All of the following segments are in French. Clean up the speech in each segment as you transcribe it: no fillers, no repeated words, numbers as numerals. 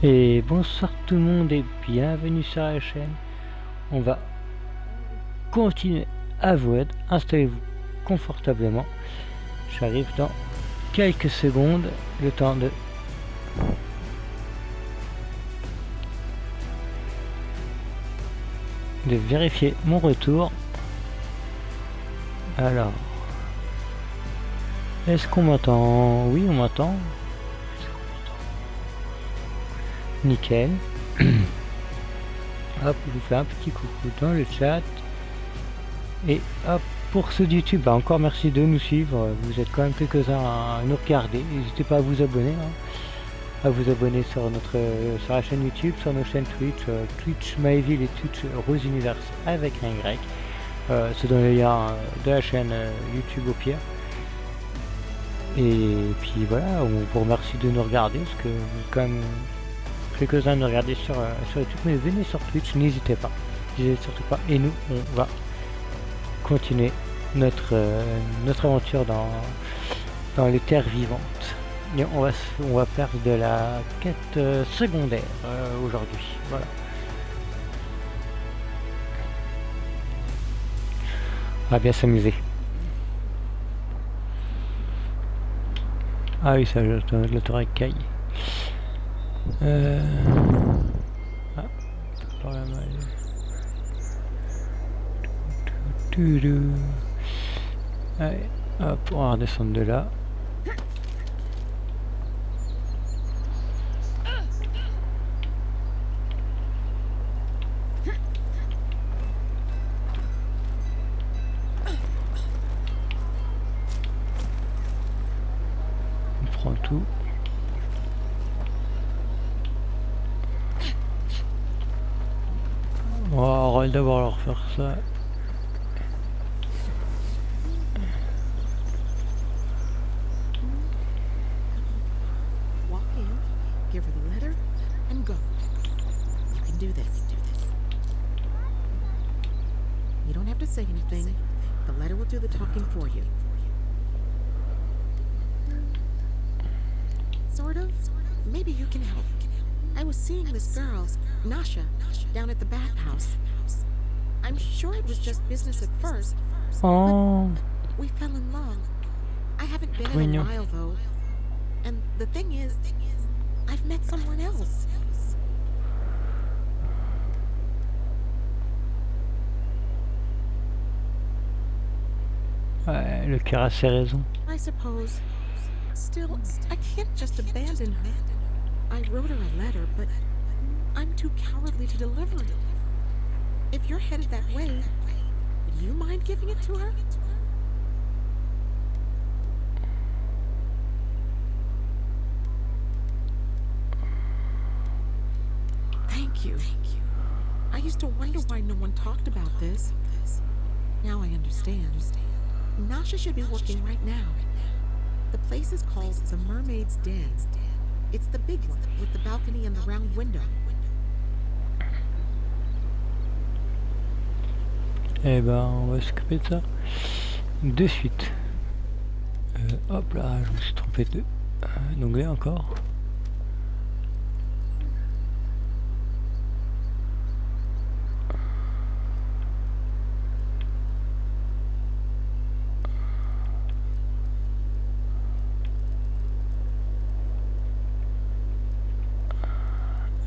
Et bonsoir tout le monde et bienvenue sur la chaîne. On va continuer à vous aider. Installez-vous confortablement. J'arrive dans quelques secondes. Le temps de vérifier mon retour. Alors, est-ce qu'on m'entend? Oui, on m'entend. Nickel. Hop, je vous fais un petit coucou dans le chat. Et hop, pour ceux de YouTube, bah encore merci de nous suivre. Vous êtes quand même quelques-uns à nous regarder. N'hésitez pas à vous abonner. À vous abonner sur sur la chaîne YouTube, sur nos chaînes Twitch, Twitch Maevhyl et Twitch Rose Universe avec un Y. C'est dans le lien de la chaîne YouTube au pire. Et puis voilà, on vous remercie de nous regarder parce que quand même quelques-uns nous regarder sur YouTube, mais venez sur Twitch, n'hésitez pas, surtout pas. Et nous, on va continuer notre aventure dans les terres vivantes. Et on va faire de la quête secondaire aujourd'hui. Voilà. On va bien s'amuser. Ah oui, ça, le caille. Ah, par la malle. Allez, hop, on va redescendre de là. On prend tout. On va d'abord leur faire ça. Walk in, give her the letter, and go. You can do this. You don't have to say anything. The letter will do the talking for you. Sort of. Maybe you can help. I was seeing this girl, Nasha, down at the bathhouse. I'm sure it was just business at first. Oh. We fell in love. I haven't been in a while though. And the thing is, I've met someone else. Ouais, le cœur a ses raisons. I suppose. Still, I can't just abandon her. I wrote her a letter, but I'm too cowardly to deliver it. If you're headed that way, would you mind giving it to her? Thank you. I used to wonder why no one talked about this. Now I understand. Nasha should be working right now. The place is called the Mermaid's Den. It's the big one with the balcony and the round window. Eh ben, on va s'occuper de ça de suite. Hop là, je me suis trompé d'onglet encore.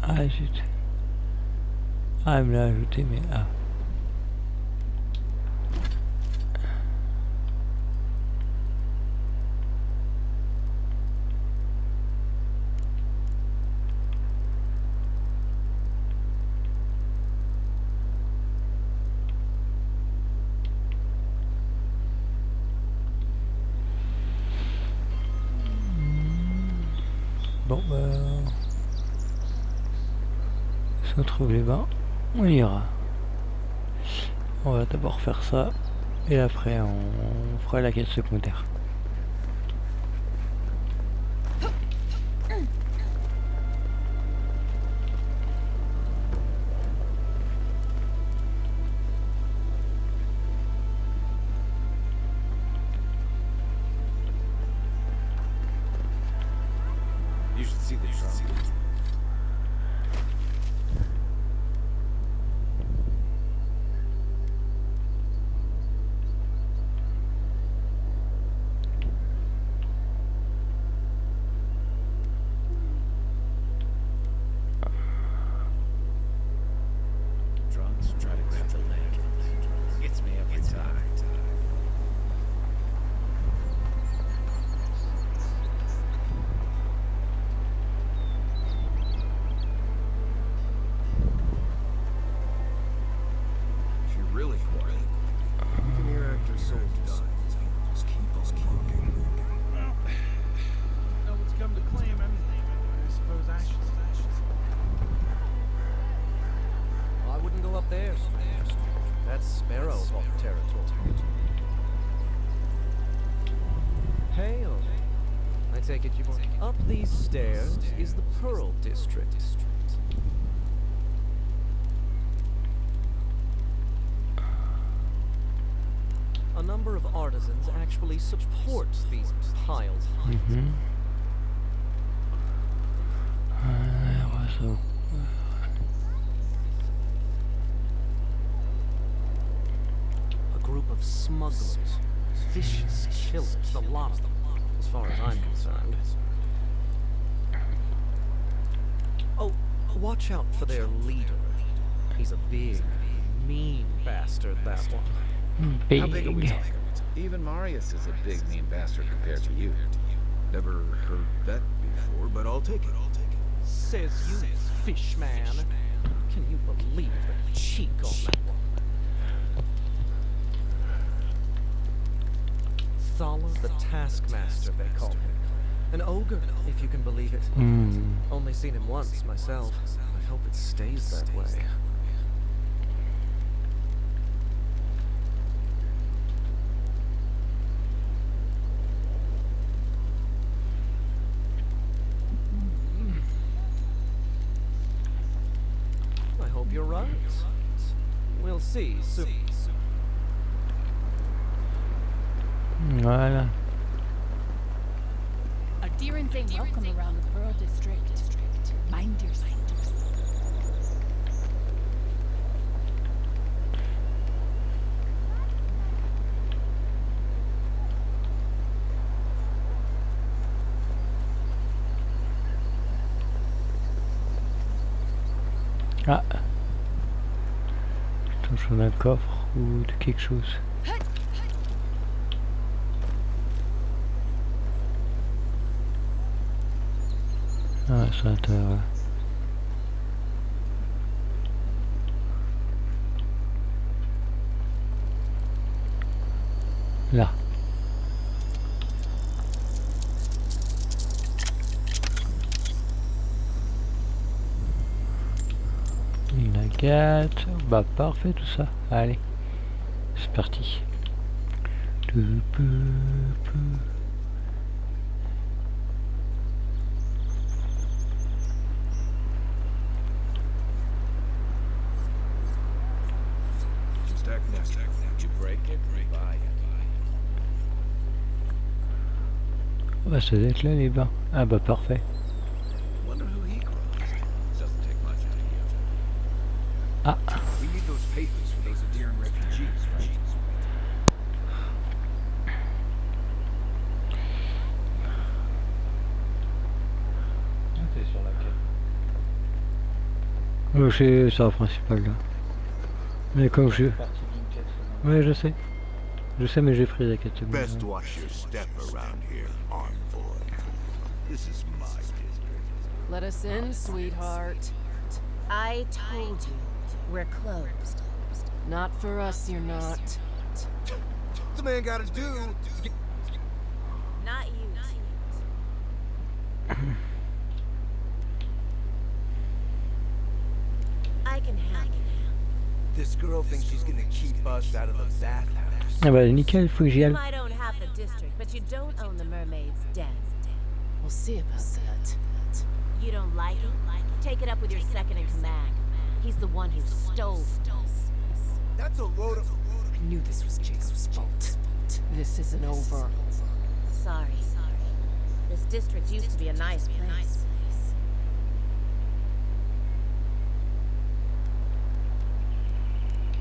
Ah zut. Ah, elle me l'a ajouté, mais ah. Bon, si on trouve les bains, on ira. On va d'abord faire ça, et après on fera la quête secondaire. You should see the drum. these stairs is the Pearl District. A number of artisans actually support these piles. So. A group of smugglers, vicious killers, the lot of them, as far as I'm concerned. Oh, watch out for their leader. He's a big, mean bastard, that one. How big are we talking? Even Marius is a big, mean bastard compared to you. Never heard that before, but I'll take it. Says you, fish man. Can you believe the cheek on that one? Thaler the Taskmaster, they call him. An ogre, if you can believe it. Only seen him once, myself. I hope it stays that way. I hope you're right. We'll see soon. Voilà. Adherents ain't welcome around the Pearl District. Mind yourself. Ah. Touche d'un coffre ou de quelque chose. Ah, c'est intéressant. Là. Une agate. Bah parfait tout ça. Allez. C'est parti. You break it, buy it. Bah ça doit être là les bains. Ah bah parfait. Wonder who he crossed. Doesn't take much out of you. Ah. We need those papers for those Adherent refugees, right? T'es sur laquelle? C'est ça le principal là. Mais comme je... Ouais je sais. Je sais mais j'ai pris la catégorie. Best watch your step around here, Envoy. This is my district. Let us in, sweetheart. I told you, we're closed. Not for us, you're not. What's the man gotta do? Not you. I can handle it. This girl thinks she's gonna keep us out of the bathhouse. Ah bah nickel, faut que j'y You aille. might own half the district, but you don't own the mermaid's den. We'll see about that. You don't like it? Take it up with your second in command. He's the one who stole from us. That's a load of... I knew this was Jacob's fault. This isn't over. Sorry. This district used to be a nice place.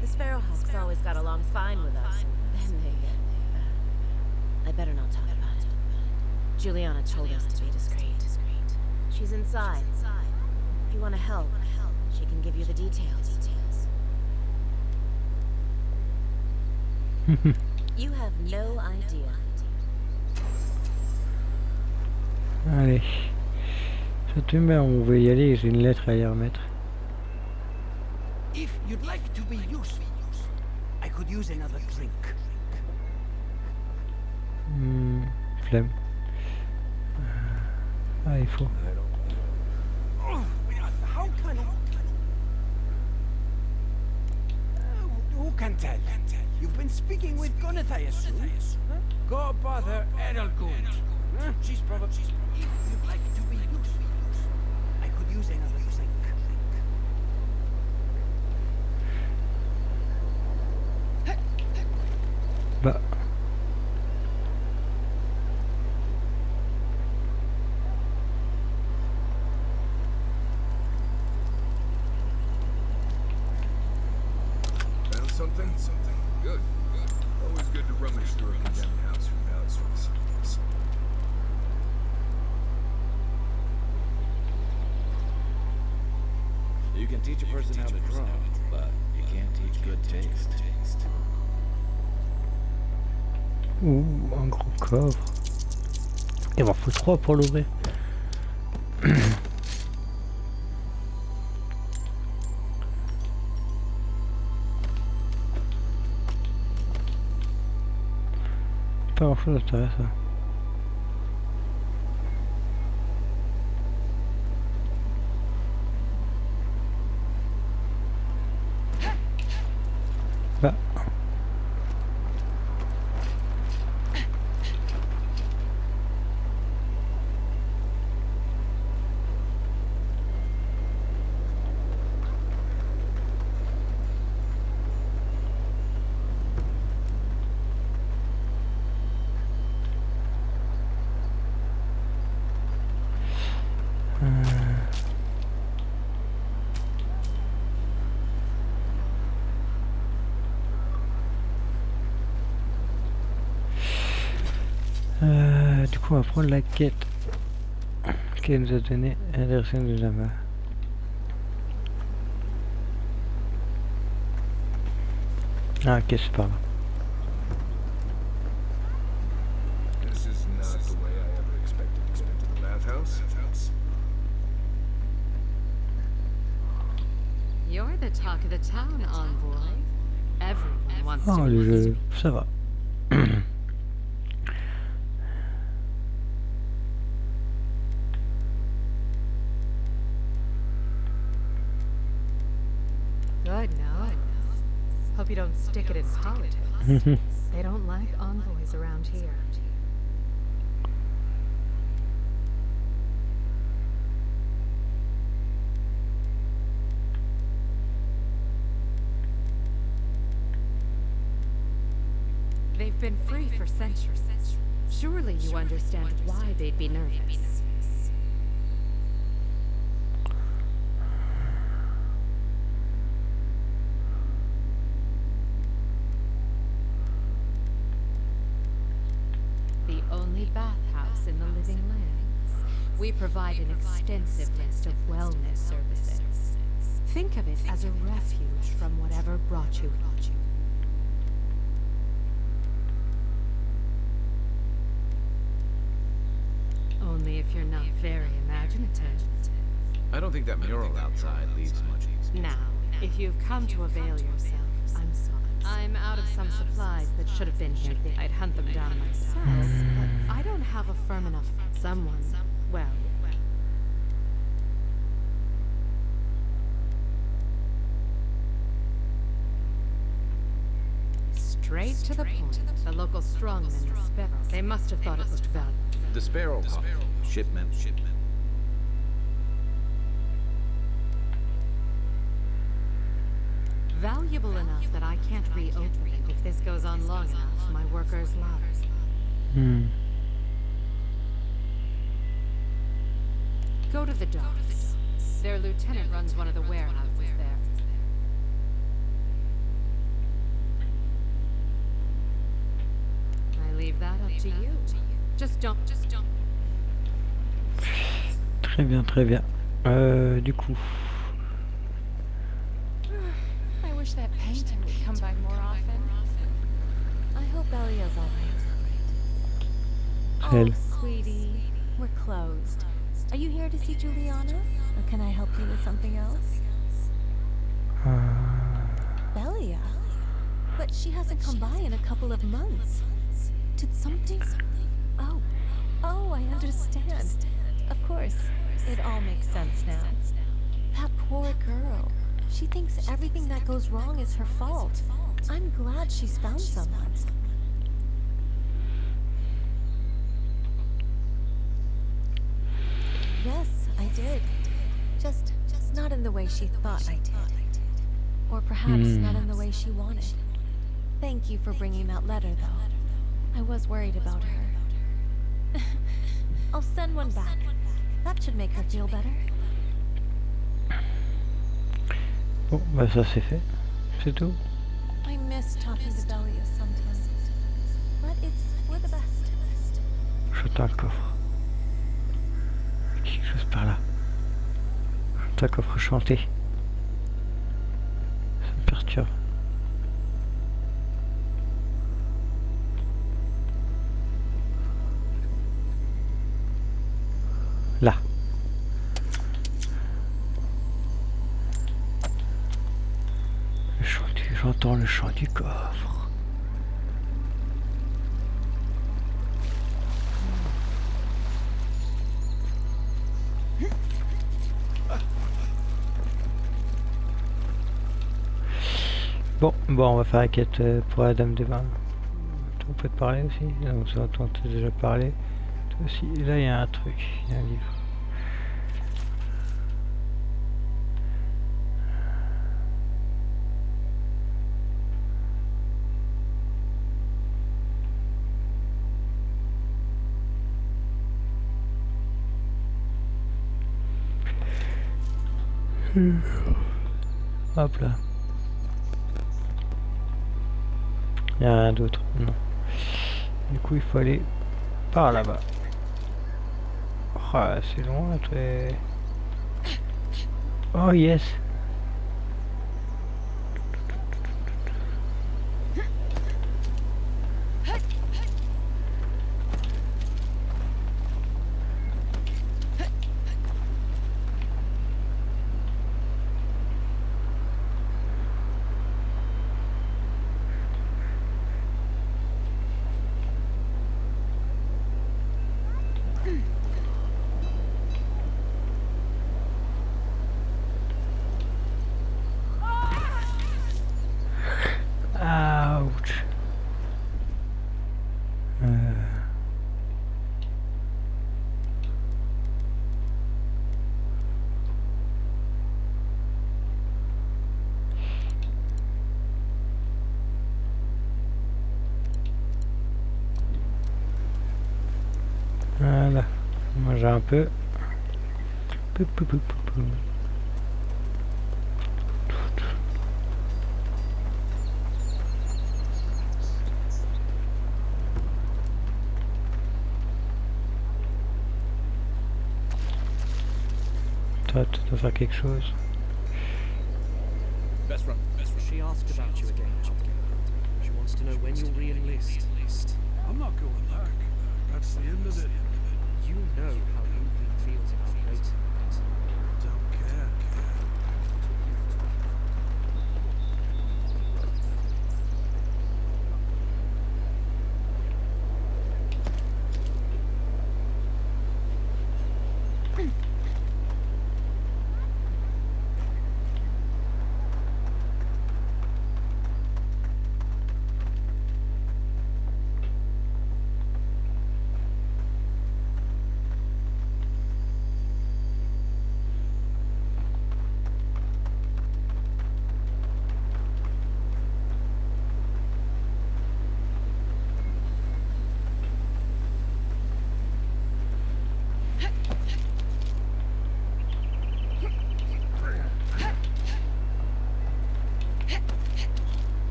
The Sparrowhawks always got along fine with us, and then they... I better not talk about it. Juliana told us to be discreet. She's inside. If you want to help, she can give you the details. You have no idea. Allez. Ça tombe bien, on va y aller, j'ai une lettre à y remettre. If you'd like to be useful, I could use another drink. Flemme. Ah, il faut. How can who can tell? You've been speaking with Gonethia soon. Go bother Edelgund. She's probably... If you'd like to be be useful. I could use another drink. Bah. Found something? Something. Good. Good. Always good to rummage through a condemned house from the outsource. You can teach a person how to draw, but you can't teach good taste. Ouh, un gros coffre. Il m'en faut 3 pour l'ouvrir. Pas grand chose d'intéressant. Bah. Du coup on va prendre la quête qu'elle nous a donnée à la direction de Jama. Ah ok, c'est par là. This is not the way I ever expected to get into the bathhouse. You're the talk of the town, envoy. Everyone wants Oh to le meet jeu, ça va. Good nose. Hope you don't stick it in politics. They don't like envoys around here. They've been free for centuries. Surely you understand why they'd be nervous. The only bathhouse in the living lands. We provide an extensive list of wellness services. Think of it as a refuge from whatever brought you here. Only if you're not very imaginative. I don't think that mural outside leaves much. Now, if you've come to avail yourself, I'm sorry. I'm out of some supplies that should have been here. I'd hunt them down myself, but I don't have a firm enough. Someone, well. Straight to the point. The local strongmen, the Sparrow. They must have thought it looked valuable. The Sparrow Hawk. Shipment. Valuable enough that I can't reopen it if this goes on long enough. My workers' lives. Go to the docks. Their lieutenant runs one of the warehouses there. I leave that up to you. Just don't. Très bien, très bien. Du coup. I wish that painting would come by more often. I hope Elia's alright. Elle. Oh, sweetie, we're closed. Are you here to see Juliana? Or can I help you with something else? Belia? But she hasn't come by in a couple of months. Did something... Oh, I understand. Of course, it all makes sense now. That poor girl. She thinks everything that goes wrong is her fault. I'm glad she's found someone. way she thought I did. Or perhaps not in the way she wanted. Thank you for bringing that letter, though. I was worried about her. I'll send one back. That should make her feel better. Bon, bah ça c'est fait. C'est tout. I miss talking to Bellius sometimes. But it's for the best. J'entends le coffre. Quelque chose par là. J'entends le coffre chanter. Ça me perturbe. Là. J'entends le chant du coffre. Bon, on va faire la quête pour la Dame des Vins. On peut te parler aussi. Non, ça, on t'a déjà parlé. Toi aussi. Et là, il y a un truc. Il y a un livre. Hop là. Il n'y a rien d'autre. Non. Du coup, il faut aller par là-bas. Oh, c'est loin, très... Oh, yes. Ouch. Voilà. Manger un peu. Pou, pou, pou, pou, pou. Toi, tu dois faire quelque chose. She asked about you again, Julian. She wants to know when you'll re-enlist. I'm not going back. That's the end of it. You know how Lupin feels about waiting. Don't care.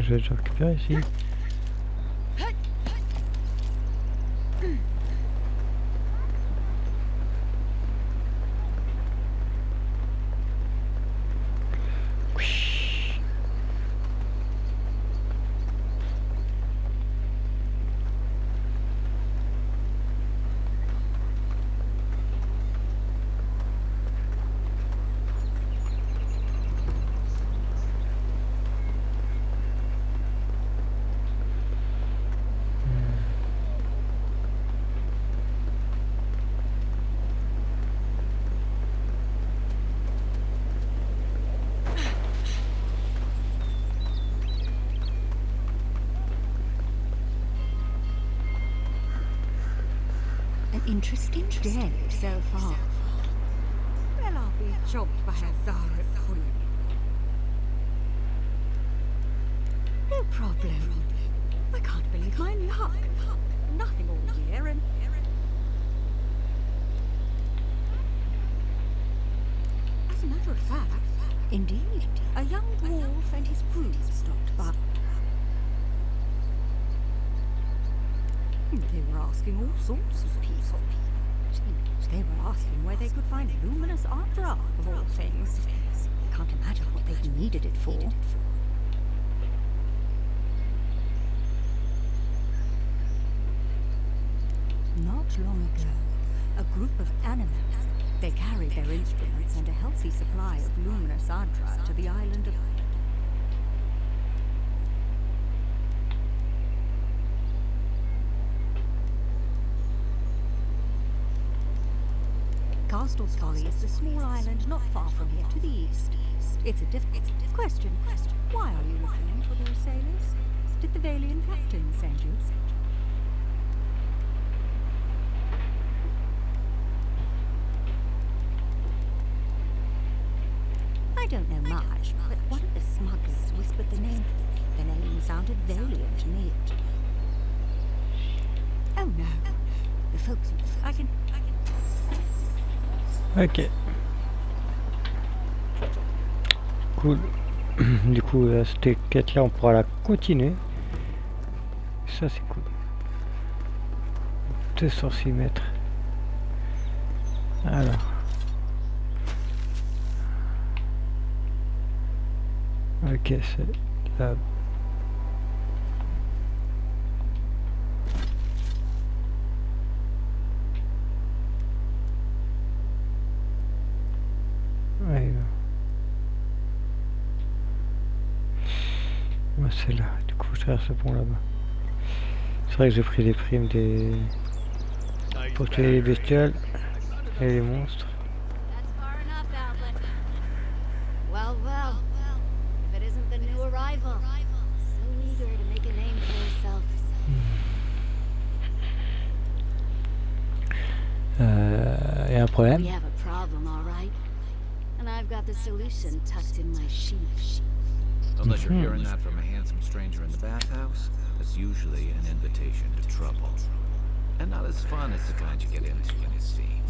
Je vais te récupérer ici. interesting day so far. Well, I'll be jobbed by a Zara queen. No problem. I can't believe my luck. Nothing all year and... As a matter of fact, indeed, a young dwarf and his brood stopped by. They were asking all sorts of people. They were asking where they could find luminous ardra, of all things. Can't imagine what they needed it for. Not long ago, a group of animals, they carried their instruments and a healthy supply of luminous ardra to the island of... Castle's Folly is the small island not far from here to the east. It's a difficult question. Why are you looking for those sailors? Did the Valiant captain send you? I don't know much, but one of the smugglers whispered the name. The name sounded Valiant to me. Oh no. The folks... I can... Ok. Cool. Du coup, cette quête-là, on pourra la continuer. Ça, c'est cool. 206 mètres. Alors. Ok, c'est là. Ouais. Moi c'est là, du coup je traverse le pont là-bas. C'est vrai que j'ai pris les primes des... pour tuer les bestioles et les monstres. Well, well. If it isn't the new arrival. So eager to make a name for herself. Y a un problème? We have a problem, all right? And I've got the solution tucked in my sheath. Unless you're hearing that from a handsome stranger in the bathhouse, that's usually an invitation to trouble. And not as fun as the kind you get into in the sea.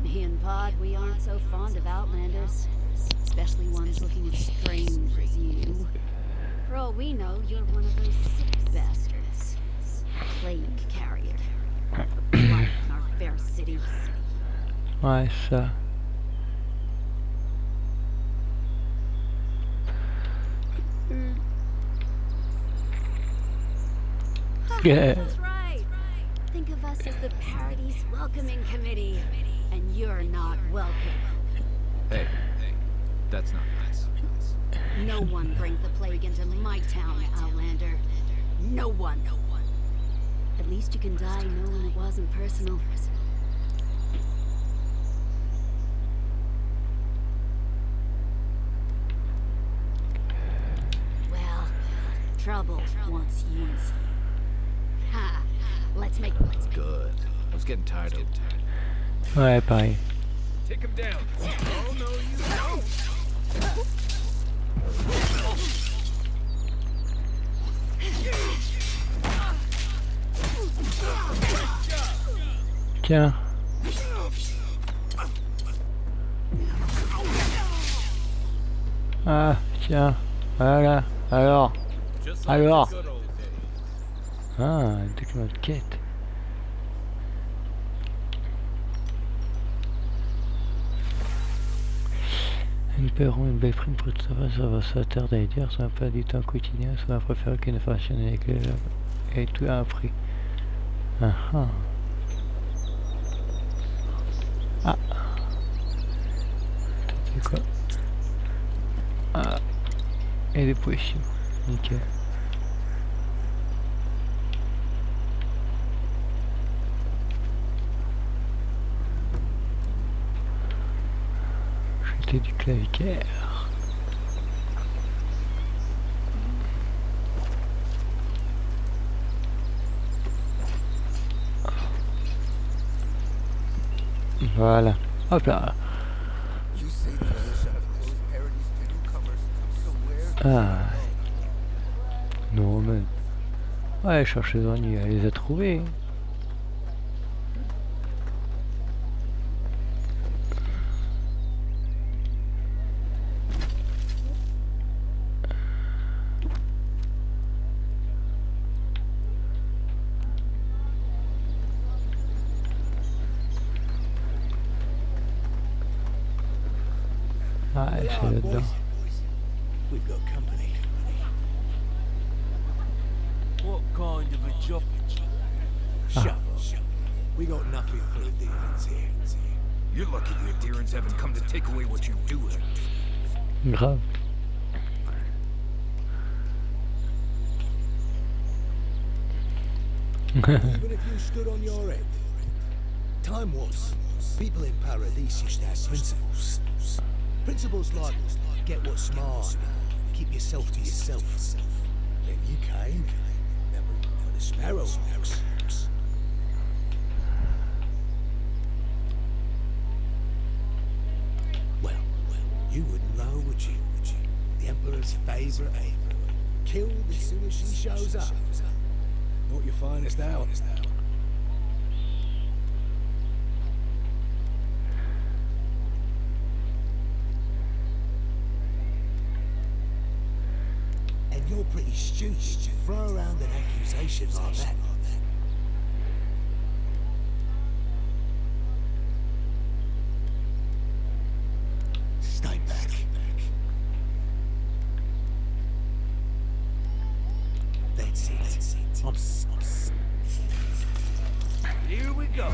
Me and Pod, we aren't so fond of outlanders. Especially ones looking as strange as you. For all we know, you're one of those sick bastards. Plague carrier. A blight in our fair city. Ouais, ça. That's right. Think of us as the Paradise Welcoming Committee. And you're not welcome. Hey, that's not nice. No one brings the plague into my town, Outlander. No one. At least you can die knowing it wasn't personal. Well, trouble wants you. Ha! Let's make... Good. I was getting tired of it. Ouais, pareil. Take him down. Oh, no, you don't. Tiens. Ah, tiens. Voilà. Alors. Ah, un document de quête. Une perron, une belle prime pour tout ça va se tarder d'aller dire, ça n'a pas du temps quotidien, ça va préférer qu'une fashion avec les et tout à un prix. Ah ah. Ah. C'est quoi? Ah. Et des potions. Nickel. Jeter du clavicaire. Voilà. Hop là. You say the militia have closed Paradis to newcomers, so where do Ah. Non mais... Ouais, cherchez-en, elle les a trouvés. Ah, c'est là-dedans. We've got company. What kind of a job? Shut up. We got nothing for the demons here. You're lucky the Adherents haven't come to take away what you do with them. Grave. Even if you stood on your head. Time was, people in Paradis used to have principles. Principles like, get what's mine, keep yourself to yourself. Then you came, remember the Sparrowhawks. Well, you wouldn't know, would you? The Emperor's favourite aim. Killed as soon as she shows up. Not your finest hour. And you're pretty stupid to throw around an accusation like that. Stay back. That's it. Here we go.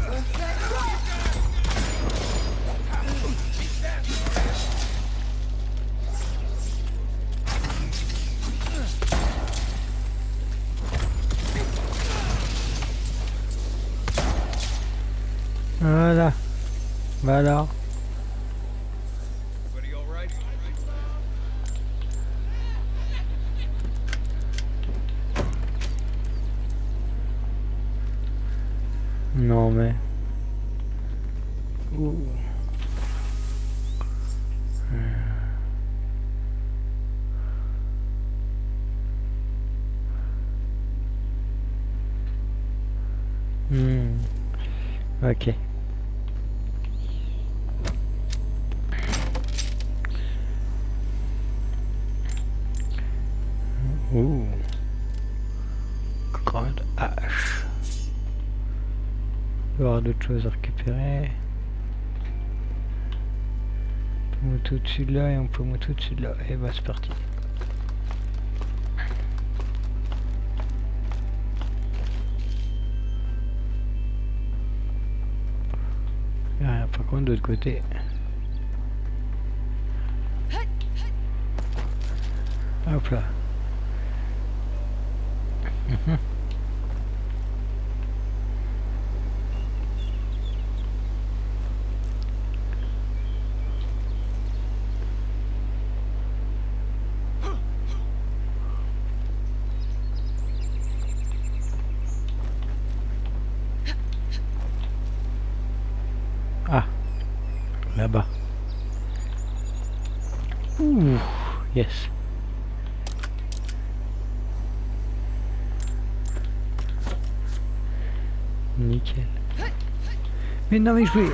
Voilà. Voilà. Everybody all right? Non mais... Ouh. Ok. Ouh. Grande hache. Il y aura d'autres choses à récupérer. On peut monter au-dessus de là et on peut monter au-dessus de là. Et bah c'est parti. Ah, par contre de l'autre côté. Hop là. Ah, là-bas. Ouh, yes. Nickel. Mais non mais je vais...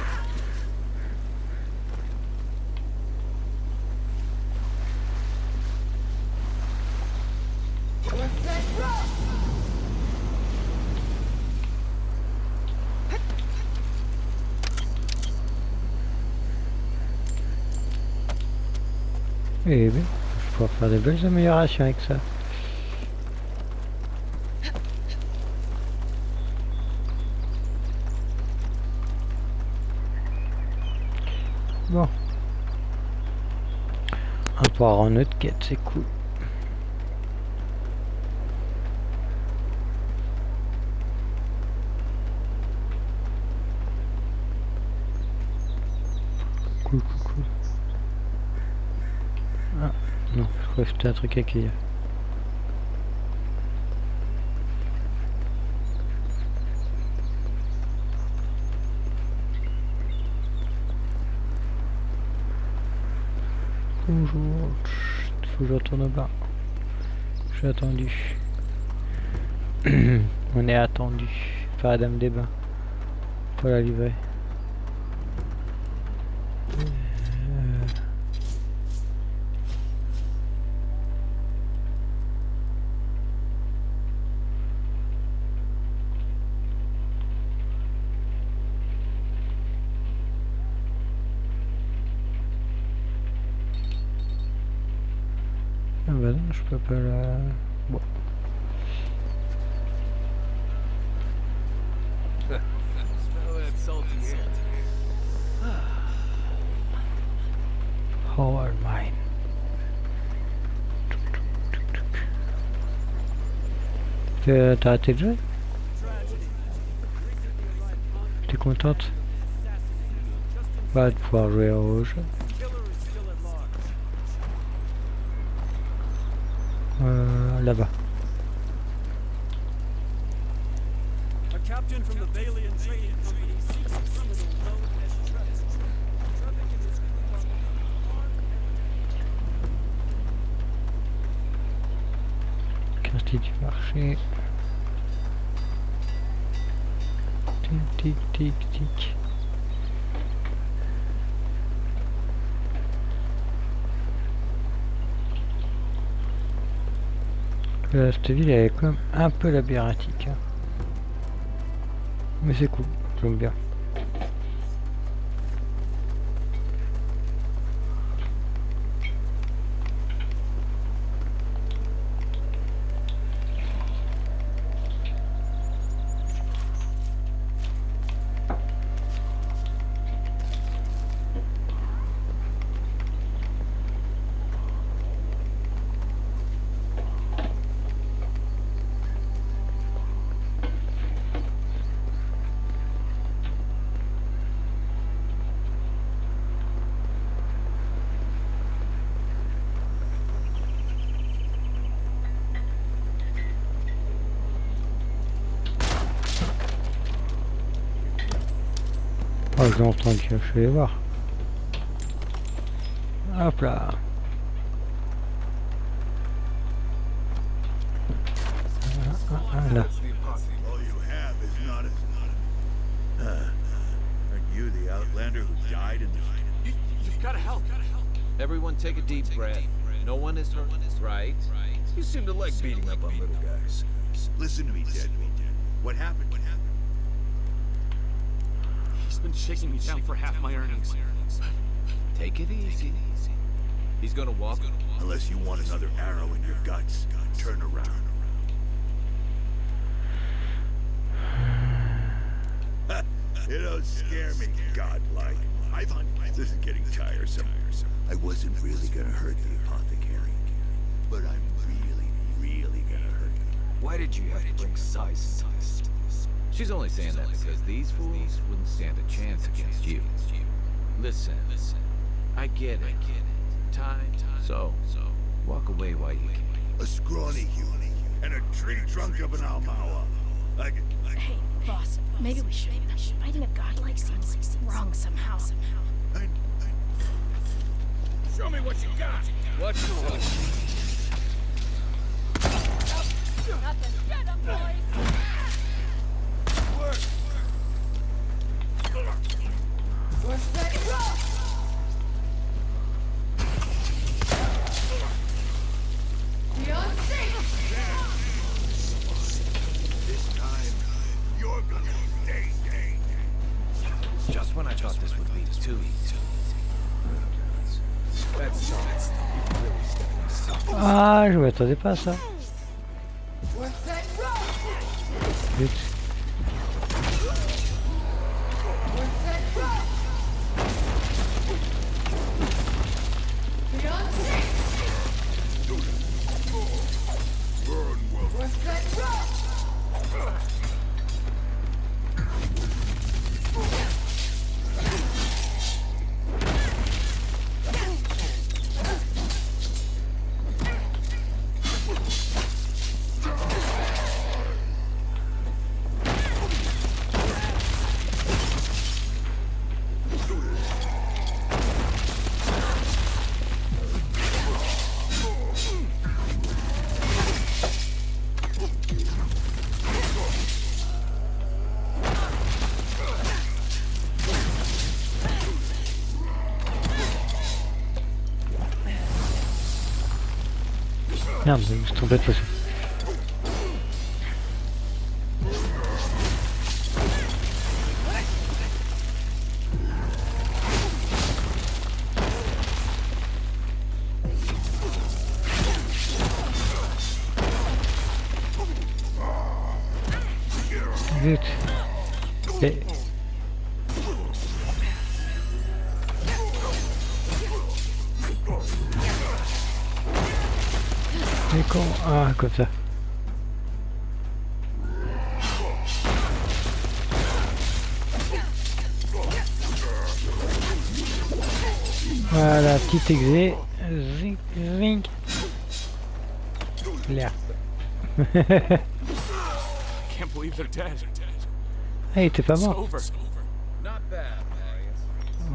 Eh bien, je vais pouvoir faire des belles améliorations avec ça. Bon. On va pouvoir en autre quête, c'est cool. Cool. Ah, non, je crois que c'était un truc à cueillir. Bonjour. Faut que je retourne au bar. Je suis attendu. On est attendu par la dame des bains pour la livrer. Ah bah non, je peux pas la... Bon. Hard mine. T'as arrêté de jouer? T'es contente? Pas de pouvoir jouer au jeu. Là-bas. A captain from the Valian trading company seeks a criminal known as Terres. Trafficking his crew on armed Quartier du marché. Tic tic tic tic. Cette ville elle est quand même un peu labyrinthique. Hein. Mais c'est cool, j'aime bien. Oh, j'ai entendu, je vais les voir. Hop là. Là. All you have is not a... Aren't you the outlander who died in the... You've gotta help. Everyone take a deep breath. No one is hurt, right? You seem to like beating up on little guys. Listen to me, Deadwood. What happened? He's been shaking me down for half my earnings. Take it easy. He's gonna walk. Unless you want another arrow in your guts, turn around. You don't scare me, godlike. This is getting tiresome. I wasn't really gonna hurt the apothecary, but I'm really gonna hurt you. Why did you have to bring size into this? She's only saying that because these fools wouldn't stand a chance against you. Listen, I get it. Time, so walk away while you can. A scrawny human and a tree trunk of an almawa. Hey, boss, maybe we should. Fighting a godlike seems wrong somehow. Show me what you got. Watch yourself. Nothing. Get 'em, boys! This time, you're gonna stay dead. Just when I thought this would be too easy. Ah, je m'attendais pas à ça. Vite. Merde, je me suis trompé de façon. Zut. Et... C'est con. Ah, comme ça. Voilà, petit exé. Zink, zink. L'air. Can't believe they're dead. Ah, il était pas mort. Over. Not bad, Marius.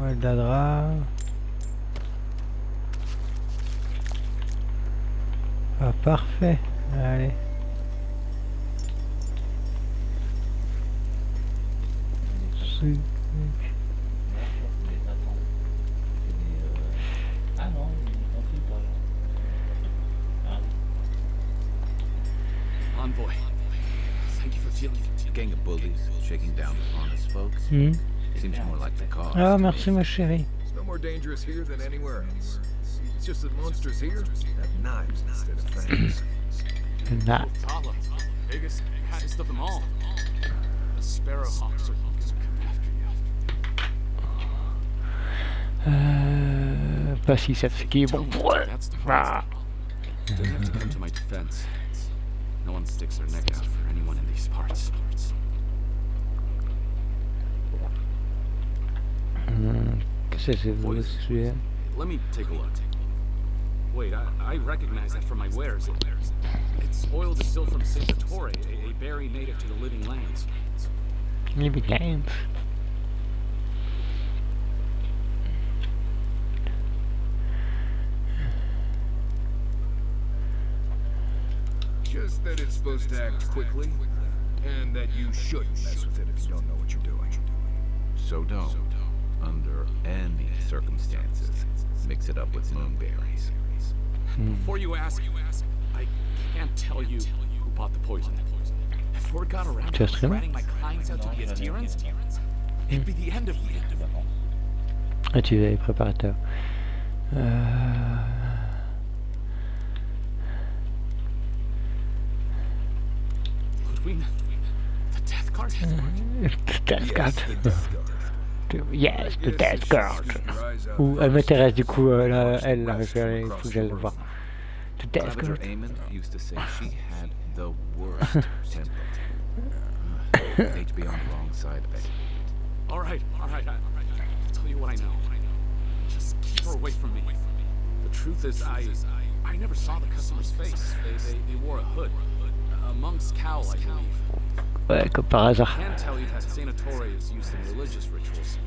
Ouais, Dadra. Ah, parfait. Allez. Ah non, Envoy. Thank you for dealing with a gang of bullies shaking down honest folks. Seems more like the cause. Ah, to merci me. ma chérie. It's no more dangerous here than anywhere else. It's just that monsters here have knives instead of fangs. Nah. Tala, biggest, baddest of them all. The Sparrowhawks are gonna come after you. Pas si ça fait qui est bon pour eux. That's the Ah. problem. They have to come to my defense. No one sticks their neck out for anyone in these parts. Qu'est-ce que c'est vous celui-là? Let me take a look. Wait, I recognize that from my wares. It's oil distilled from Santa Torre, a berry native to the Living Lands. Living Lands. Just that it's supposed to act quickly, and that you shouldn't mess with it if you don't know what you're doing. So don't, under any circumstances, mix it up with moonberries. Before you ask, I can't tell you who bought the poison. If word got around Just him? ratting my clients out to be adherents, it'd be the end of me. Ah, tu es préparateur. Ludwig, the death guard? Death Guard. The Death Guard. Yes, the I guess Death it's Guard. just that you rise up Ou elle first, m'intéresse du coup, là, elle, là, rest il faut across que the j'aille le world. voir. The Death Claviger Guard. Amon used to say she had the worst temper. Hate to be on the wrong side of it. All right. I'll tell you what I know. Just keep her away from me. The truth is, I never saw the customer's face. They wore a hood. A monk's cowl, I believe. Ouais, comme par I hasard. can tell you that Santa Torre is used in religious rituals.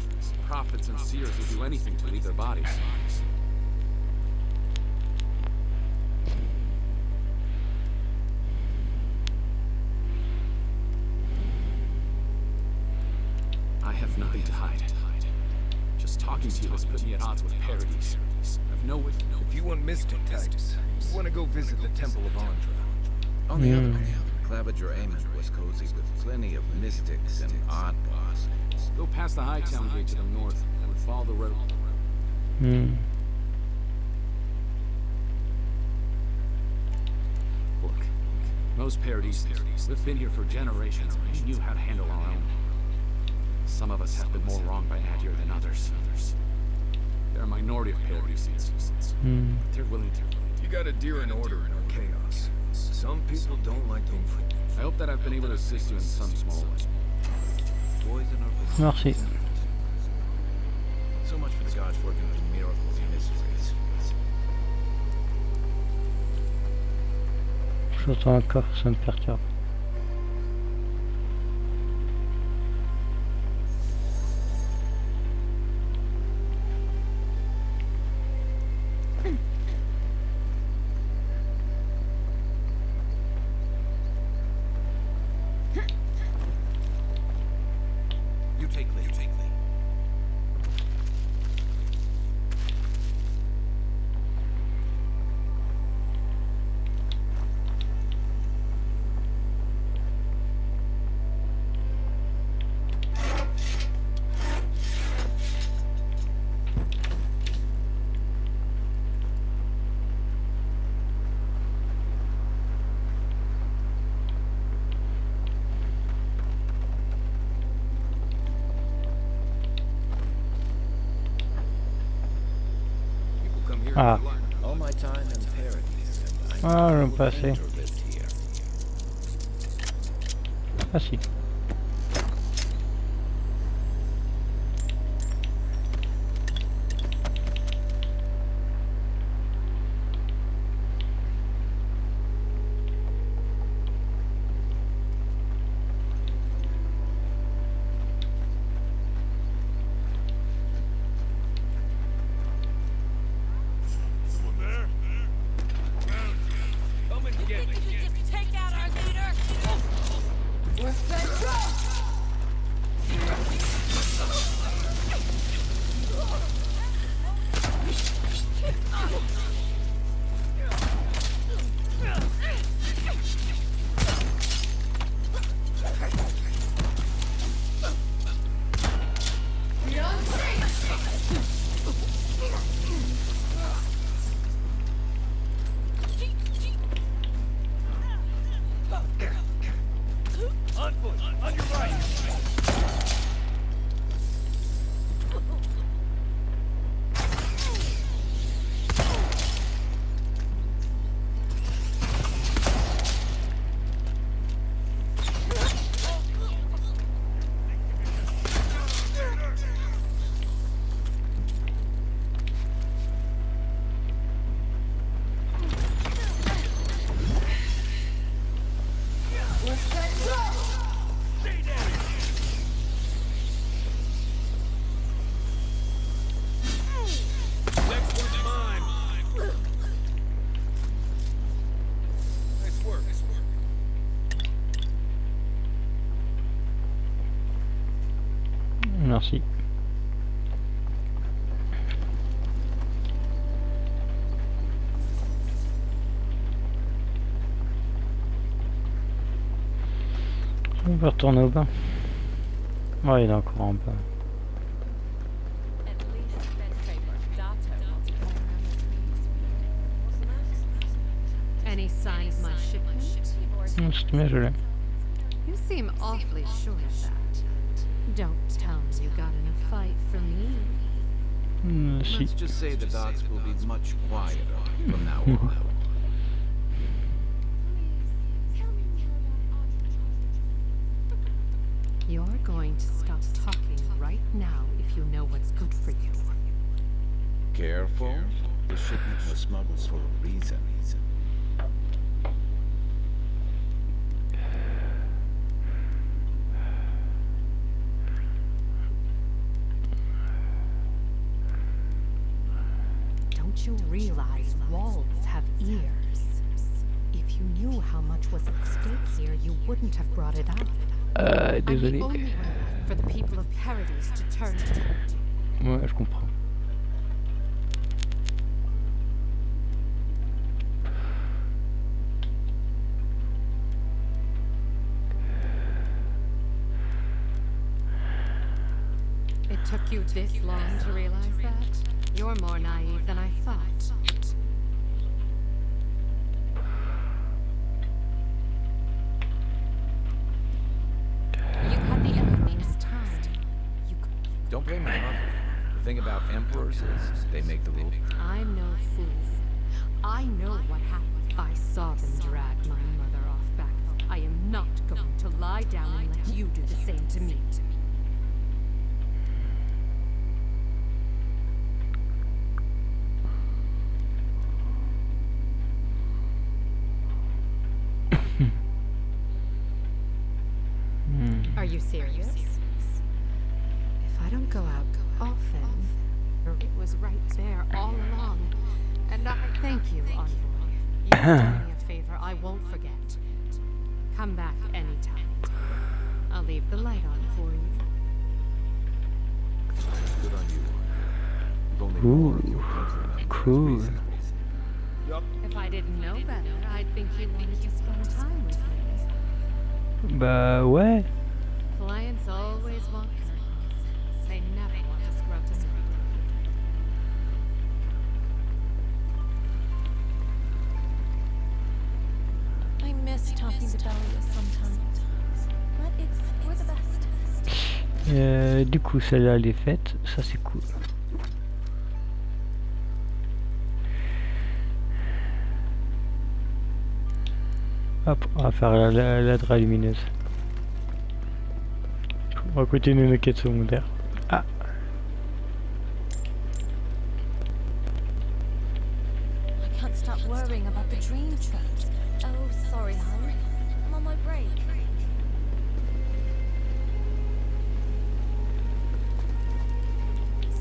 Prophets and seers will do anything to leave their bodies. I have nothing to hide. Just talking to you has put me at odds with Paradis. I've no way. If you want mystic types, you want to go visit the Temple of Andra. On the other hand, Claviger Amon was cozy with plenty of mystics and oddballs. Go past the Hightown Gate to the north and follow the road. Look, most Paradisians, we've been here for generations and we knew how to handle our own. Some of us have been more wronged by Adir than others. They're a minority of Paradisians. They're willing to. You got a deer in order in our chaos. Some people don't like being fooled. I hope that I've been able to assist you in some small way. Poison or Merci. so much for the gods working through miracles and mysteries. J'entends encore, ça me perturbe. You take lead. Ah. All my time in Paradise, and I Ah, know j'aime pas a assez. painter lived here. Ah si. Merci. On va retourner au bain. Ouais, il y en a encore un peu. Any sign of my shipment? Si tu mets, je l'ai. You seem awfully sure of that. Don't tell me you got in a fight for me. Si. Let's just say the docks will be much quieter from now on. You're going to stop talking right now if you know what's good for you. Careful. The shipment was smuggled for a reason. Don't you realize walls have ears? If you knew how much was at stake here, you wouldn't have brought it up. I'm the Désolé. only one left for the people of Paradise to turn to. Ouais, je comprends. It took you this long to realize that? You're more naive than I thought. You had the Emperor's time. Don't blame me, Mother. The thing about emperors is they make the rules. I'm no fool. I know what happened. I saw them drag my mother off back. I am not going to lie down and let you do the same to me. Are you serious? If I don't go out often, it was right there all along. And I thank you, Envoy. You've done me a favor I won't forget. Come back anytime. I'll leave the light on for you. Good on you. You've only more of your countrymen. Cool. If I didn't know better, I'd think you wanted to spend time with me. Bah ouais. Clients always want curtains. They never want to scrub them I miss talking to Dahlia sometimes, but it's for the best. Du coup, celle-là, elle est faite. Ça, c'est cool. Hop, on va faire la drape lumineuse. On va continuer nos quêtes secondaires. Ah. I can't stop worrying about the dream traps. Oh, sorry, hon. I'm on my break.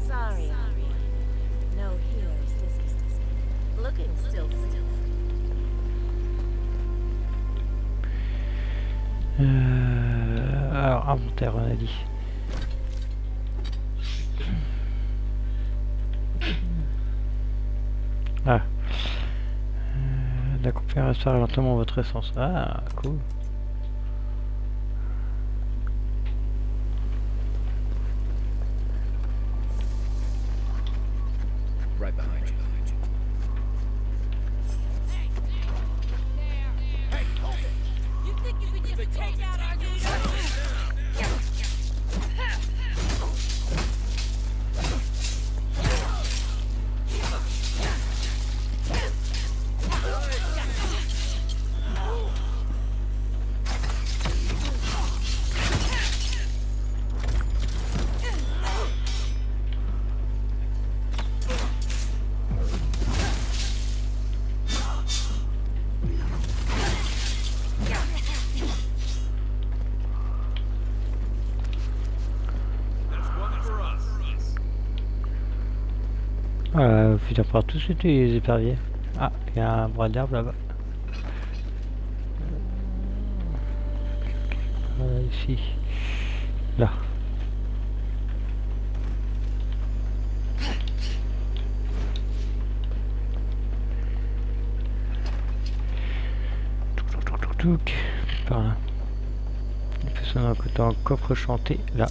Sorry, Henri. No hero's distance. Looking still free. Alors, inventaire, on a dit. Ah. La compagnie restaure lentement votre essence. Ah, cool. Right behind you. You think you could just take out our leader? Putain, par tout de suite les éperviers. Ah, il y a un bras d'herbe là-bas. Ici. Là. Touc. Par là. Il fait sonner un côté en coffre chanté là.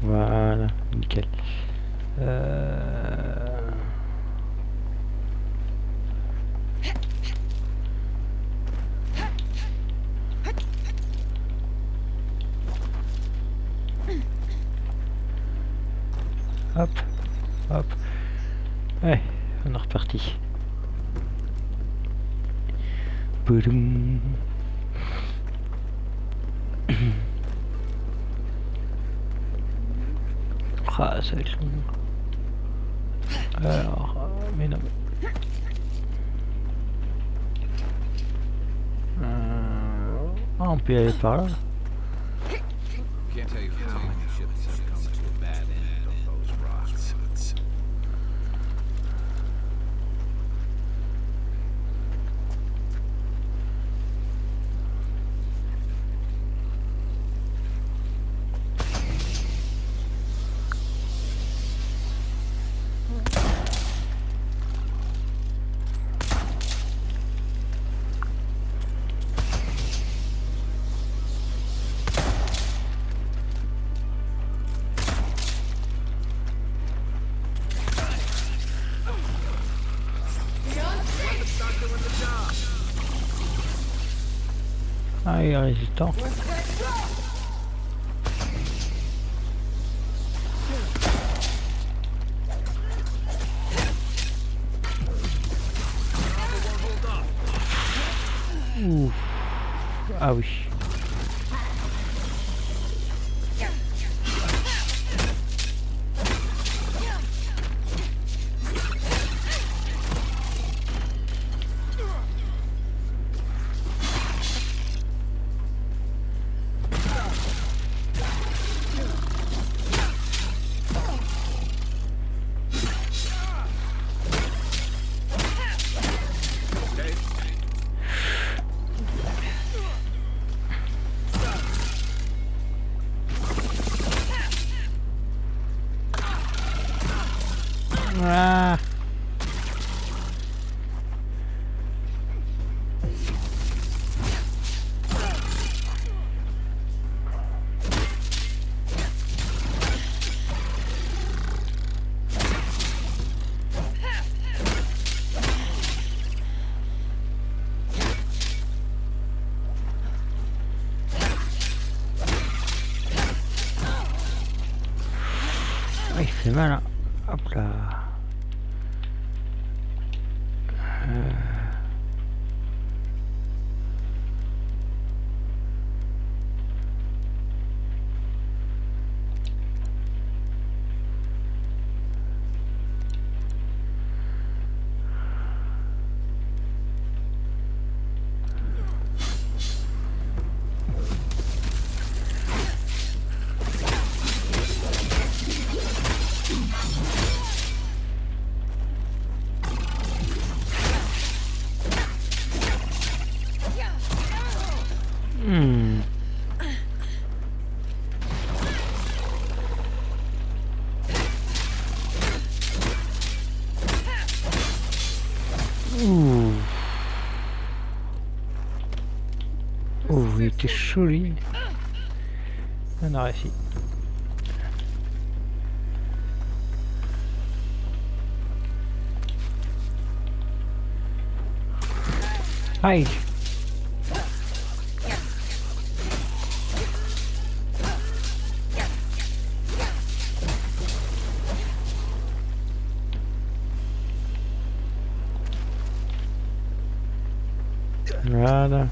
Voilà, nickel. Hop, hop. Ouais, on est reparti. Boum. Ah, ça va être long. Alors, mais non. Ah, on peut y aller par là. Can't tell you how many ships have come to a bad end on those rocks. Ah, il est résistant. Ouh. Ah oui. Ah. c'est malin. Hop là. Oh, il était chaud lui. On a réussi. Aïe. Voilà.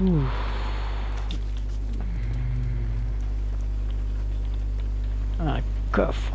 Ouh. Un coffre.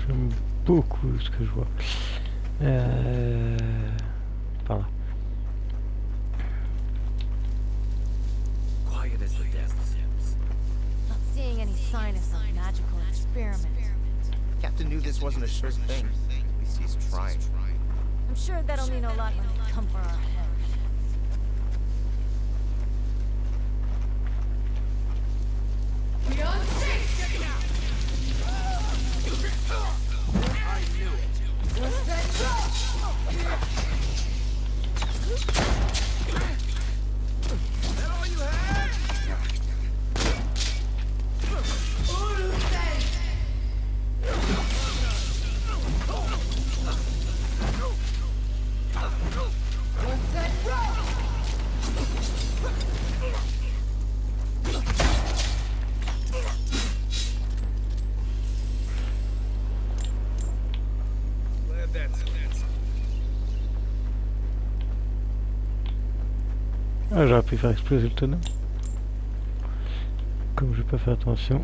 J'aime beaucoup ce que je vois. Par là. Quiet as the depths. Not seeing any sign of some magical experiment. Captain knew this wasn't a sure thing. At least he's trying. I'm sure that'll mean a lot when they come for our head. Ah, j'aurais pu faire exploser le tonneau. Comme je vais pas faire attention.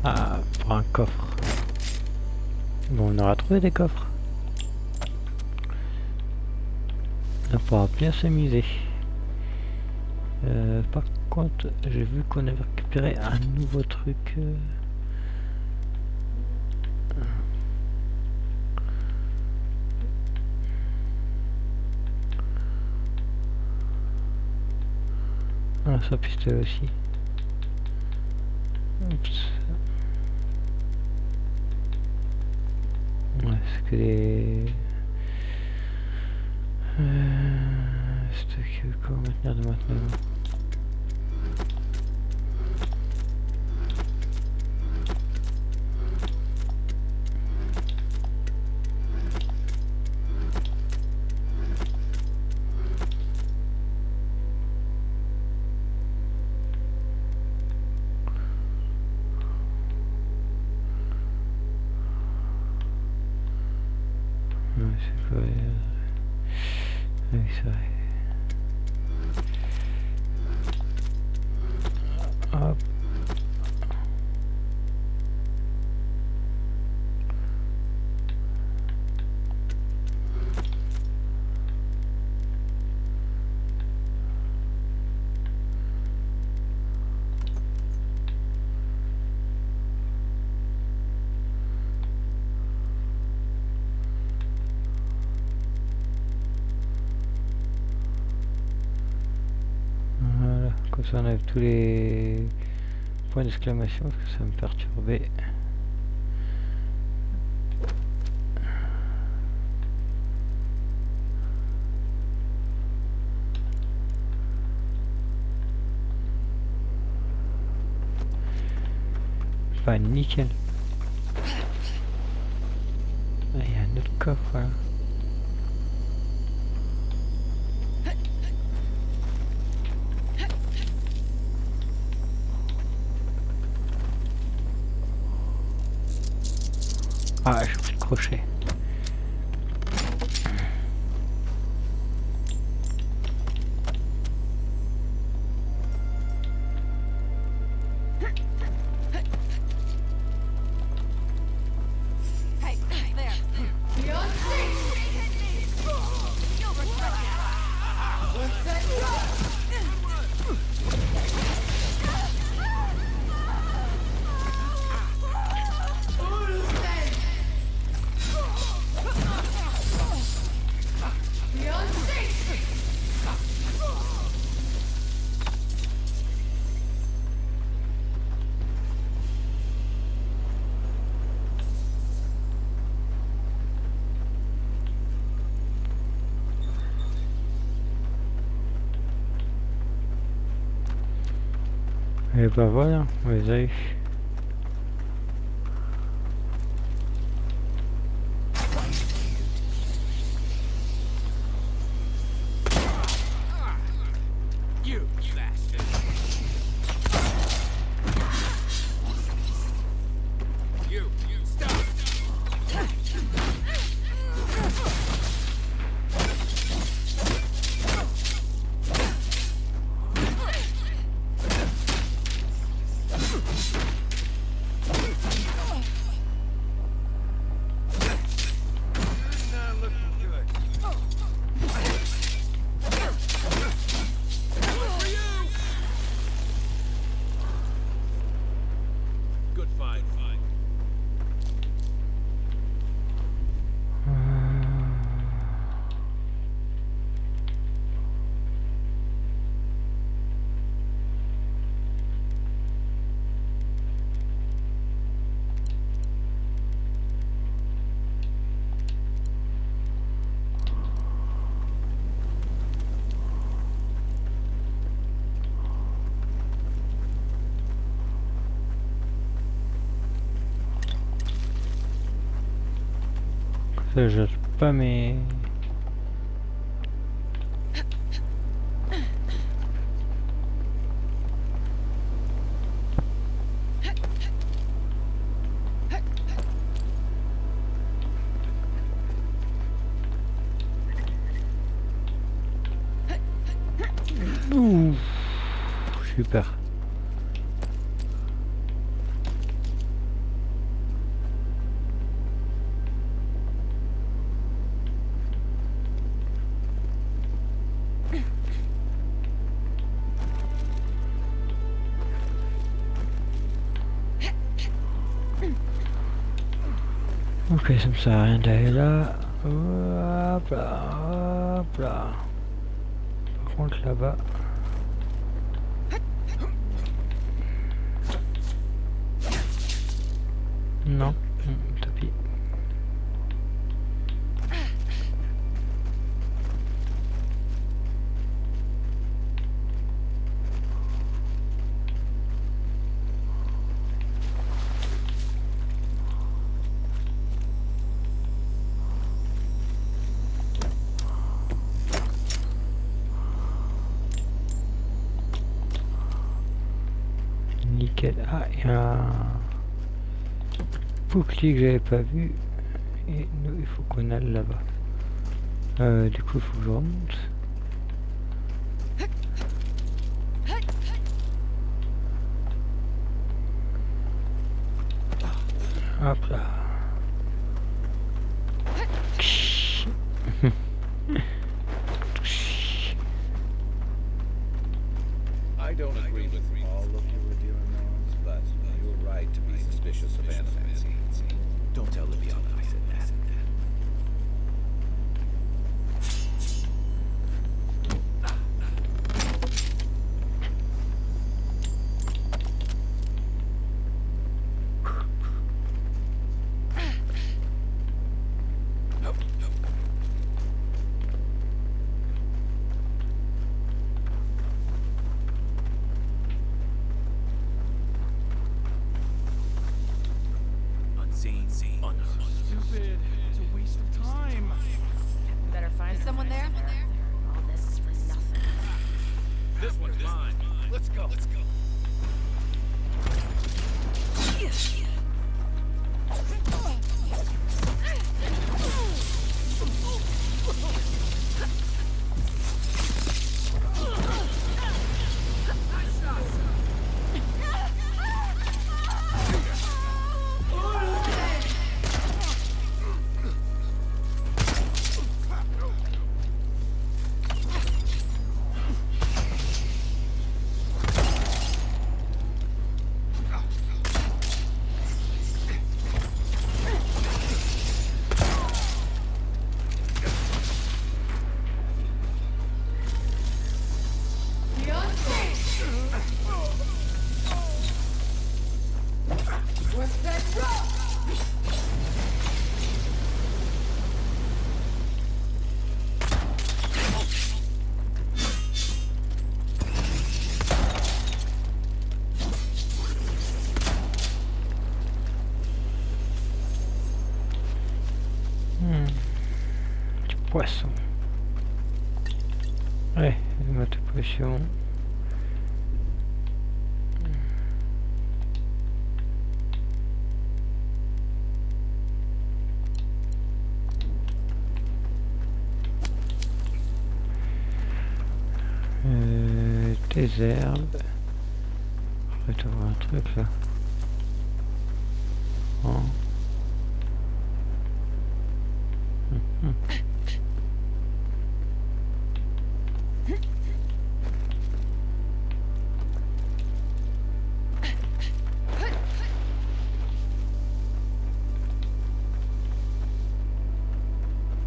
Ah, pour un coffre. Bon, on aura trouvé des coffres. On pourra bien s'amuser. Par contre, j'ai vu qu'on avait récupéré un nouveau truc. Ah, ça pistolet aussi. Oups. Ouais, c'est que les... stock, comment maintenir de maintenant. C'est quoi avec ça. Hop. Comme ça on a tous les points d'exclamation parce que ça me perturbait. Pas nickel. Ah, il y a un autre coffre là. Ah, j'ai pris le crochet. Et bah voilà, on les a eu. Ça jette pas mais... Ouh, super. Ok, ça me sert à rien d'aller là. Hop là, hop là. Par contre là-bas. Non, tant pis. Nickel. Ah, il y a un bouclier que j'avais pas vu. Et nous, il faut qu'on aille là-bas. Du coup, il faut que je remonte. Hop là. I don't agree with all of your dearments, but you're right to be suspicious of Vivantes. Don't tell Liviana I said that. Stupid. It's a waste of time. Better find someone there. All this is for nothing. This one's mine. Let's go. Let's go. Poisson. Ouais, mate potion. Tes herbes. Je vais voir un truc là. Oh.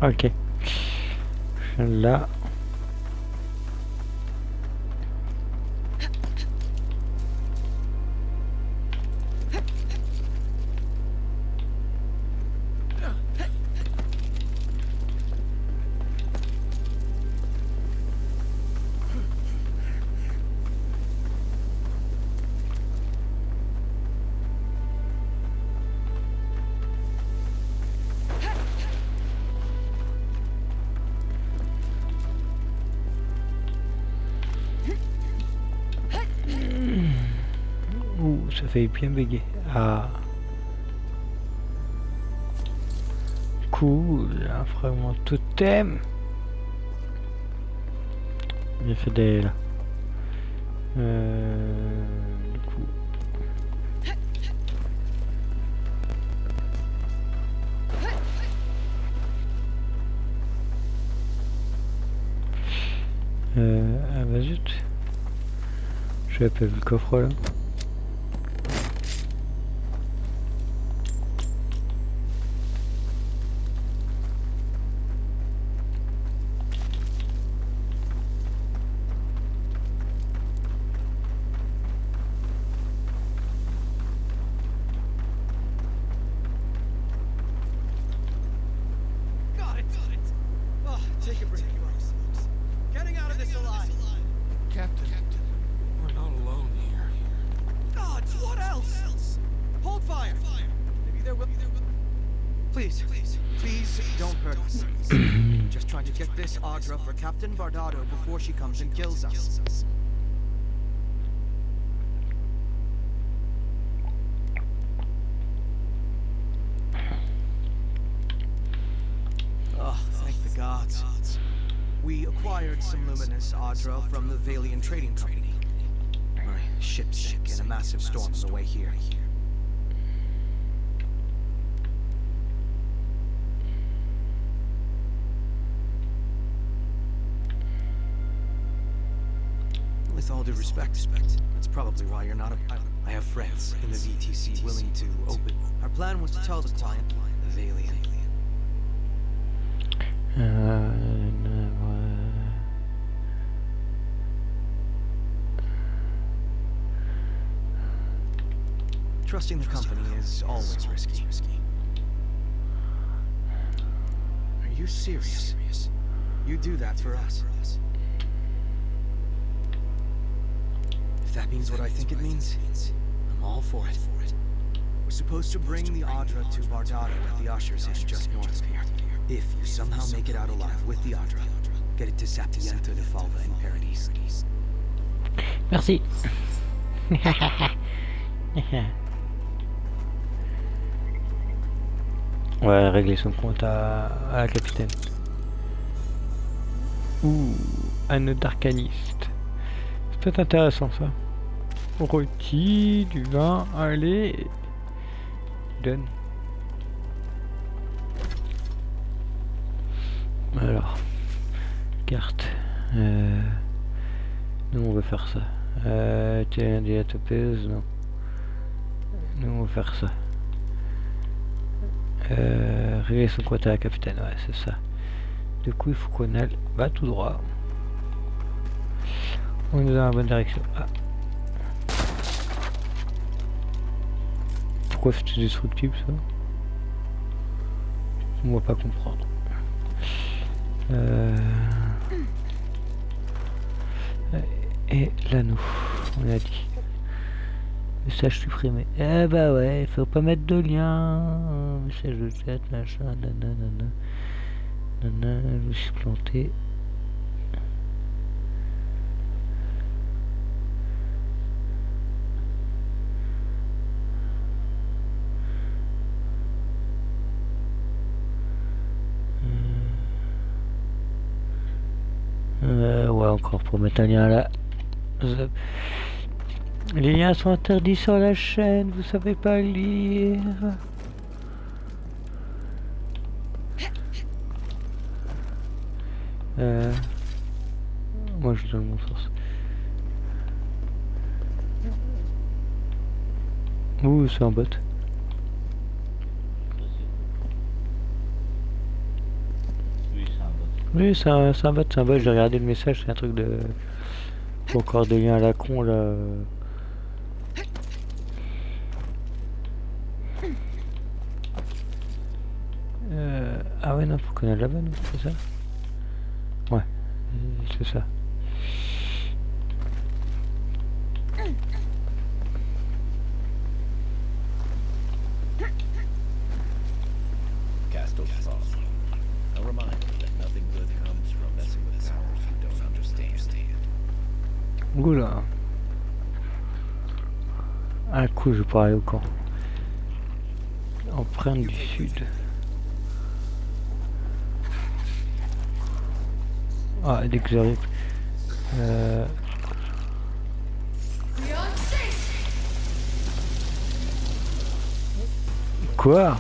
Ok. Là. Ça fait bien bugger. Ah. Cool, un fragment totem. Bien fait d'aller là. Du coup. Ah bah zut. J'avais pas vu le coffre là. Take a breather, folks. Getting out of this alive. Captain, we're not alone here. Gods, what else? Hold fire. Maybe there will. Please don't hurt us. Just trying to get this Audra for Captain Bardado before she comes and kills us. Oh, thank the gods. We acquired some luminous Audra from the Valian Trading Company. My ship's sick in a massive storm on the way here. With all due respect, that's probably why you're not a pilot. I have friends in the VTC willing to open. Our plan was to tell the client, the Valian. Trusting the company is always risky. Are you serious? You do that for us? If that means what I think it means, I'm all for it. We're supposed to bring the Audra to Bardado at the Usher's End just north of here. If you somehow make it out alive with the Audra, get it to Sapiento de Falva in Paradis. Merci. Ouais, régler son compte à la capitaine. Ouh, anneau d'arcaniste. C'est peut-être intéressant ça. Rôti, du vin, allez. Donne. Alors, carte. Nous on va faire ça. Tiens, diatopeuse, non. Nous on va faire ça. Régler son compte à la capitaine, ouais c'est ça. Du coup il faut qu'on aille tout droit. On est dans la bonne direction. Ah. Pourquoi c'est destructible ça? On va pas comprendre. Et l'anneau, on a dit. Message supprimé. Eh bah ouais, il faut pas mettre de lien. Message de chat, machin, nanana. Nanana, je me suis planté. Ouais, encore pour mettre un lien là. Les liens sont interdits sur la chaîne, vous savez pas lire. Moi je donne mon sens. Ouh, c'est un bot. Oui, c'est un bot, j'ai regardé le message, c'est un truc de... Encore des liens à la con là. Ah ouais non, faut qu'on aille là-bas, non, c'est ça? Ouais, c'est ça. Cast of Frost. A reminder that nothing good comes from messing with powers you don't understand. Oula. Un coup, je pourrais aller au camp. Empreinte du sud. Ah, dès que j'arrive. Quoi?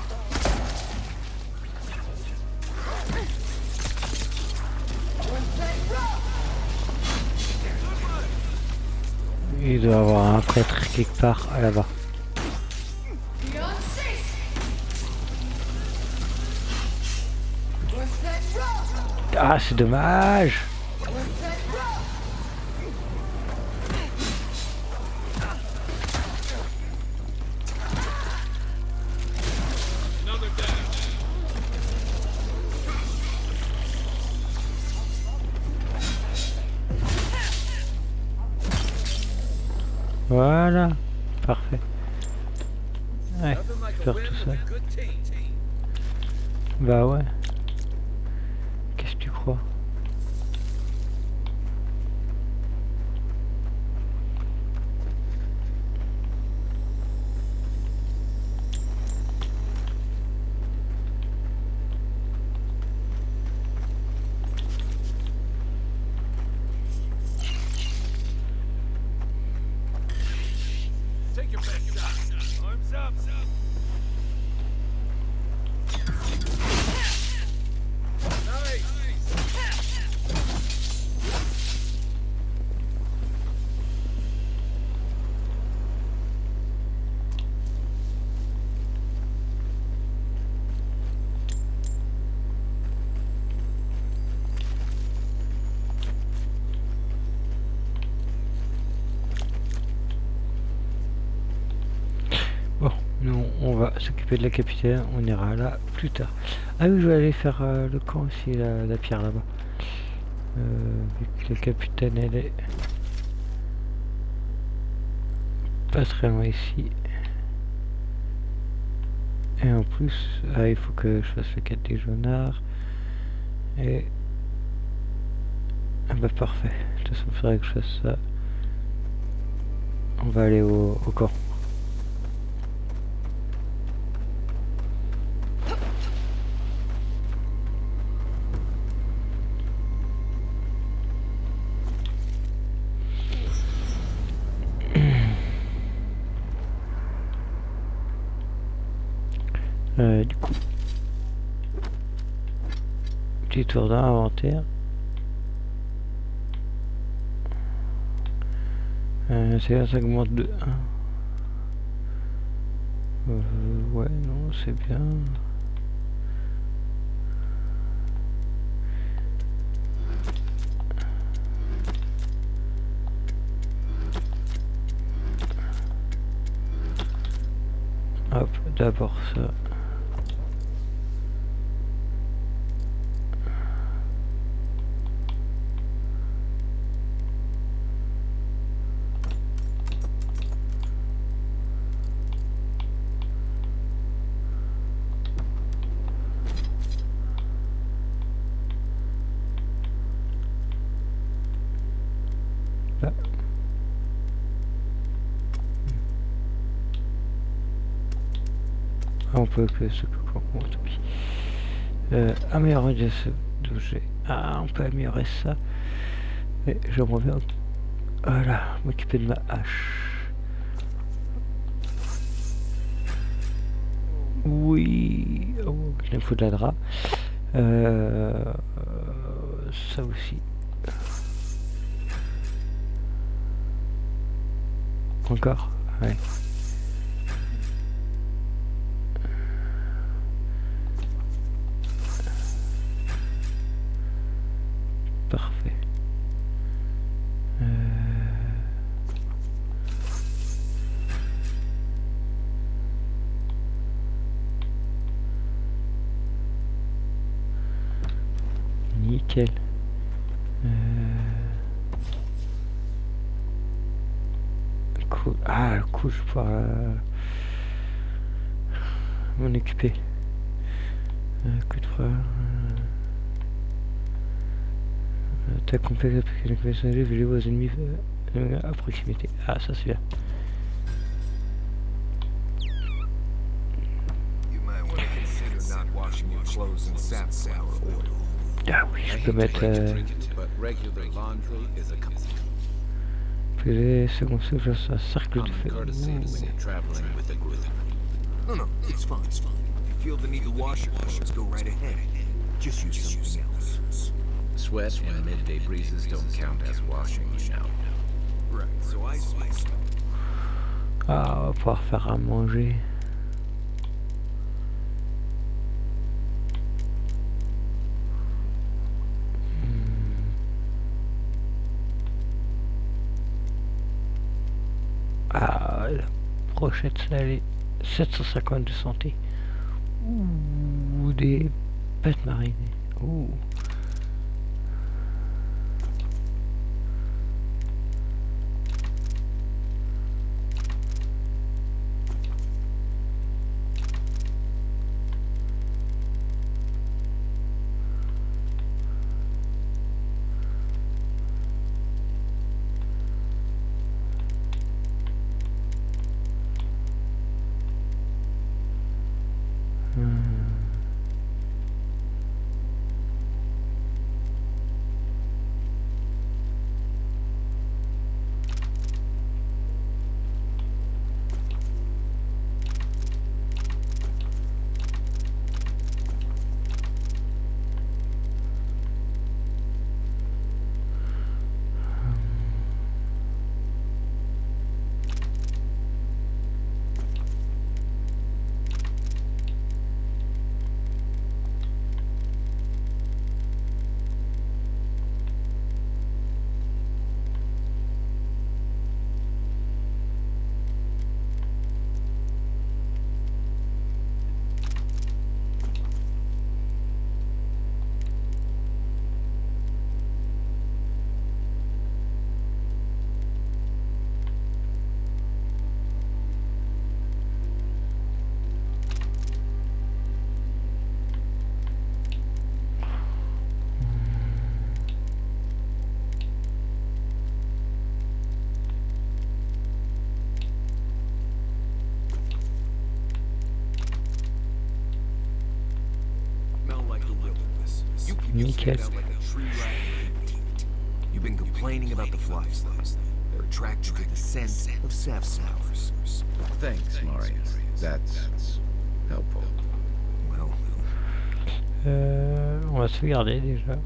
Il doit y avoir un prêtre quelque part là-bas. Ah, c'est dommage. Voilà, parfait. Ouais, faire tout ça. Bah ouais. Qu'est-ce que tu crois? Take your best shot. Arms up. Bon, nous on va s'occuper de la capitaine, on ira là plus tard. Ah oui, je vais aller faire le camp aussi, la pierre là-bas. Vu que la capitaine elle est pas très loin ici. Et en plus, il faut que je fasse le quête des jaunards. Et... ah bah parfait, de toute façon il faudrait que je fasse ça. On va aller au camp. Du coup, petit tour dans l'inventaire. C'est là, ça augmente de 1. Ouais, non, c'est bien. Hop, d'abord ça. On peut que ce que bon, tant pis. Améliorer de ce objet. Ah, on peut améliorer ça. Et j'aimerais bien, voilà, m'occuper de ma hache. Oui, oh, il me faut de la drap. Ça aussi. Encore, ouais. Parfait. Nickel. Cool. Ah, cool, je vais pouvoir m'en occuper. Coup de frein. Attaque complexe appliquée la conversion de vidéo aux ennemis à proximité. Ah, ça c'est bien. Ah oui, je peux mettre les secondes souffles, un cercle de feu. No, it's fine. If you feel the need to wash your clothes, go right ahead. Just use something else. Sweat and midday breezes don't count as washing, you know. Right, so I spiced up. Ah, on va pouvoir faire à manger. Ah, la brochette salée, 750 de santé. Ouh, des pâtes marinées. Ouh. Nickel. You've been complaining about the flies. They're attracted to the scent of safflowers. Thanks, Marius. That's helpful. Well, on va se garder déjà.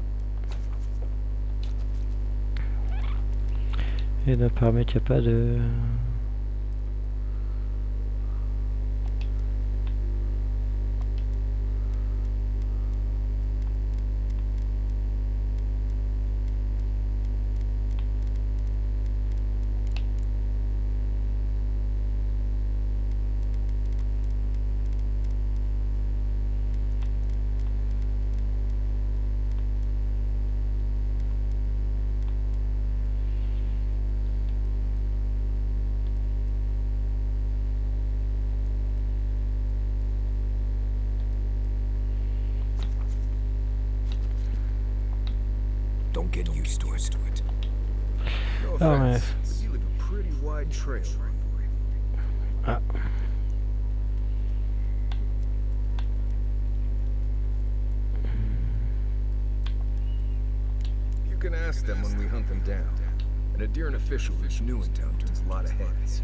Et d'un paramètre, il n'y a pas de... don't get used to it. No Oh, offense, ouais. but you leave a pretty wide trail, my boy. Ah. You can ask them when we hunt them down. And a Deern official who's new in town turns a lot of heads.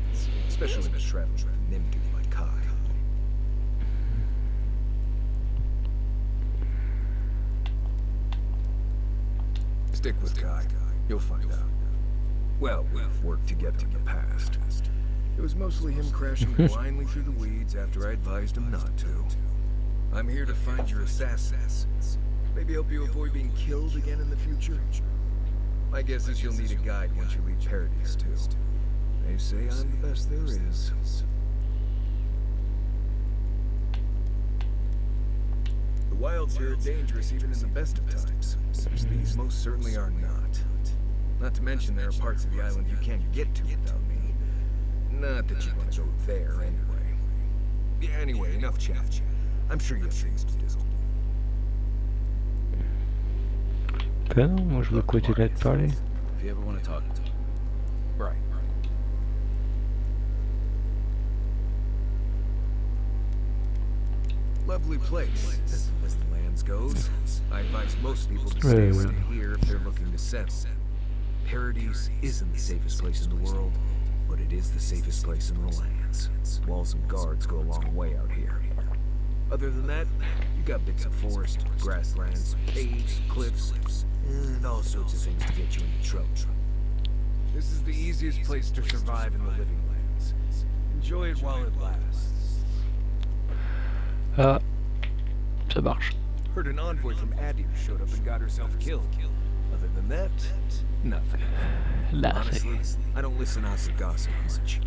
Especially when it's traveling with a Nimdu like Kai. Stick with Kai. You'll find out. Well, we've worked together in the past. It was mostly him crashing blindly through the weeds after I advised him not to. I'm here to find your assassins. Maybe help you avoid being killed again in the future. My guess is you'll need a guide once you leave Paradise, too. They say I'm the best there is. The wilds here are dangerous even in the best of times. These most certainly are not. Not to mention there are parts of the island you can't get to without me. Not that you want to go there anyway. Yeah, anyway, enough chat. I'm sure you have things to do. Ben non, moi je veux continuer de parler. If you ever want to talk. Right. Lovely place, as the Living Lands goes. I advise most people to stay around here if they're looking to settle. Paradise isn't the safest place in the world, but it is the safest place in the lands. Walls and guards go a long way out here. Other than that, you got bits of forest, grasslands, caves, cliffs, and all sorts of things to get you into trouble. This is the easiest place to survive in the Living Lands. Enjoy it while it lasts. Ah, ça marche. Heard an envoy from Adir showed up and got herself killed. Other than that, nothing. Honestly, I don't listen out for gossip much.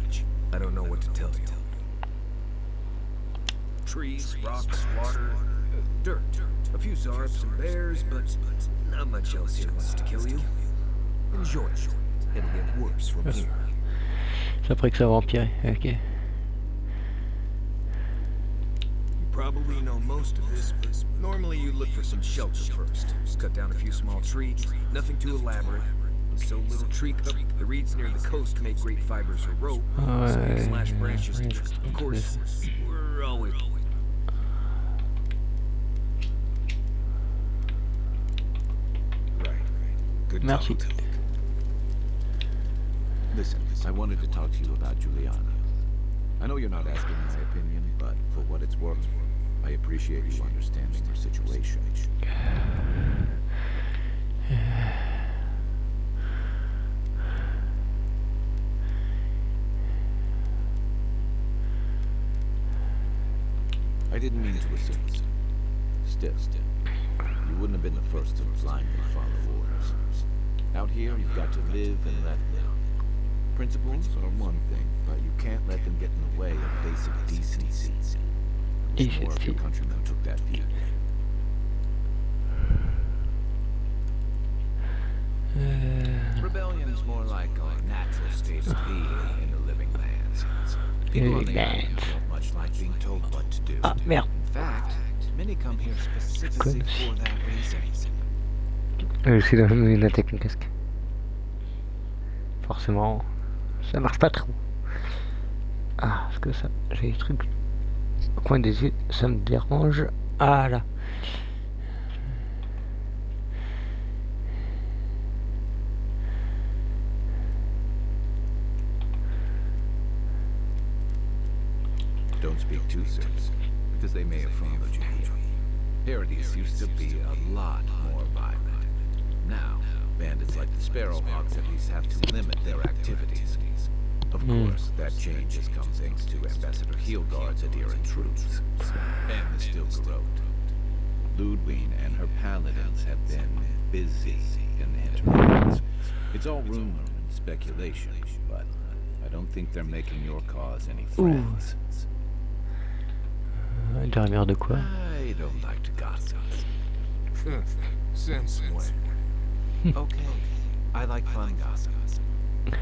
I don't know what to tell you. Trees, rocks, water, dirt. A few zarps and bears, but not much else here wants to kill you. Enjoy it. It'll get worse from here. C'est après que ça va empirer, ok. Probably know most of this, but normally you look for some shelter first. Cut down a few small trees, nothing too elaborate. So little tree cover, the reeds near the coast make great fibers for rope, so you can slash branches. Of course, we're always... Right. Good Merci. talk. Listen, I wanted to talk to you about Juliana. I know you're not asking my opinion, but for what it's worth, I appreciate you understanding her situation. I didn't mean to assume. Still, you wouldn't have been the first to blindly follow orders. Out here, you've got to live and let live. Principles are one thing, but you can't let them get in the way of basic decency. I wish more of your countrymen took that view. Rebellion's more like our natural state of being in the living lands. People on the island don't much like being told what to do. Ah, merde. In fact, many come here specifically for that reason. Je suis dans une attaque mon casque. Forcément, ça marche pas trop. Ah, parce que ça, j'ai des trucs au coin des yeux, ça me dérange. Ah là. don't speak too soon, because they may have followed you here. Paradise used to be a lot more violent. Now, bandits like the Sparrowhawks at least have to limit their activities. Of course, that change has come thanks to Ambassador Heelguard's adherent troops. And the Stilgarode. Ludwine and her paladins have been busy in the intervenes. It's all rumor and speculation, but I don't think they're making your cause any friends. Dernière de quoi? I don't like to gossip. Since when? Okay, I like fun gossip.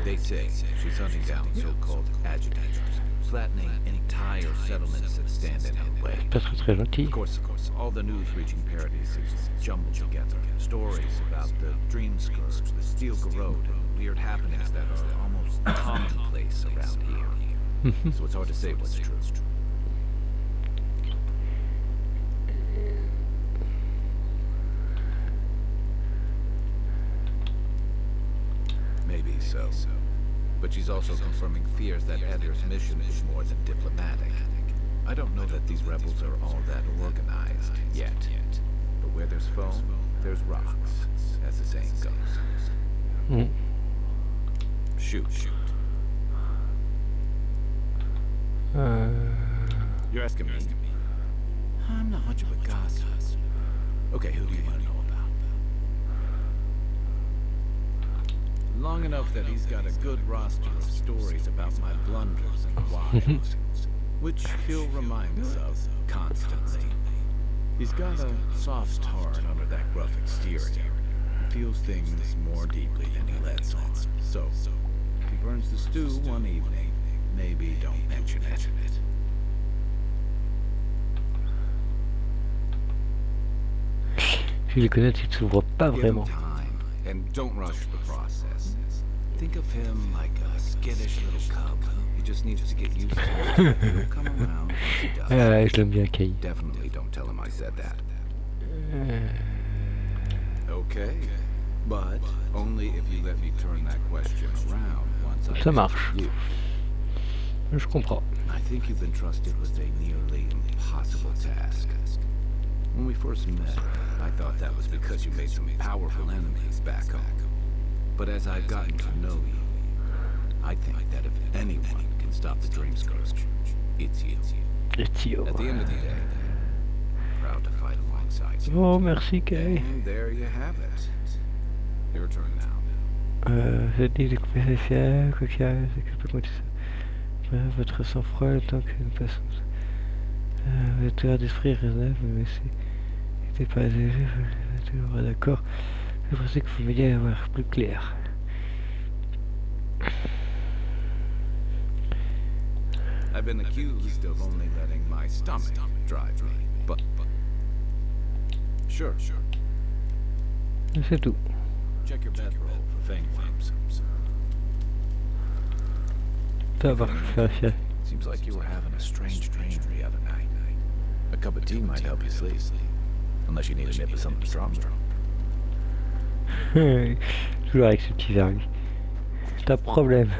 They say she's hunting down so-called agitators, flattening entire settlements that stand in her way. Pas très gentil. Of course, all the news reaching Paradise is jumbled together. Stories about the Dream Scourge, the Stilgarode, and weird happenings that are almost commonplace around here. So it's hard to say what's true. Maybe so. But she's also confirming fears that Adder's mission is more than diplomatic. I don't know that these rebels are all that organized yet. But where there's foam, there's rocks, as the saying goes. Shoot. You're asking me? I'm not much of a gossip. Okay, who do you want to know about? Long enough that he's got a good roster of stories about my blunders and wiles, which he'll remind us of constantly. He's got a soft heart under that gruff exterior. He feels things more deeply than he lets on. So, if he burns the stew one evening, maybe don't mention it. Je les connais, tu te vois pas vraiment. And don't rush the process. Think of him like a skittish little cub. He just needs to get used to it. He'll come around once he does. Je l'aime bien, Kay. Definitely don't tell him I said that. Okay, but only if you let me turn that question around once I Ça marche. you. Je comprends. I think you've been trusted with a nearly impossible task. When we first met, I thought that was because you made some powerful enemies back home. But as I've gotten to know you, I think that if anyone can stop the Dream Scourge, it's you. It's you. At the end of the day, I'm proud to fight alongside you. Oh, merci, Kay. And there you have it. Your turn now. Je dis de couper les fiers, quoi qu'il arrive, c'est que je peux compter ça. Votre sang-froid, le temps que nous passons. Votre air d'esprit raisonnable, mais c'était pas élevé, toujours d'accord. Je pensais qu'il faut m'aider à voir plus clair. I've been accused of only letting my stomach drive me, but sure. C'est tout. Check your bedroll for fang worms. Ça va, je vais vérifier. Seems like you were having a strange dream the other night. A cup of tea might help you sleep, unless you need a nip of something stronger. Toujours avec ce petit verre, lui. C'est un problème,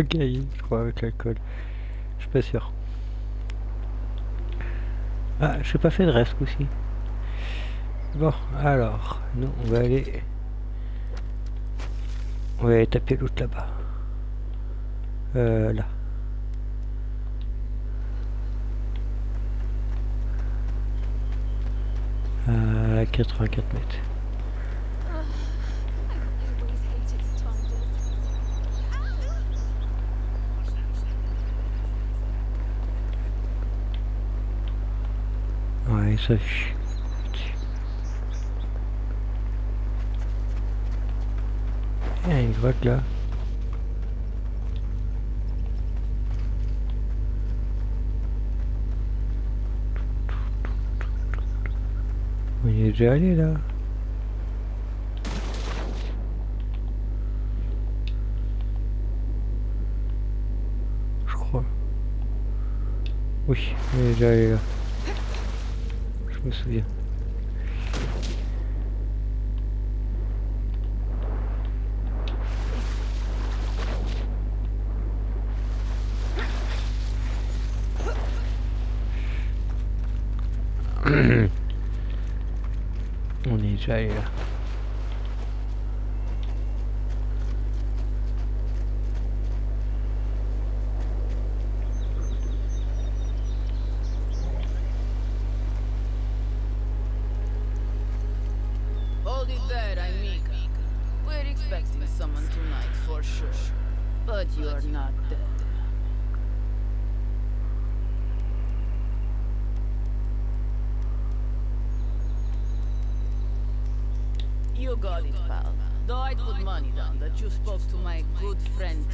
Kay, je crois, avec l'alcool. Je suis pas sûr. Ah, j'ai pas fait de reste aussi. Bon, alors, nous, on va aller taper l'autre là-bas. Là. À 84 mètres. Ouais, ça chute. Il y a une grotte là. On y est déjà allé là. Je crois. Oui, on y est déjà allé là. Je me souviens. je vais aller là. Hold it there, Amiga. We're expecting someone tonight for sure. But you're not dead. You got it, pal. Though I'd put money down that you spoke to my good friend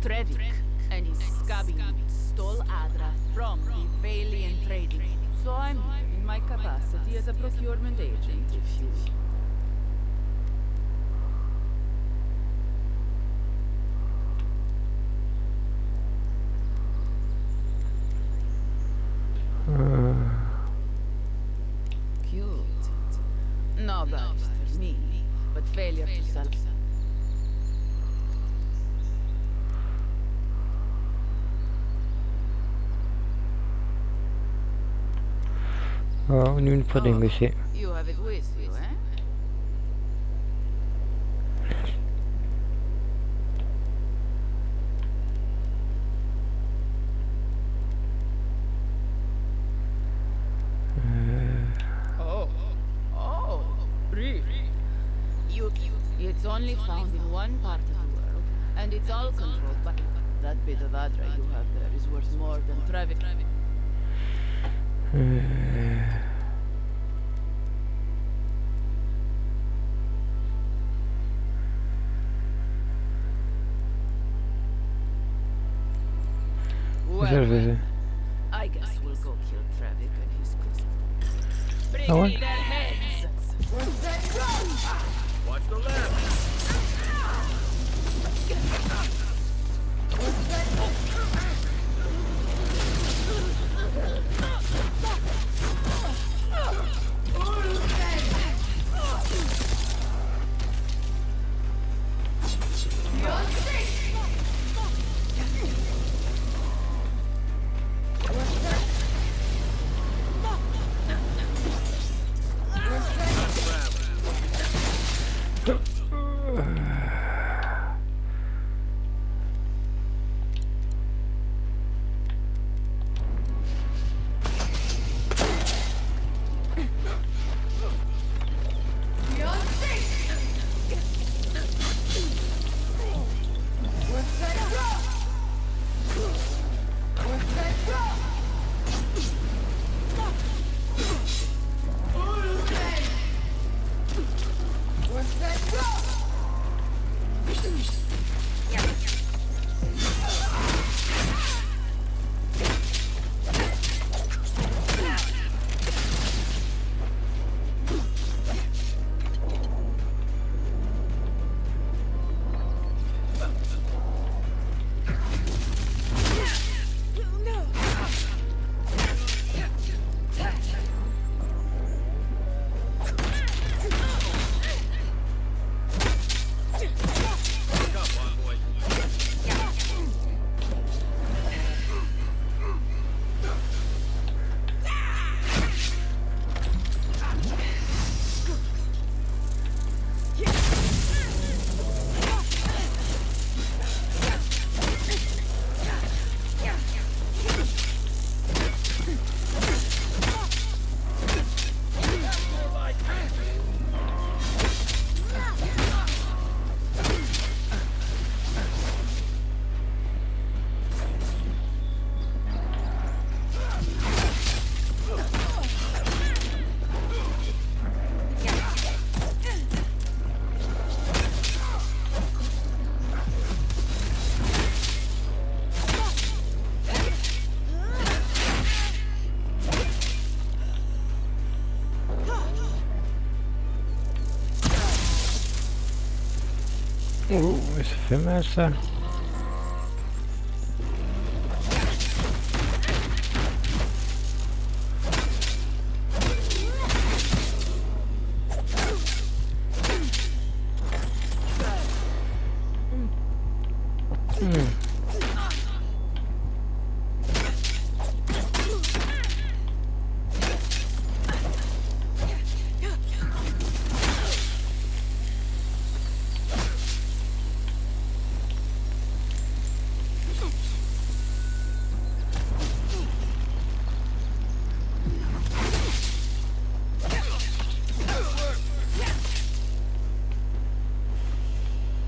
Trevic, and his scabby stole Adra from the Valiant trading. So I'm here in my capacity as a procurement agent, if you will. Cute. No barrister, me, but failure to sell. Oh, nous pas négocier. You have it with you, eh? Oh, really? It's only found in one part of the world, and it's all controlled by that bit of Adra you have there is worth more than Trevic. Well, I guess we'll go kill Trevic and his cousin. Bring Ah ouais? me their heads! Watch the left! Oh, ça fait mal ça.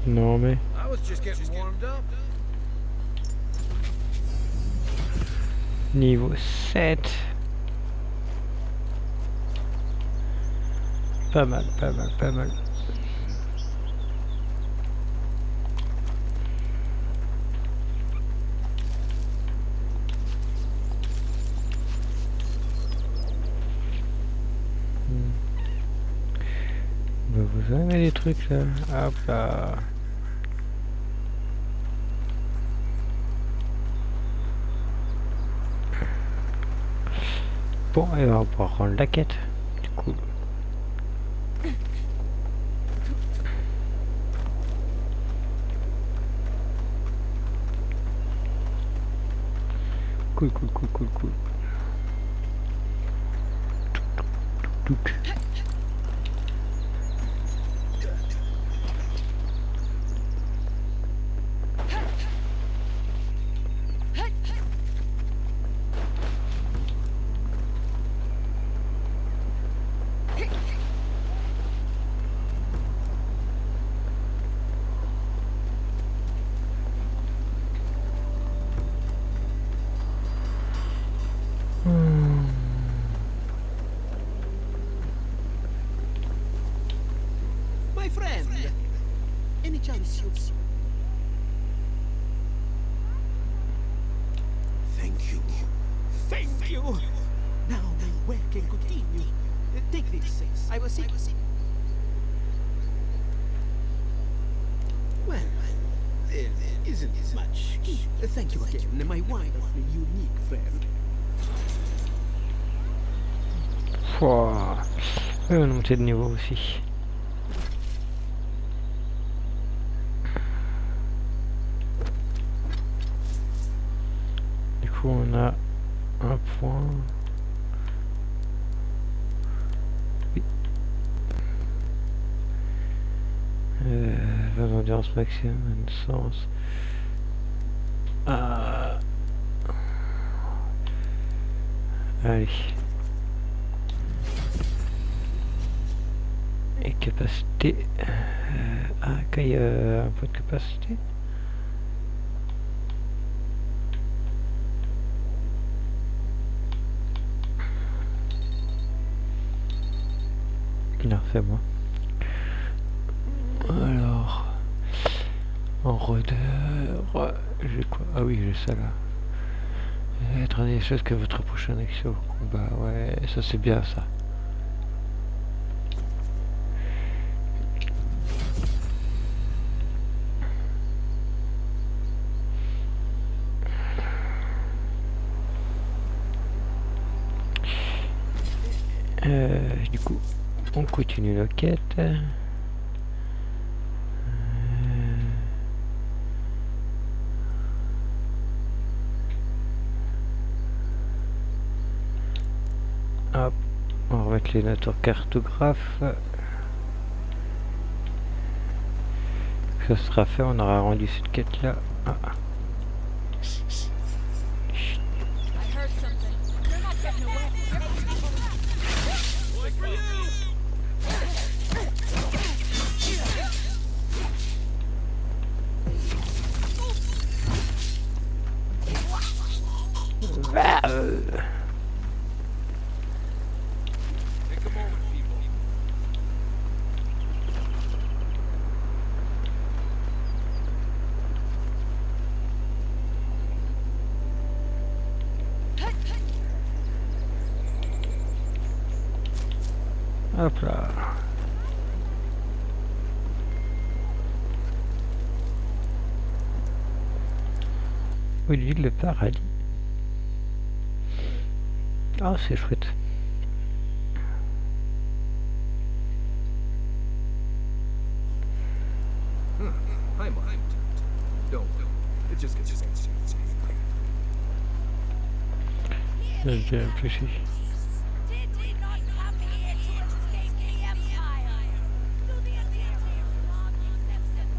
Non mais... I was just getting warmed up. Niveau 7. Pas mal, pas mal, pas mal. Bah, vous avez des trucs là. Hop là. Bon, et on va pouvoir prendre la quête. Du coup. Cool, cool, cool, cool, cool. Touc. My friend, any chance you... Thank you. Thank you! Now my work can continue. Take this. I was sick. Well, there isn't much. Thank you again, my wonderfully unique friend. Pouah. On va monter de niveau aussi. Du coup on a un point. Oui. 20 d'endurance maximum, un sens. Allez. Et capacité. Quand il y a un point de capacité. Non, c'est moi. Alors, en rôdeur, j'ai quoi? Ah oui, j'ai ça là. Être des choses que votre prochaine action au combat. Ouais, ça c'est bien ça. Du coup, on continue la quête. Hop, on va remettre les notes en cartographe. Ça sera fait, on aura rendu cette quête là. Hop là. Oui, le paradis. Ah, c'est chouette. Hi, Mom. Don't. It just gets fancy. J'ai réfléchi.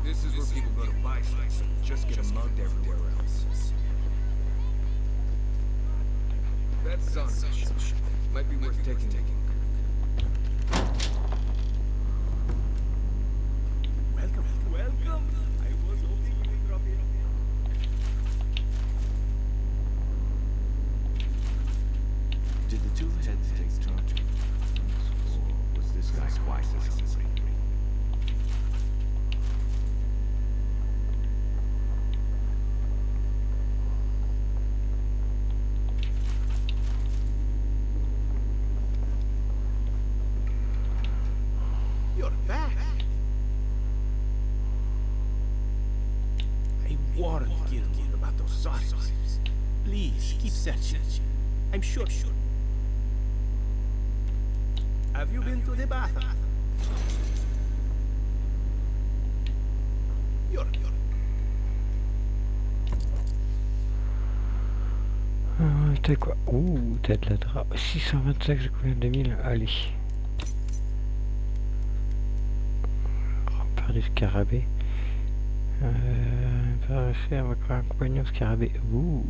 This is where people go to buy stuff and just get mugged everywhere else. That sandwich might be worth taking. Welcome. warned Gilmour about those signs. Please, keep searching. I'm sure. Have you been to the bathhouse? T'as quoi? Ouh, t'as de la drap. 625, j'ai combien? 2000? Allez. Rempart du scarabée. Vérifier avec un compagnon scarabée. Ouh.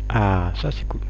Ah, ça c'est cool.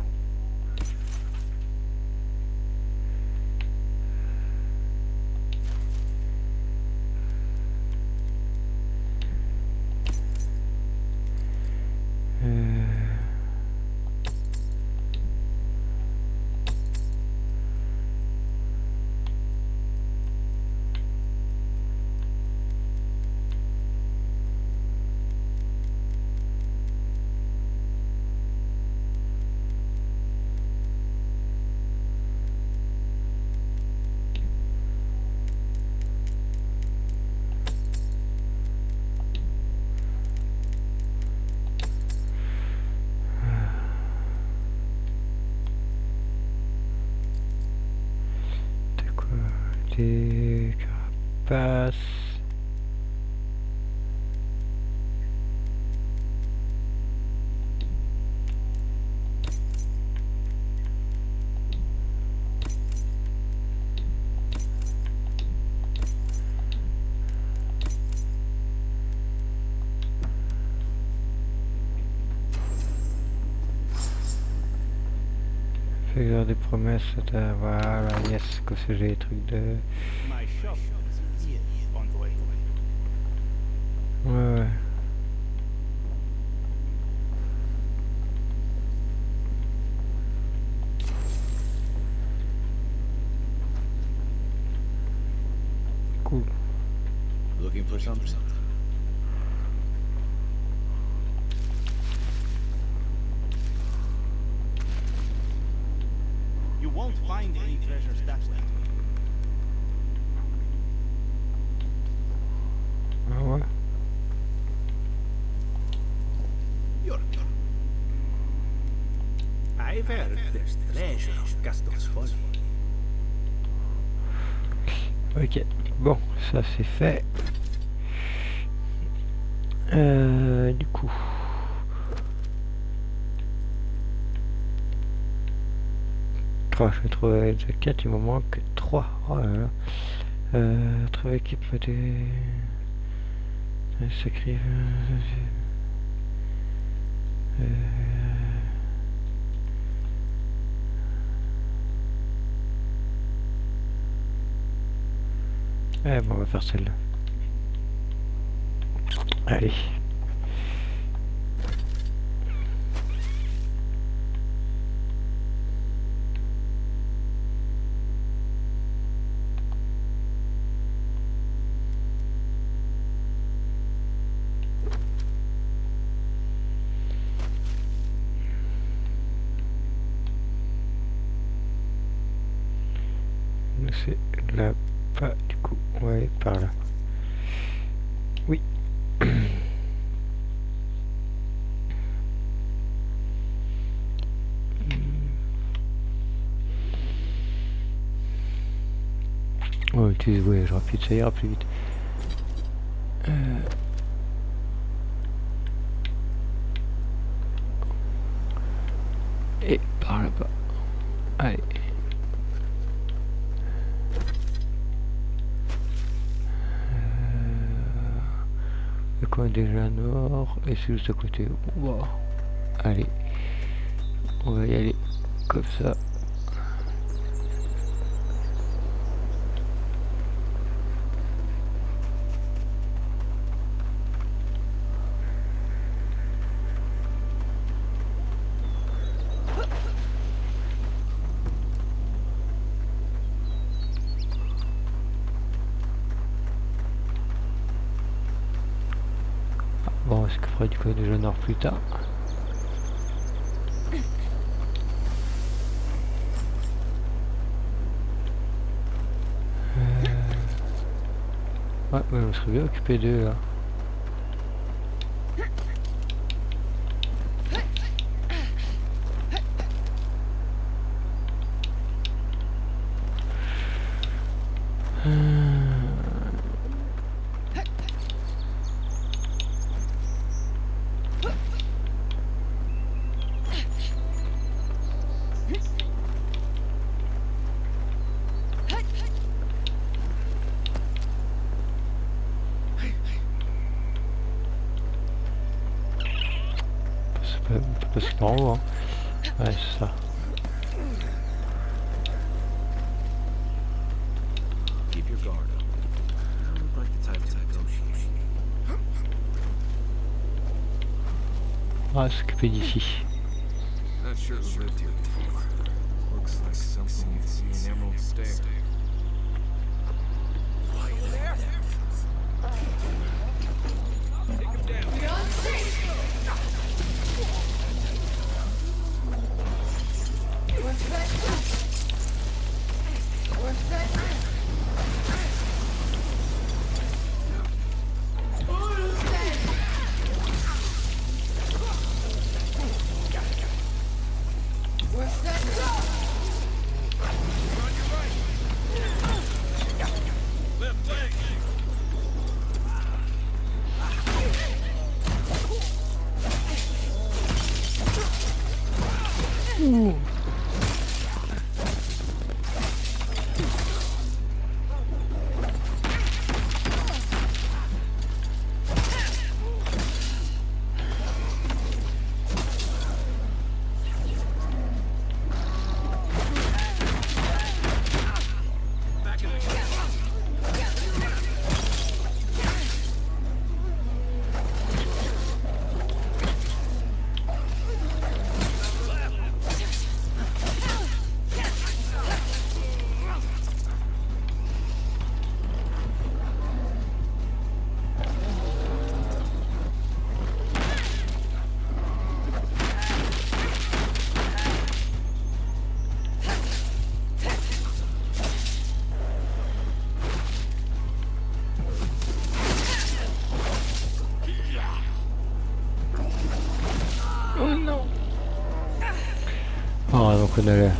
Des carapaces. Faire des promesses, voilà, yes, que c'est des trucs de... My shop is here, envoy. Ouais. Cool. Looking for something? You won't find any treasures that way. Ah ouais. I've heard there's treasure on Gaston's Folly. Ok, bon, ça c'est fait. Du coup... Oh, je vais trouver les 4, il me manque 3. Oh là là. Trouver équipe des... Sacré... bon, on va faire celle-là. Allez. C'est là, pas du coup, ouais, par là. Oui. Oh, utilise voyage rapide, ça ira plus vite. Et par là-bas. Allez. Le coin déjà nord et c'est juste à côté. Wow. Allez, on va y aller comme ça. Bon, est-ce que fera du coin déjà nord plus tard? Ouais, on serait bien occupé d'eux là. C'est pas en haut, hein. Ouais, c'est ça. Keep your guard up. You don't look like the type to negotiate. On va s'occuper d'ici. Not sure who lived here before. Looks like something you'd see in Emerald Stair. Are you there? Take him down. Oh, donc on a le...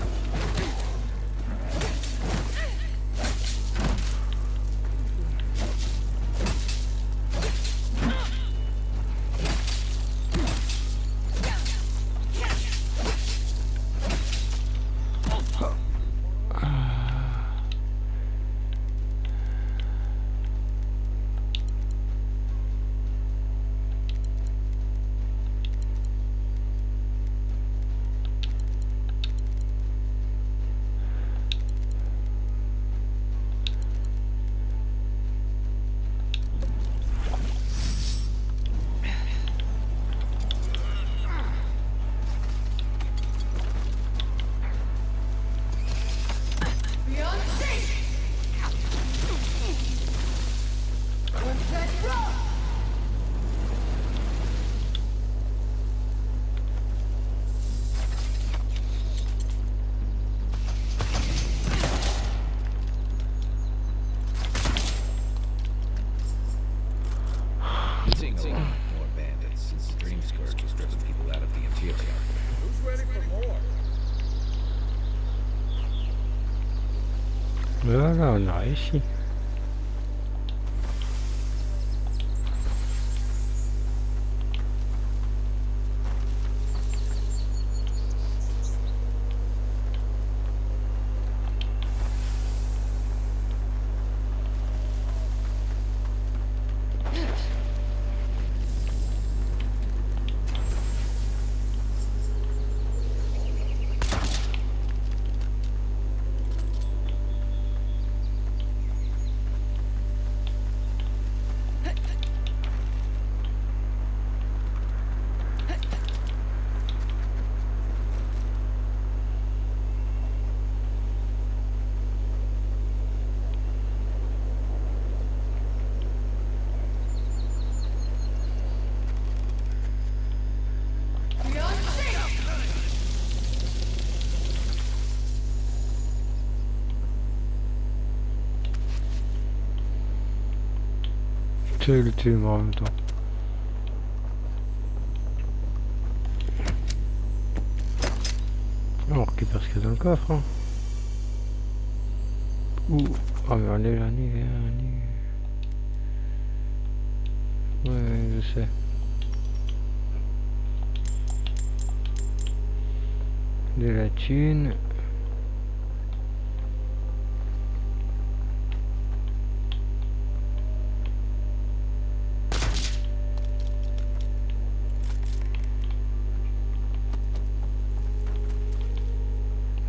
Seeing a lot more bandits since the Dream Scourge has driven people out of the interior. Who's ready for more? Voilà, on a réussi. C'est le téléma en même temps. On récupère ce qu'il y a dans le coffre. Hein. Ouh. Ah mais on est là, ouais, je sais. De la thune.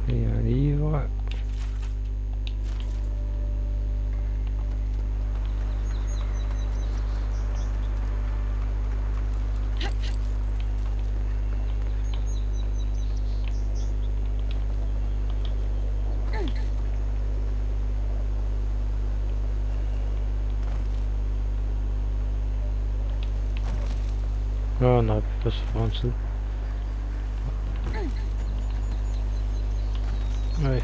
Et un livre. Ah, on aurait pu passer par en dessous. Ouais.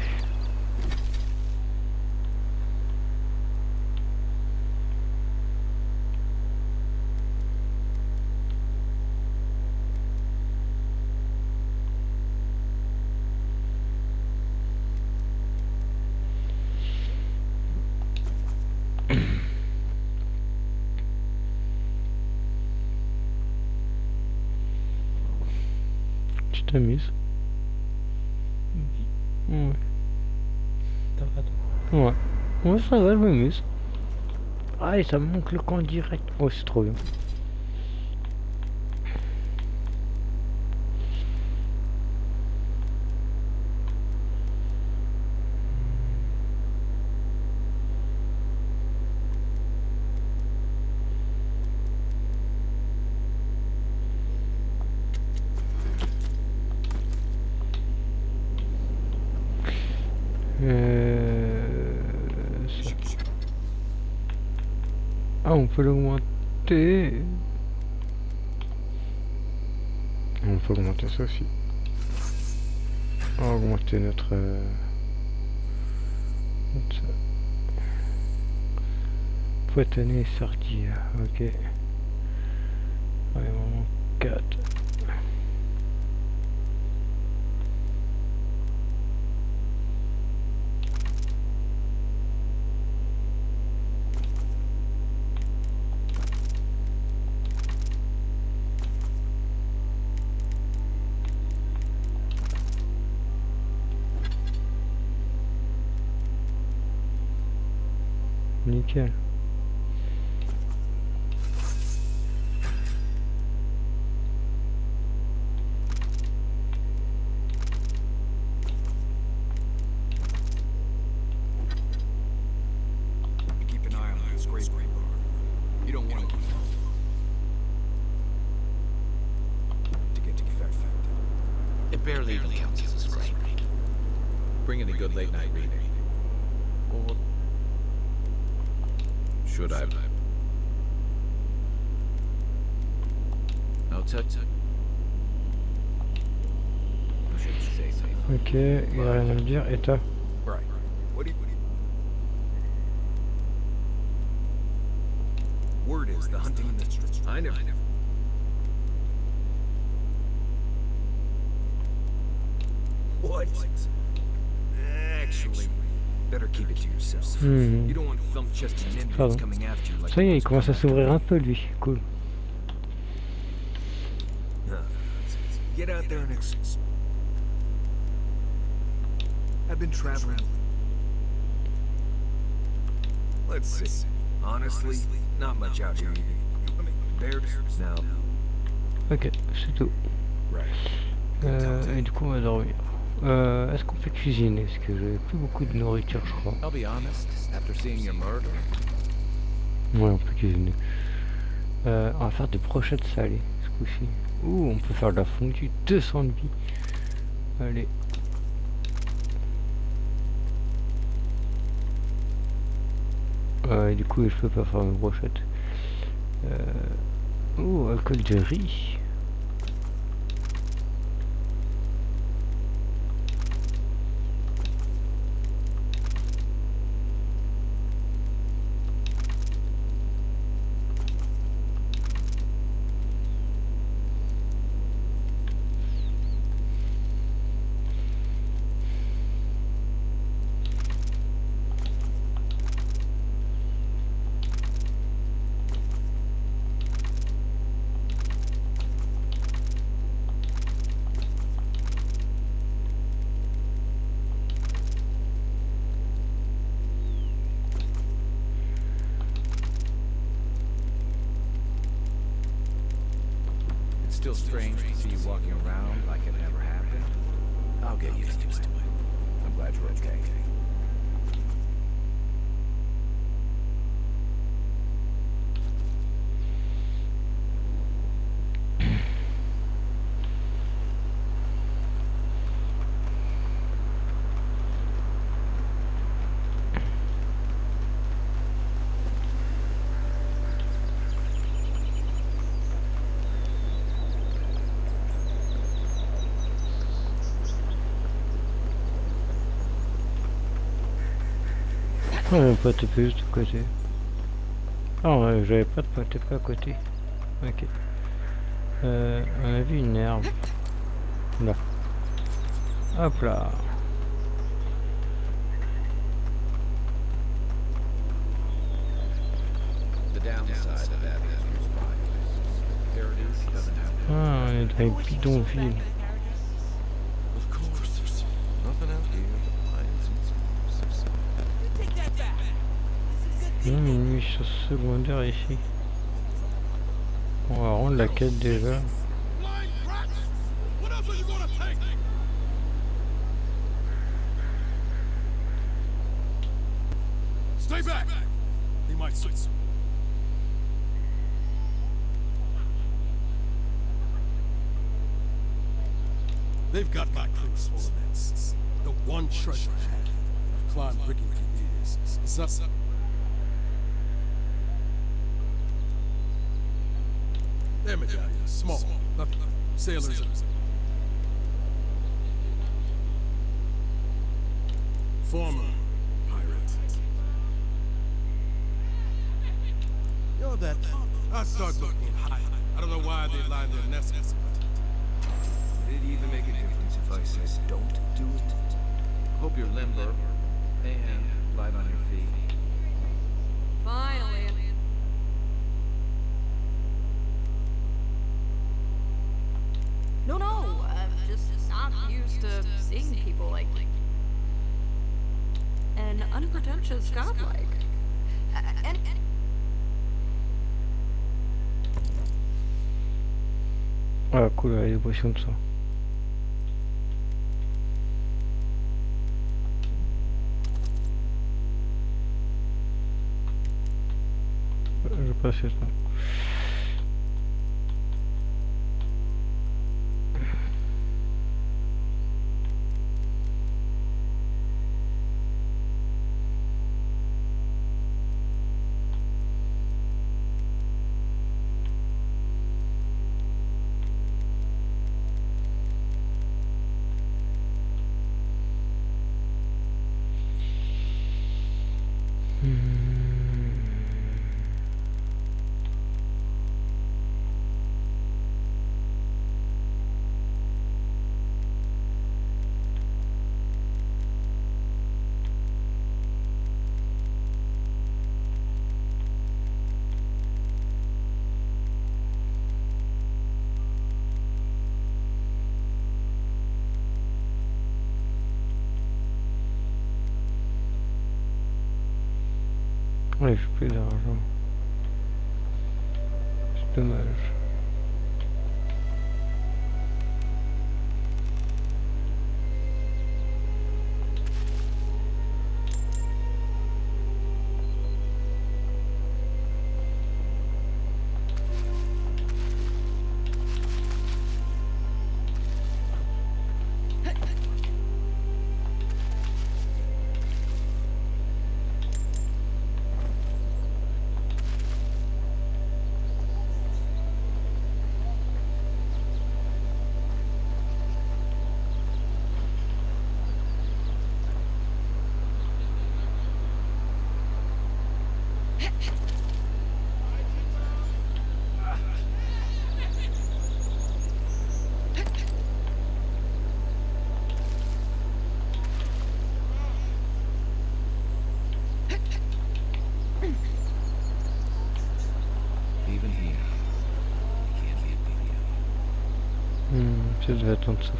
Tu t'amuses? Ouais. Ça va toi? Ouais. Ouais, ça va, je m'amuse. Ah, et ça me manque le camp direct. Oh, c'est trop bien. Ça. Ah, on peut l'augmenter. On peut augmenter ça aussi. On va augmenter notre poitanée et sortir. Ok. Allez, vraiment 4. Nickel. Keep an eye on that scraper. You don't want to get infected. It barely even counts as a scrape. Bring any good late night reading. Or should I? No touch. Ok, il n'y a rien à me dire. Et toi? Right. What do you... Word is the hunting in the streets. I never... What? Actually, better keep it to yourself. You don't want thumb-chested ninjas coming after you like... Ça y est, il commence à s'ouvrir un peu lui. Cool. Get out there and explore. I've been traveling. Let's see. Honestly, not much out here. Bears now. Ok, c'est tout. Et du coup, on va dormir. Est-ce qu'on peut cuisiner? Parce que j'ai plus beaucoup de nourriture, je crois. I'll be honest, after seeing your murder. Ouais, on peut cuisiner. On va faire des brochettes salées ce coup-ci. Ouh, on peut faire de la fondue, 200 de vie. Allez. Et du coup, je peux pas faire une brochette. Oh, alcool de riz. still strange to see you walking around like it never happened? I'll get used to it. I'm glad you're okay. J'avais pas TP juste à côté. Ah ouais, j'avais pas de TP à côté. Ok. On a vu une herbe. Là. Hop là. Ah, on est dans les bidonvilles. Une mission secondaire ici. On va rendre la quête déjà. Stay back. He might see. They've got my crew swollen nets. The one treasure I had. I've climbed rigging for years. Is up. Their medallion, small, nothing. Sailors. Former pirate. You're that. I start looking high. I don't know why they line their nests, but would it even make a difference if I said don't do it? Hope you're limber and light on your feet. Finally. No, I'm just not used to seeing people like an unpretentious godlike. And Ah cool, la potions de ça. Je passe ça. Ouais, j'ai plus d'argent. C'est dommage. Ça devait être en dessous.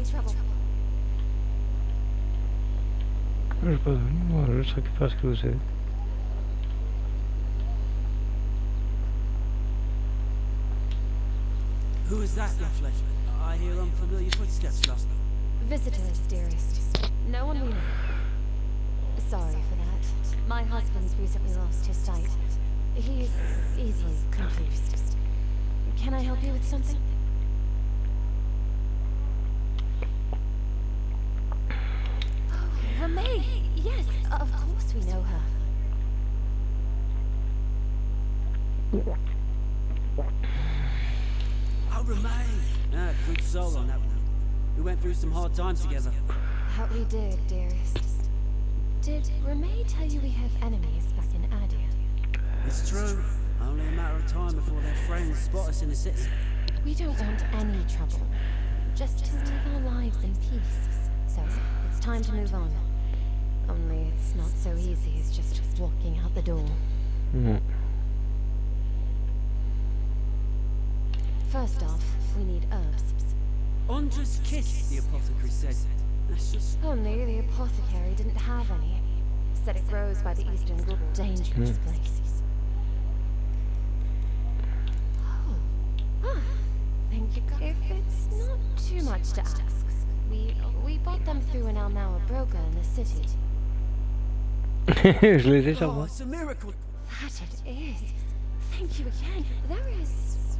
trouble. J'ai pas donné, moi, je récupère ce que vous avez. Who is that, roughly? I hear unfamiliar footsteps, love. Visitors, dearest. No one we know. Sorry for that. My husband's recently lost his sight. He's easily confused. Can I help you with something? Oh, May! Yes, of course we know her. Oh, Remain! Ah, good soul on that one. We went through some hard times together. We did, dearest. Did Remay tell you we have enemies back in Adia? It's true. Only a matter of time before their friends spot us in the city. We don't want any trouble. Just to live our lives in peace. So, it's time to move on. Only it's not so easy as just walking out the door. First off, we need herbs. Andra's kiss, the apothecary said. That's just... Only the apothecary didn't have any. Said it grows by the eastern group. Dangerous place. Oh. Thank you. If it's not too much to ask, we bought them through an Almaua broker in the city. Je les ai sur moi. It's a miracle. That it is. Thank you again. There is...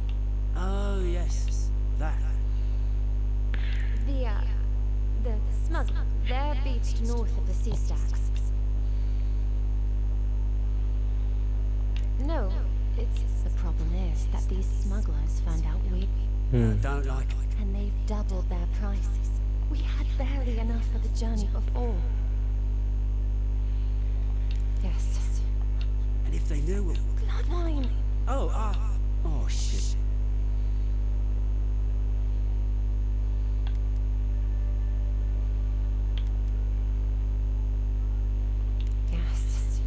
Oh, yes. That. The smuggler. They're beached north of the sea stacks. No, the problem is that these smugglers found out we... Don't like it. And they've doubled their prices. We had barely enough for the journey before. Yes. And if they knew... Blood wine! Oh, oh, shit. Yes.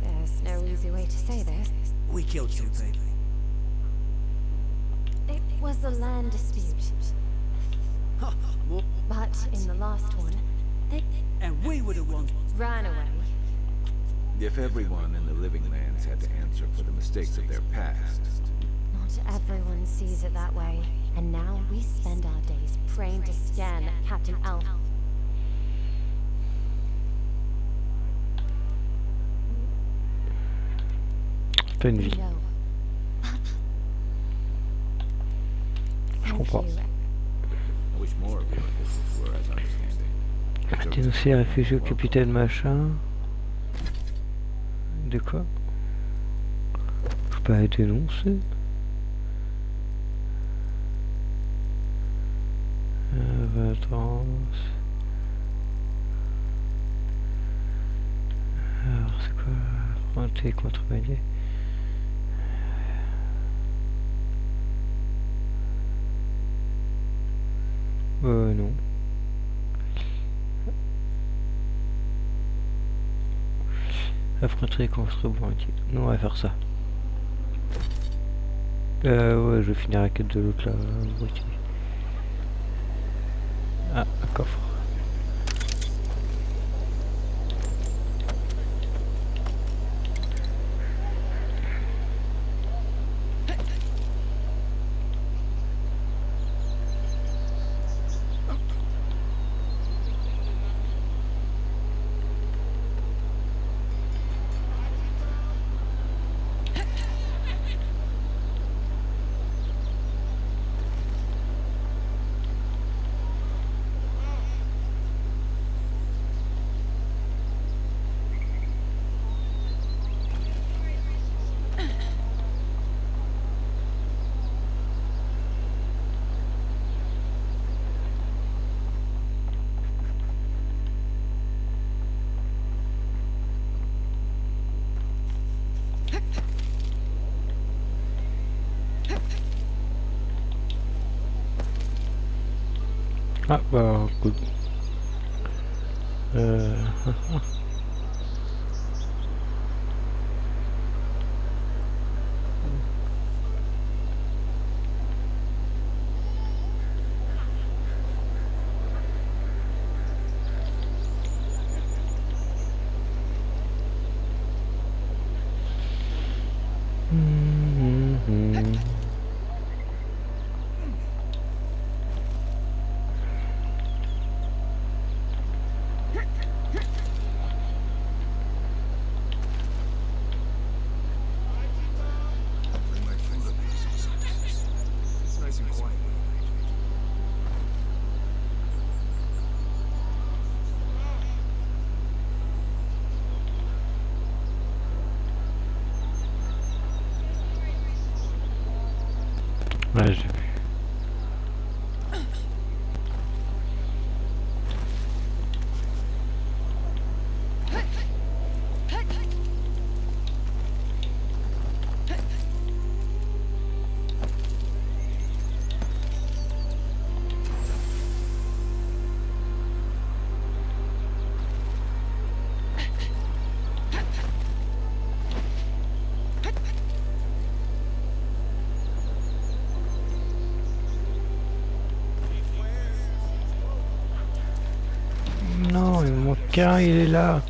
There's no easy way to say this. We killed two people. It was a land dispute. But in the last one, they... And we were the ones... ran away. If everyone in the living lands had to answer for the mistakes of their past... Not everyone sees it that way. And now we spend our days praying to scan Captain Alf. Pas une vie. Je comprends. I wish more of your officials were as understanding. Dénoncer les réfugiés au capitaine machin. De quoi? Je peux pas les dénoncer. Attends. Alors c'est quoi? Frontier contrebandier. Non. Affronter les contrebandiers. Non, on va faire ça. Ouais, je vais finir la quête de l'autre là. Ah, un coffre. Ah bah good. Ouais, j'ai vu. Non, il me manque un, il est là.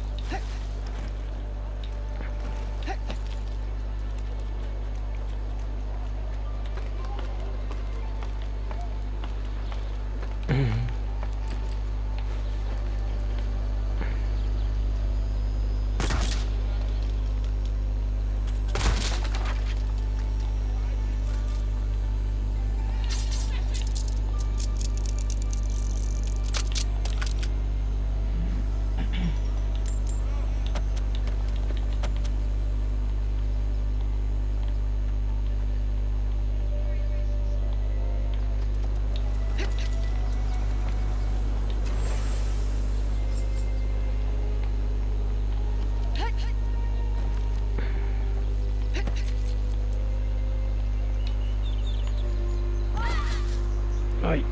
Aïe.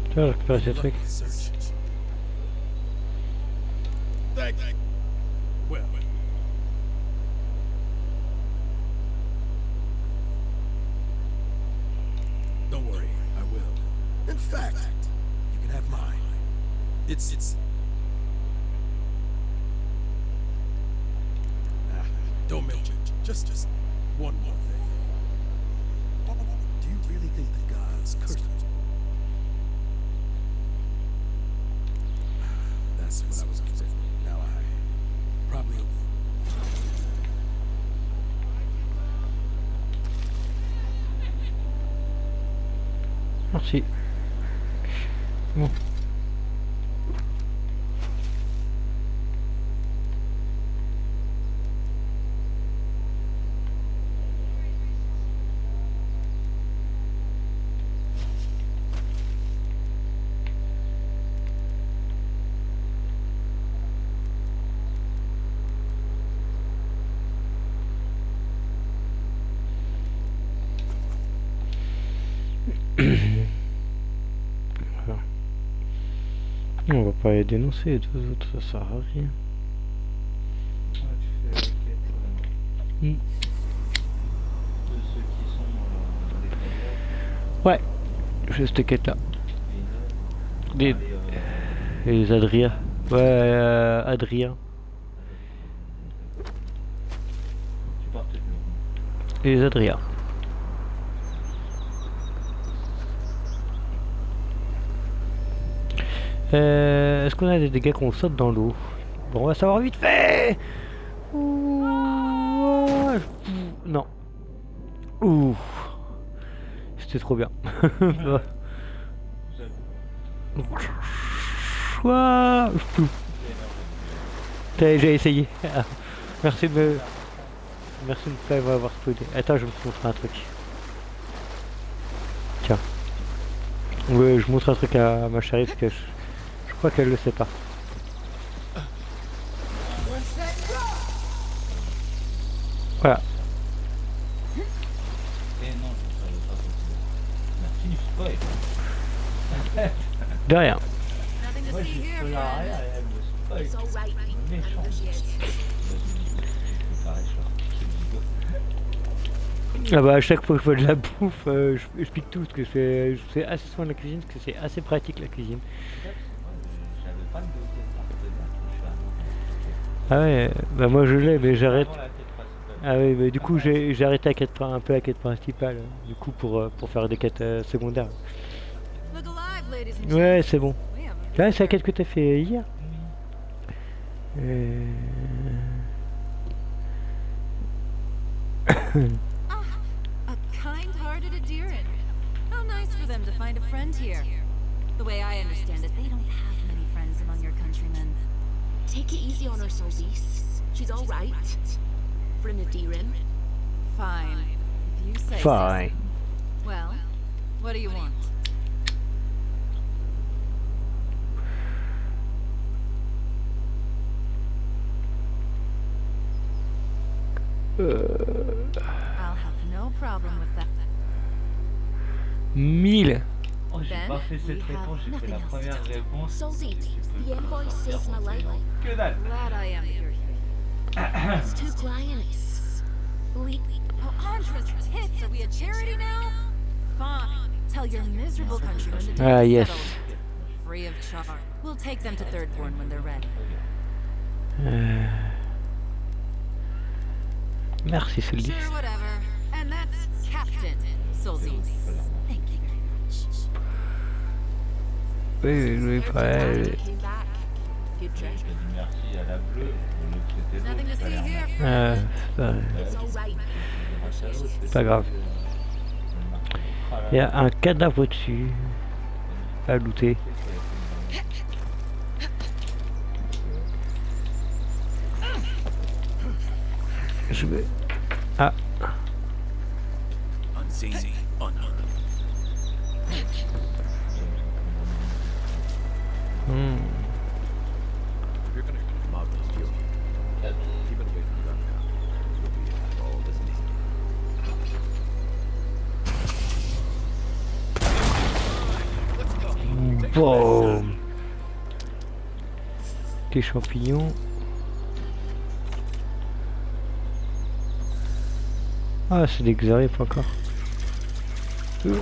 Tu vois, récupérer ces trucs. Well. Don't worry, I will. In fact, you can have mine. It's. Don't mention it. Just one more thing. Do you really think the gods cursed me? That's what I was afraid. Now I probably. Merci. Bon. Voilà. On va pas les dénoncer, les deux autres, ça sert à rien. Ouais, je fais cette quête là. Les Adria. Ouais, Adrien. Les Adria. Est-ce qu'on a des dégâts qu'on saute dans l'eau? Bon, on va savoir vite fait. Non. Ouh. C'était trop bien. J'ai essayé. Merci de me... Merci de ne pas avoir spoilé. Attends, je vais te montrer un truc. Tiens. Ouais, je montre un truc à ma chérie parce que je crois qu'elle le sait pas. Voilà. De rien. Ah bah à chaque fois que je fais de la bouffe, je pique tout parce que je fais assez soin de la cuisine parce que c'est assez pratique la cuisine. Ah ouais, bah moi je l'ai mais j'arrête. Ah oui, mais du coup j'ai arrêté un peu la quête principale, du coup pour faire des quêtes secondaires. Ouais, c'est bon. Là, c'est la quête que t'as fait hier. A kind-hearted Adiran. How nice for them to find a friend here. The way I understand it, they don't have many friends among your countrymen. Take it easy on her, Solis. She's all right. For an Adiran. Fine. If you say Fine. so. Well, what do you want? I'll have no problem with that. 1000. Oh, j'ai pas fait cette réponse, j'ai fait la première réponse. Soldi, the invoice says my label. Que dalle. Glad I am here. It's 2 clients. Oh, Andres tits, are we a charity now? Fine. Tell your miserable countrymen to Ah, take yes. settled. Free of charge. We'll take them to Thirdborn when they're ready. Merci, Soldi. Sure, whatever. And that's Captain Soldi. Thank you very much. Oui, ouais. Merci à la bleue, l'autre c'était Nothing to see here. C'est pas grave. Il y a un cadavre au-dessus à looter. Je vais... Ah. Unseen, unheard. If you're gonna mob this fuel, keep it away from gunpowder. You'll be all this neat. Boum. Des champignons. Ah, c'est des xarifs encore. Je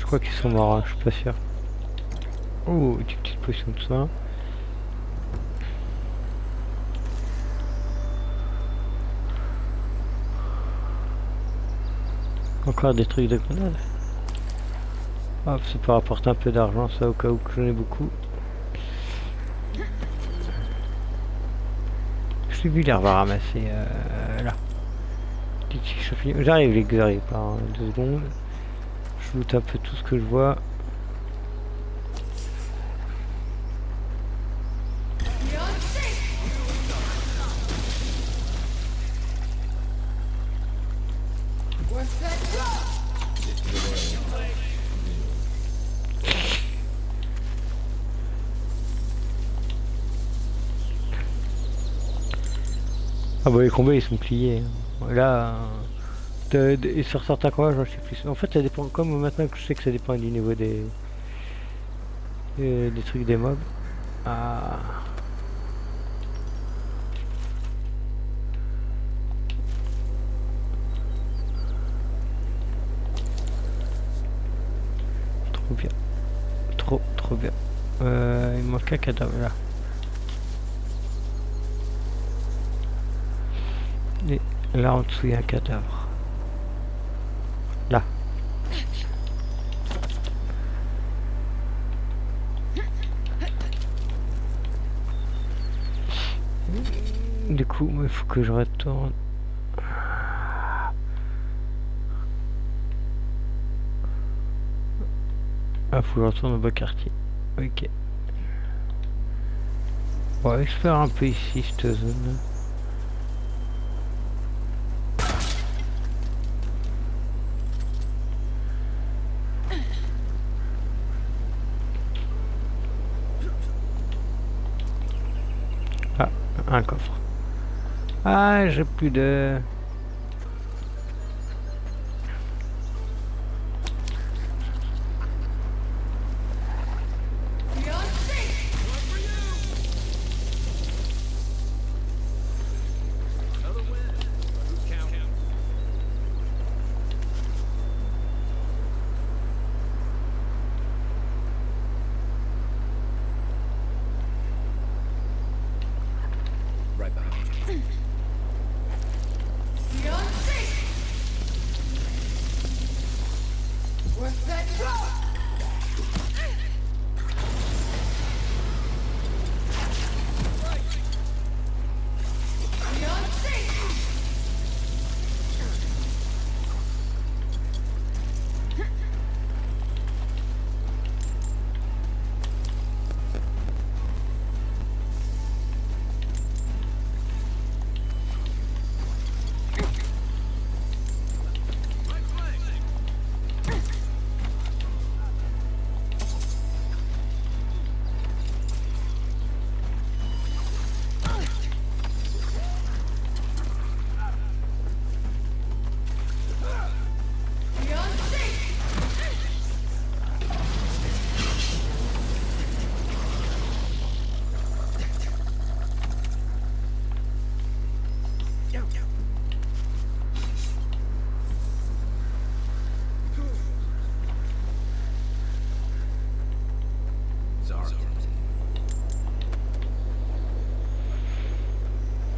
crois qu'ils sont morts, hein, je suis pas sûr. Oh, une petite potion de soin. Encore des trucs de grenade. Hop, ça peut rapporter un peu d'argent, ça, au cas où j'en ai beaucoup. Je l'ai vu les revoir ramasser là. Petit champignon. J'arrive les xarifs par 2 secondes. Je loot un peu tout ce que je vois. Ah bah les combats ils sont pliés. Là, et sur certains combats j'en sais plus. En fait ça dépend, comme maintenant que je sais que ça dépend du niveau des trucs des mobs. Ah. Trop bien. Trop bien. Il manque un cadavre là. Et là en dessous il y a un cadavre. Là. Du coup, il faut que je retourne. Ah, faut que je retourne au bas quartier. Ok. On va explorer un peu ici cette zone. Ah, un coffre. Ah, j'ai plus de...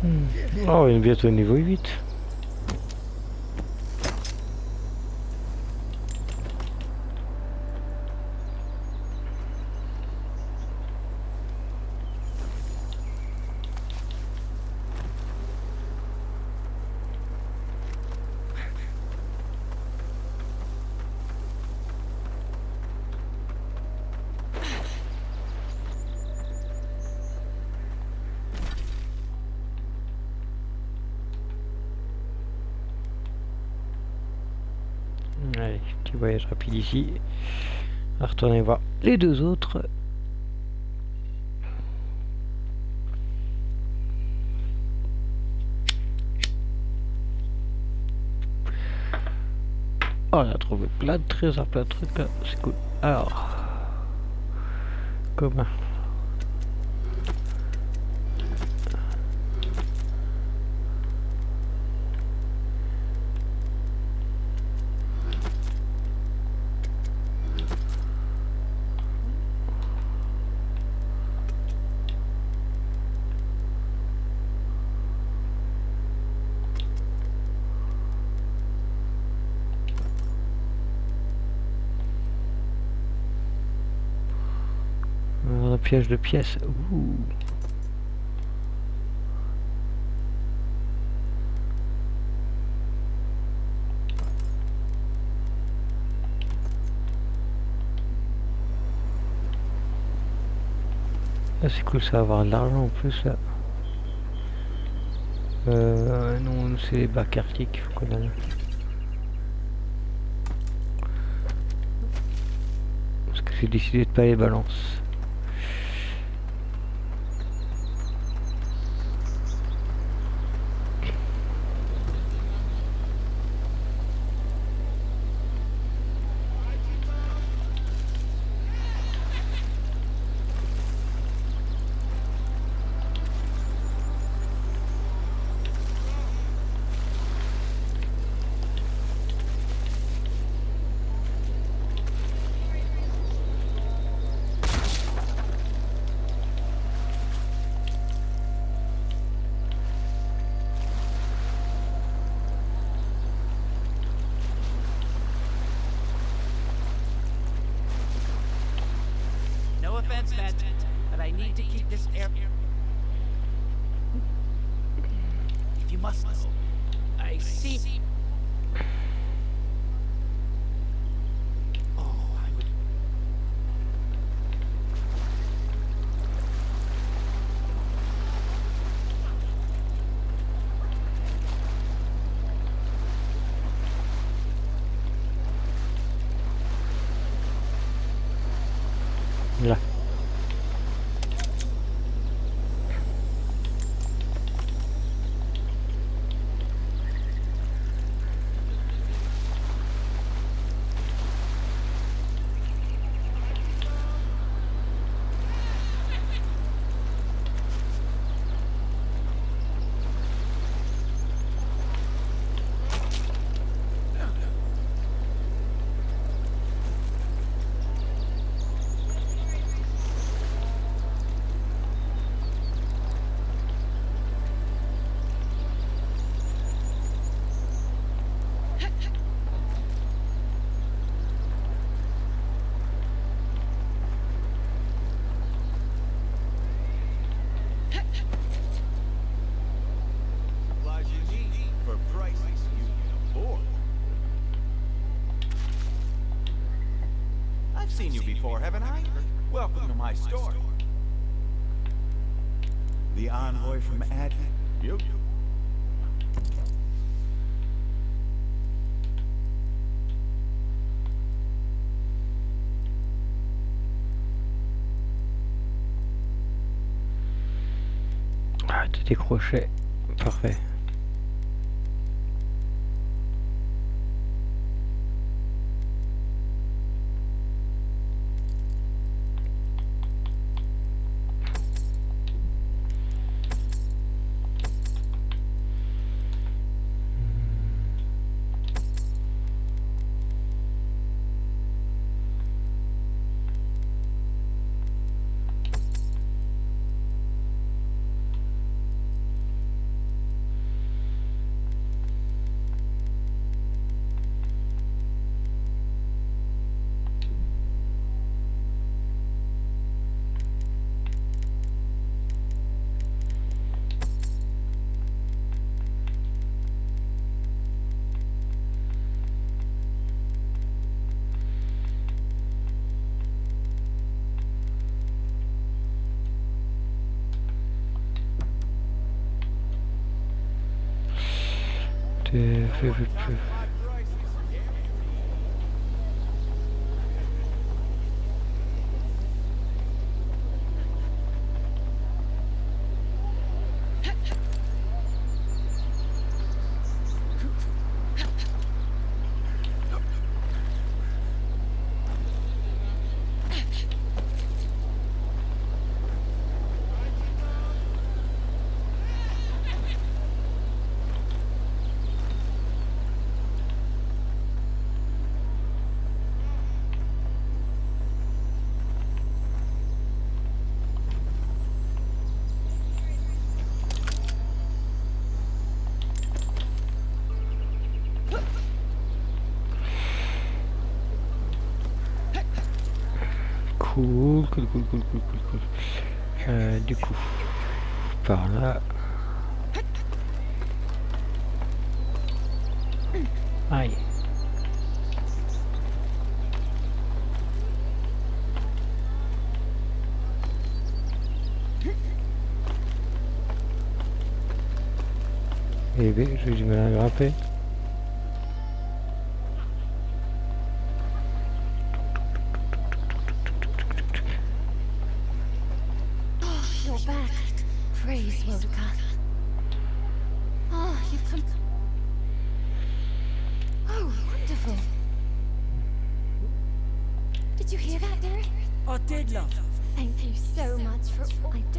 Oh, on est bientôt au niveau 8. Allez, petit voyage rapide ici. On va retourner voir les deux autres. Oh, on a trouvé plein de trésors, plein de trucs là, c'est cool. Alors, commun. Un piège de pièces. Ouh. Ah, c'est cool, ça va avoir de l'argent en plus là. Non, c'est les bacs arctiques qu'il faut qu'on aille. Parce que j'ai décidé de pas les balancer. No offense, Matt, but I need to keep this air. If you must know, I see. Oh, I would. Là. Supplies you need for prices you can afford. I've seen you before, haven't I? Welcome to my store. The envoy from Ad. Yep. Ah, tout est crochet. Parfait. Cool. Du coup, par là. Aïe. Eh bien, j'ai du mal à grimper.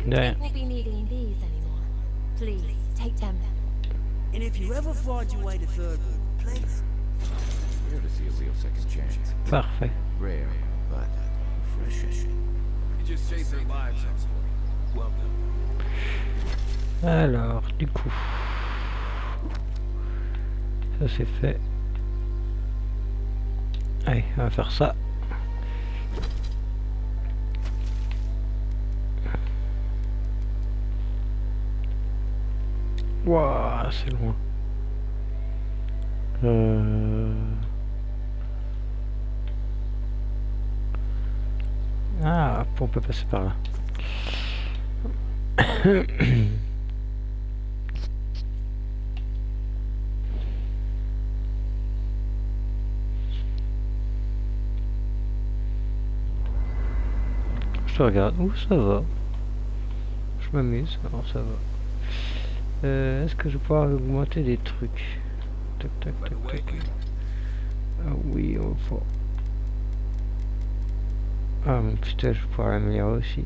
Think we'll be needing these anymore. Please, take them. And if you ever find your way to Third Ward, please. Rare to see a real second chance. Parfait. Rare, but refreshing. You just saved their lives, welcome. Alors, du coup, ça c'est fait. Allez, on va faire ça. Waouh, c'est loin. Ah, on peut passer par là. Je regarde. Ouh, ça va. Je m'amuse. Alors, ça va. Est-ce que je vais pouvoir augmenter des trucs? Tac, tac, tac, tac. Ah oui, on va. Ah, mon putain, je vais pouvoir l'améliorer aussi.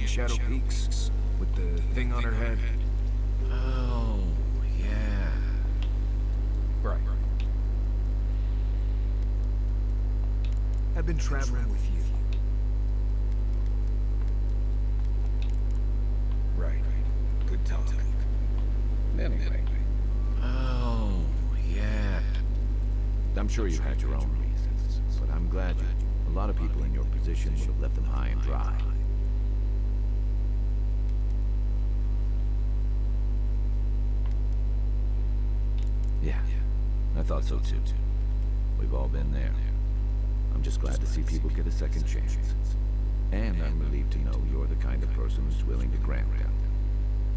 Shadow Peaks with the thing on her head. Oh, yeah. Right. I've been traveling with you. Right. Good talk. Anyway. Oh, yeah. I'm sure you had your own reasons, but I'm glad you. A lot of people in your position would have left them high and dry. Yeah, I thought so too. We've all been there. I'm just glad to see people get a second chance. And I'm relieved to know you're the kind of person who's willing to grant them,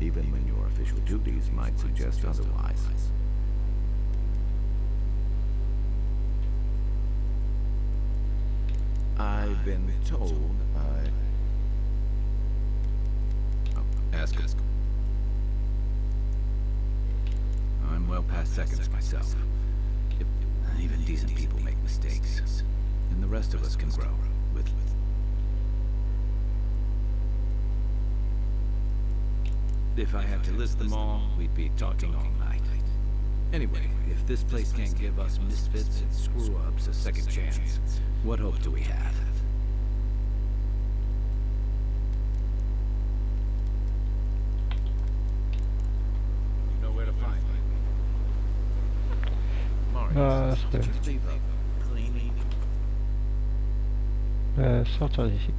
even when your official duties might suggest otherwise. I've been told by... Oh, ask him. I'm well past seconds myself. Even decent people make mistakes. And the rest of us can grow with... If I had to list them all, we'd be talking all night. Anyway, if this place can't give us misfits and screw-ups a second chance, what hope do we have? You know where to find me. Marius, did you leave a cleaning? Sortir d'ici.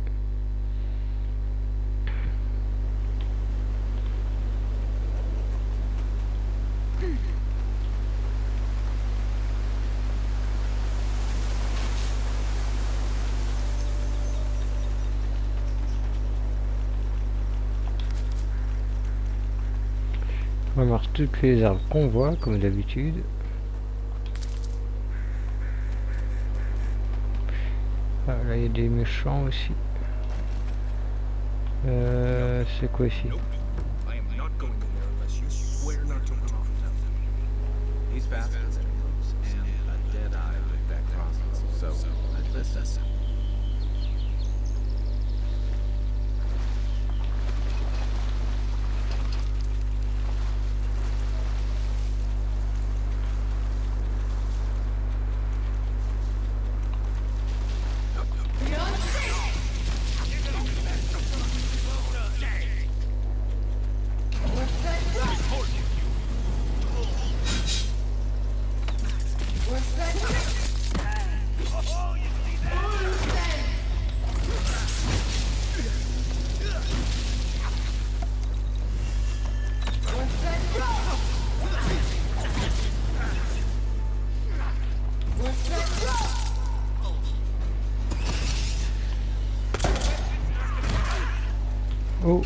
On marche toutes les arbres qu'on voit, comme d'habitude. Ah, là, il y a des méchants aussi. C'est quoi ici? He's faster than he looks, and a dead eye with that crossbow, so I'd listen. Oh.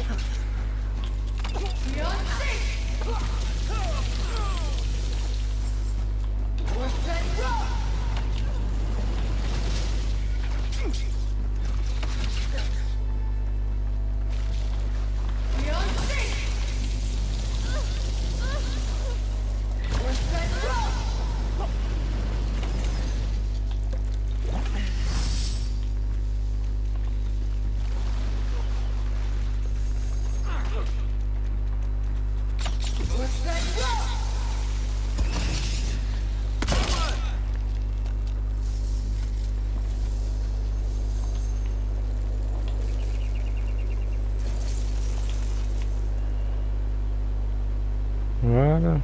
Voilà.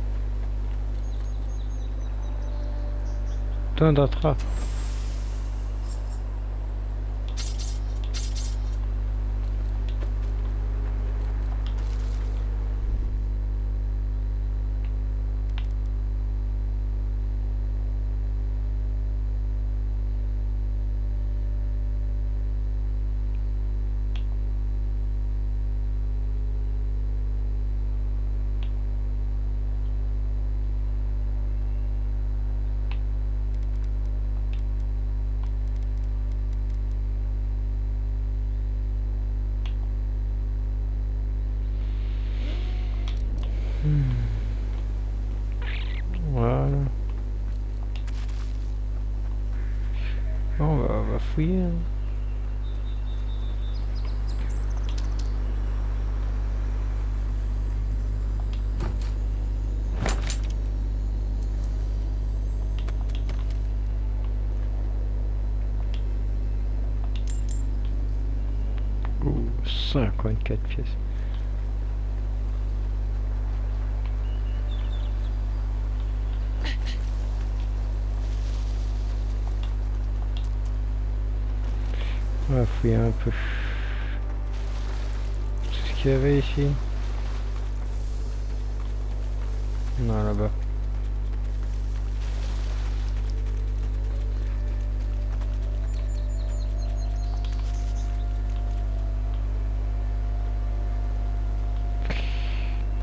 Tant d'attrape. Voilà. Bon, on va fouiller. Hein. Oh, 54 pièces. On va fouiller un peu tout ce qu'il y avait ici. Non, là-bas.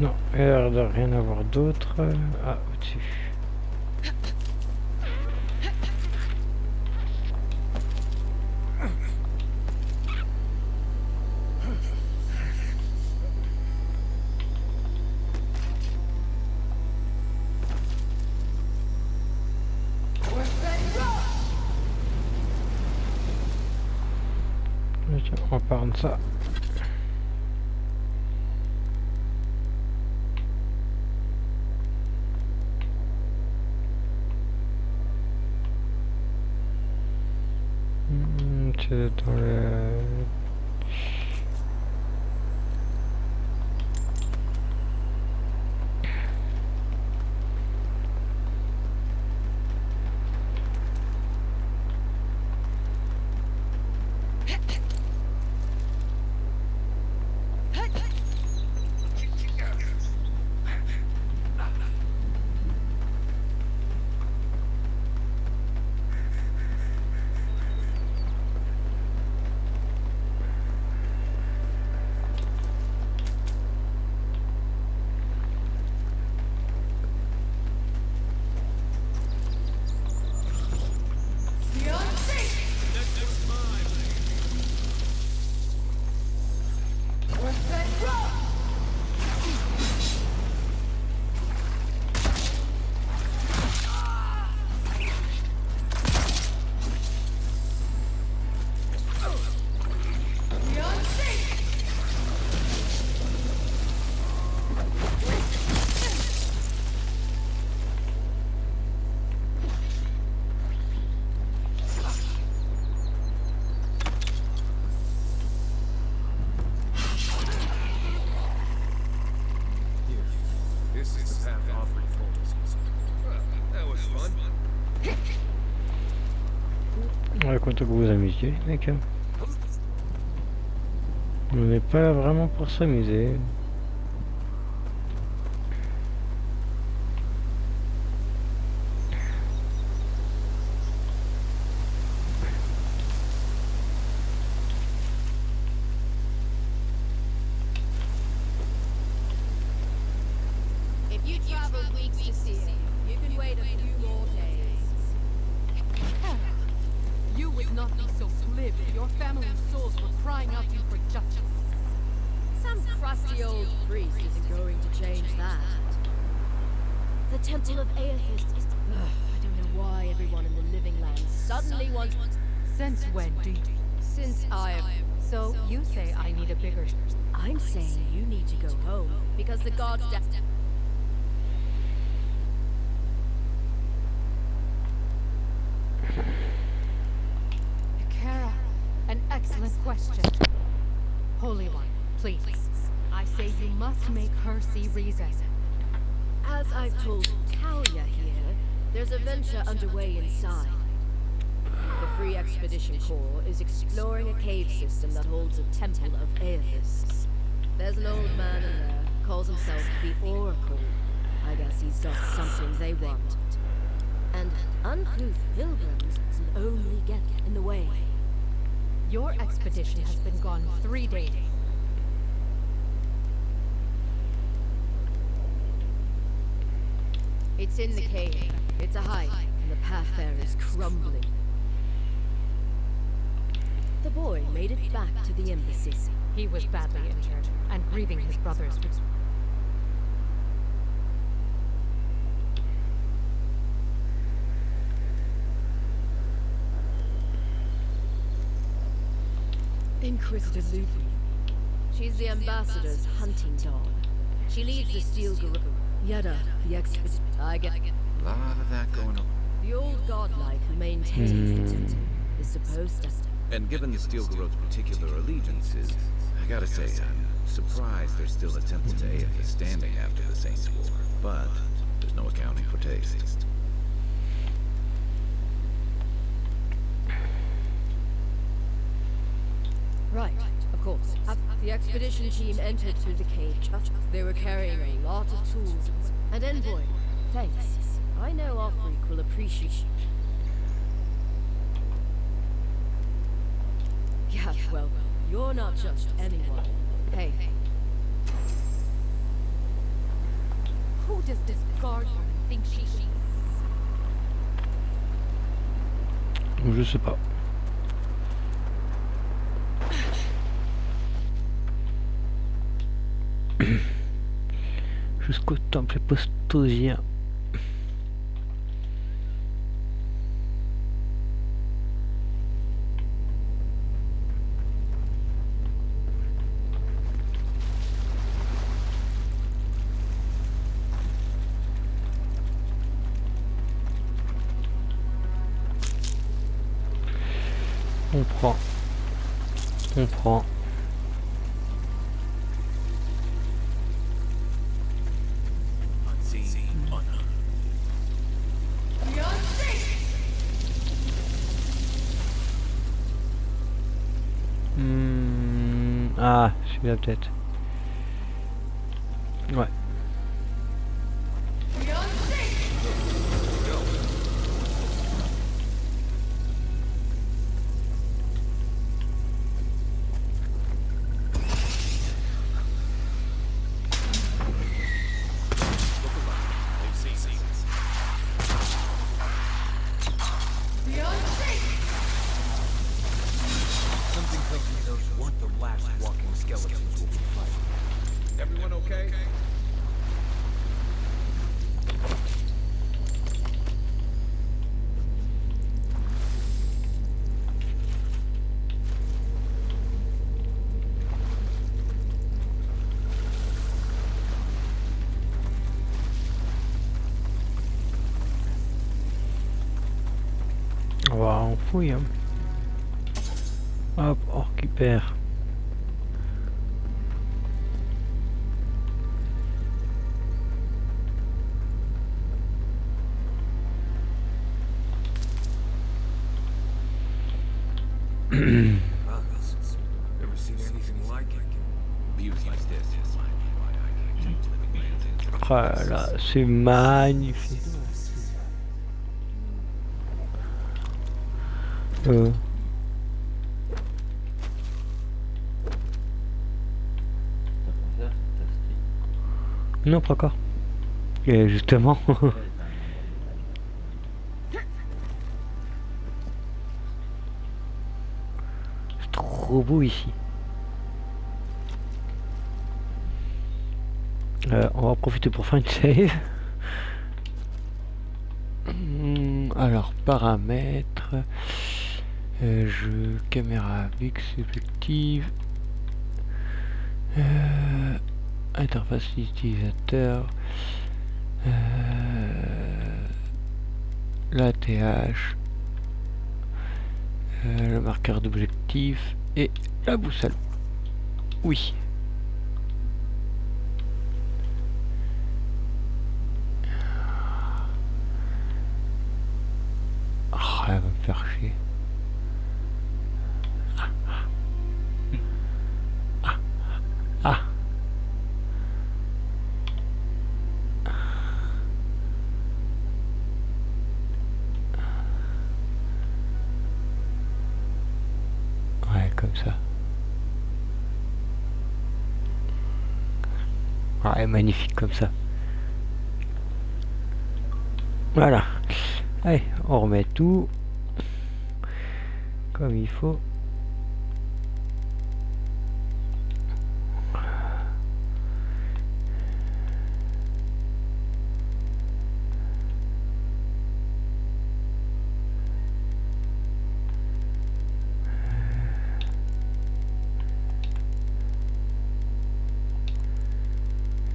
Non, il y a l'air de rien avoir d'autre. Ah, au-dessus. prendre ça. C'est dans le... Ouais, content que vous vous amusiez, les mecs. On n'est pas là vraiment pour s'amuser. If you travel weeks to see him, you can wait a few more days. You would not be so glib if your family's souls were crying out to you for justice. Some crusty old priest isn't going to change that. The Temple of Aethys. I don't know why everyone in the living land suddenly wants... Since when do you... Since I... So you say I need a bigger... I'm saying you need to go home, because the gods... Kara, an excellent question. Holy One, please. I say you must make her see reason. As I've told Talia here, there's a venture underway inside. The Free Expedition Corps is exploring a cave system that holds a temple of Aethys. There's an old man in there, calls himself the Oracle. I guess he's got something they want. And uncouth pilgrims will only get in the way. Your expedition has been gone 3 days. It's in the cave. It's a hike, and the path there is crumbling. The boy made it back to the embassy. He was badly injured, and grieving his brothers was... Inquisitor Luby. She's the ambassador's hunting dog. She leads the steel garou. Yada, the expert. I get a lot of that going on. The old godlike who maintains the temple is supposed to... And given the Steel Garot's particular allegiances, I gotta say, I'm surprised there's still a temple to Aethys standing after the Saints' War. But there's no accounting for taste. Right, of course. The expedition team entered through the cage. They were carrying a lot of tools. And Envoy, thanks. I know our freak will appreciate... Yeah, well, you're not just anyone. Hey. Who does this guard woman think she is? Je sais pas. Jusqu'au temple postosien. On prend. On prend. Ah, celui-là peut-être. Ouais. Something tells me those weren't the last walking skeletons we'll be fighting. Everyone okay? On fouille. Hein. Hop, on récupère. Never seen anything like it. Views like this remind me why I keep living lands. Oh là, c'est magnifique. Non, pas encore. Et justement. C'est trop beau ici. On va en profiter pour faire une save. Alors, paramètres. Jeu, caméra fixe, subjective. Interface utilisateur. L'ATH. Le marqueur d'objectif. Et la boussole. Oui. Oh, elle va me faire chier. Ah. Ouais, comme ça. Ouais, magnifique comme ça. Voilà. Allez, on remet tout comme il faut.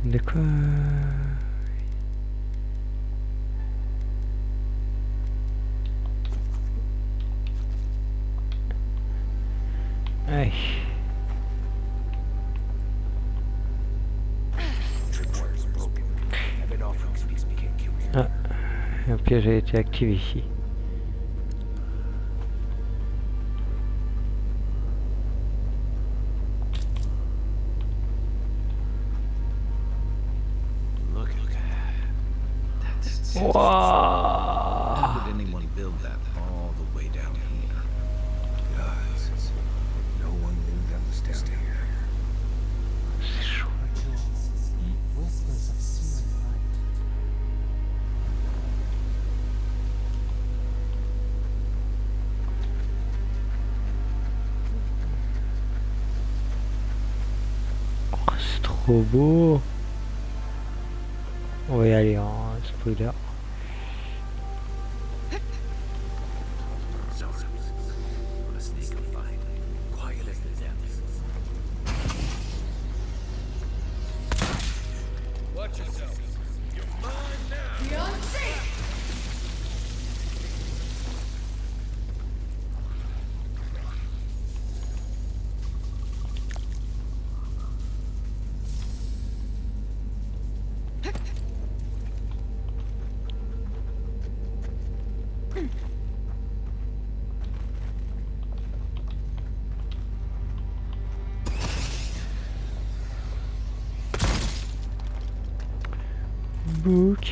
De quoi? Allez. Ah, un piège a été activé ici. Wow. How did anyone build that all the way down here? Gods, no one knew that was down here. C'est chaud. Whispers of sea and light. Oh, c'est trop beau. On va y aller en spoiler. Watch yourself. You're mine now. Book.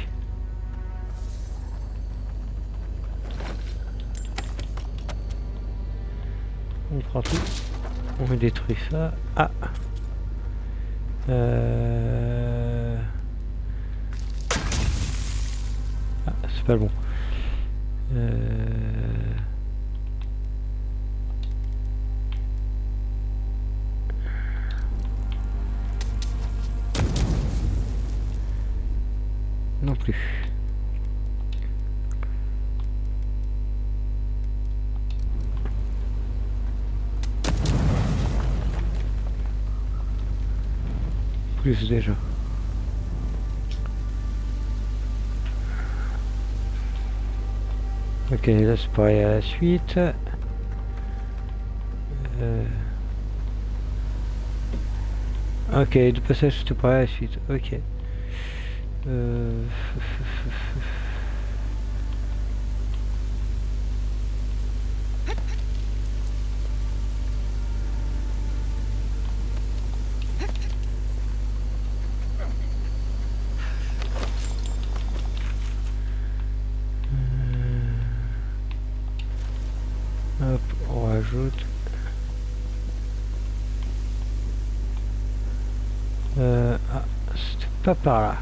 On prend tout. On détruit ça. Ah. Ah, c'est pas le bon. Non plus. Plus déjà. Ok, là c'est pareil à la suite. Ok, de passage c'est pareil à la suite. Ok. Hop, on rajoute. Ah, c'était pas par là.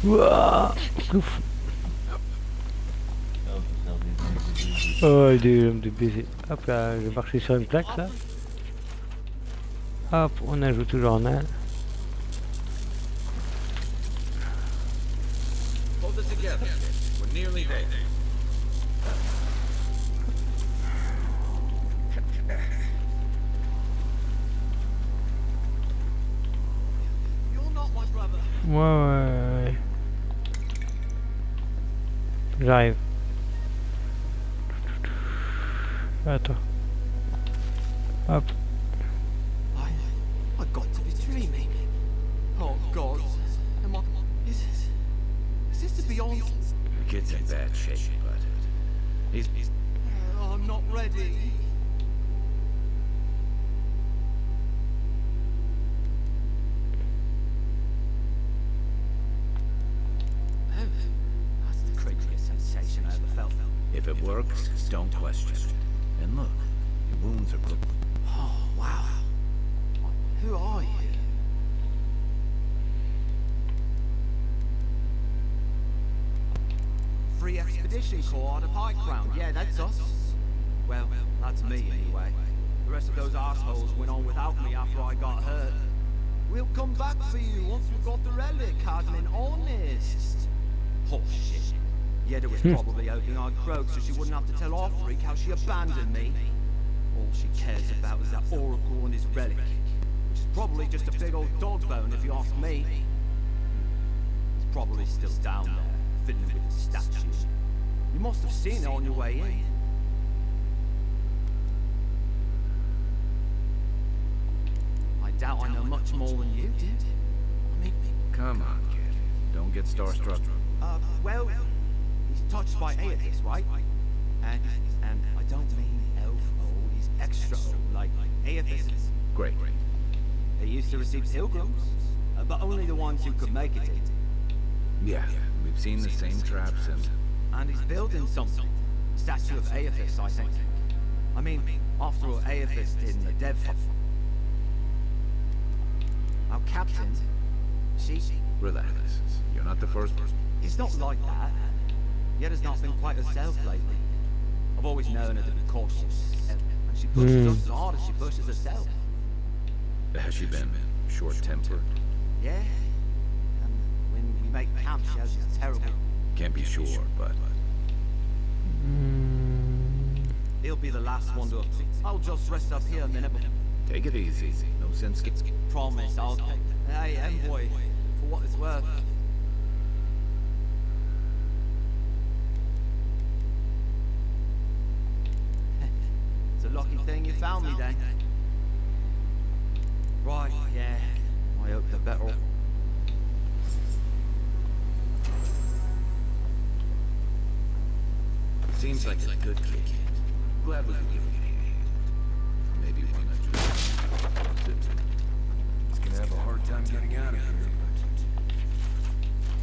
Ouah, ouf. Oh, des hommes de baiser. Hop là, je vais marcher sur une plaque là. Hop, on ajoute le journal. Hold it together. We're nearly there. You're not my brother. Ouais. J'arrive. Attends. Hop. I got to be dreaming. Oh God, am I? Is this the beyond? The kid's in bad shape, but he's I'm not ready. That's the craziest sensation I ever felt. if it works, don't question it. And look, your wounds are good. Oh wow. Who are you? Free Expedition Corps out of High Crown. Yeah, that's us. Well, that's me anyway. The rest of those assholes went on without me after I got hurt. We'll come back for you once we've got the relic, Cadman, honest. Oh shit. Yeda was probably hoping I'd croak so she wouldn't have to tell our freak how she abandoned me. All she cares about is that oracle and his relic, which is probably just a big old dog bone if you ask me. It's probably still down there, fiddling with the statue. You must have seen it on your way in. I doubt I know much more than you did. I mean, come on, kid. Don't get starstruck. Well, he's touched by Aedes, right? And I don't mean elf old, he's extra old, like Aedes. Great. He used to receive pilgrims, but only the ones who could make it in. Yeah, we've seen the same traps And he's building something. Statue of Aedes, I think. I mean, after all Aedes did in the dev. Our captain, she... Relax. You're not the first person. It's not like that. Yeda's not been quite herself lately. I've always known her to be cautious. And she pushes us as hard as she pushes herself. Has she been short-tempered? Yeah. And when we make camp, she has this terrible... Can't be sure, but... He'll be the last one to... I'll just rest up here a minute. Take it easy. No sense... Promise, I'll... Hey, envoy. For what it's worth. lucky thing you found me then. Right, yeah. I hope the better. Seems like a good kid. Glad we could give him a hand. Maybe one extra. He's gonna have a hard time getting out of here, but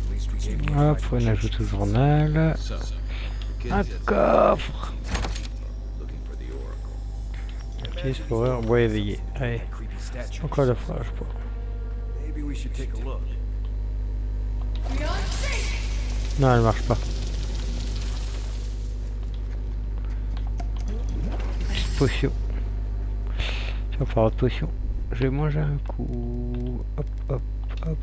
at least we gave him a Hop, on ajoute au journal. Un coffre. Pièce pour bois éveillé. Allez, encore la fois, je crois. Maybe we should take a look. Non, elle marche pas. Potion. Je vais faire autre potion. Je vais manger un coup. Hop, hop, hop.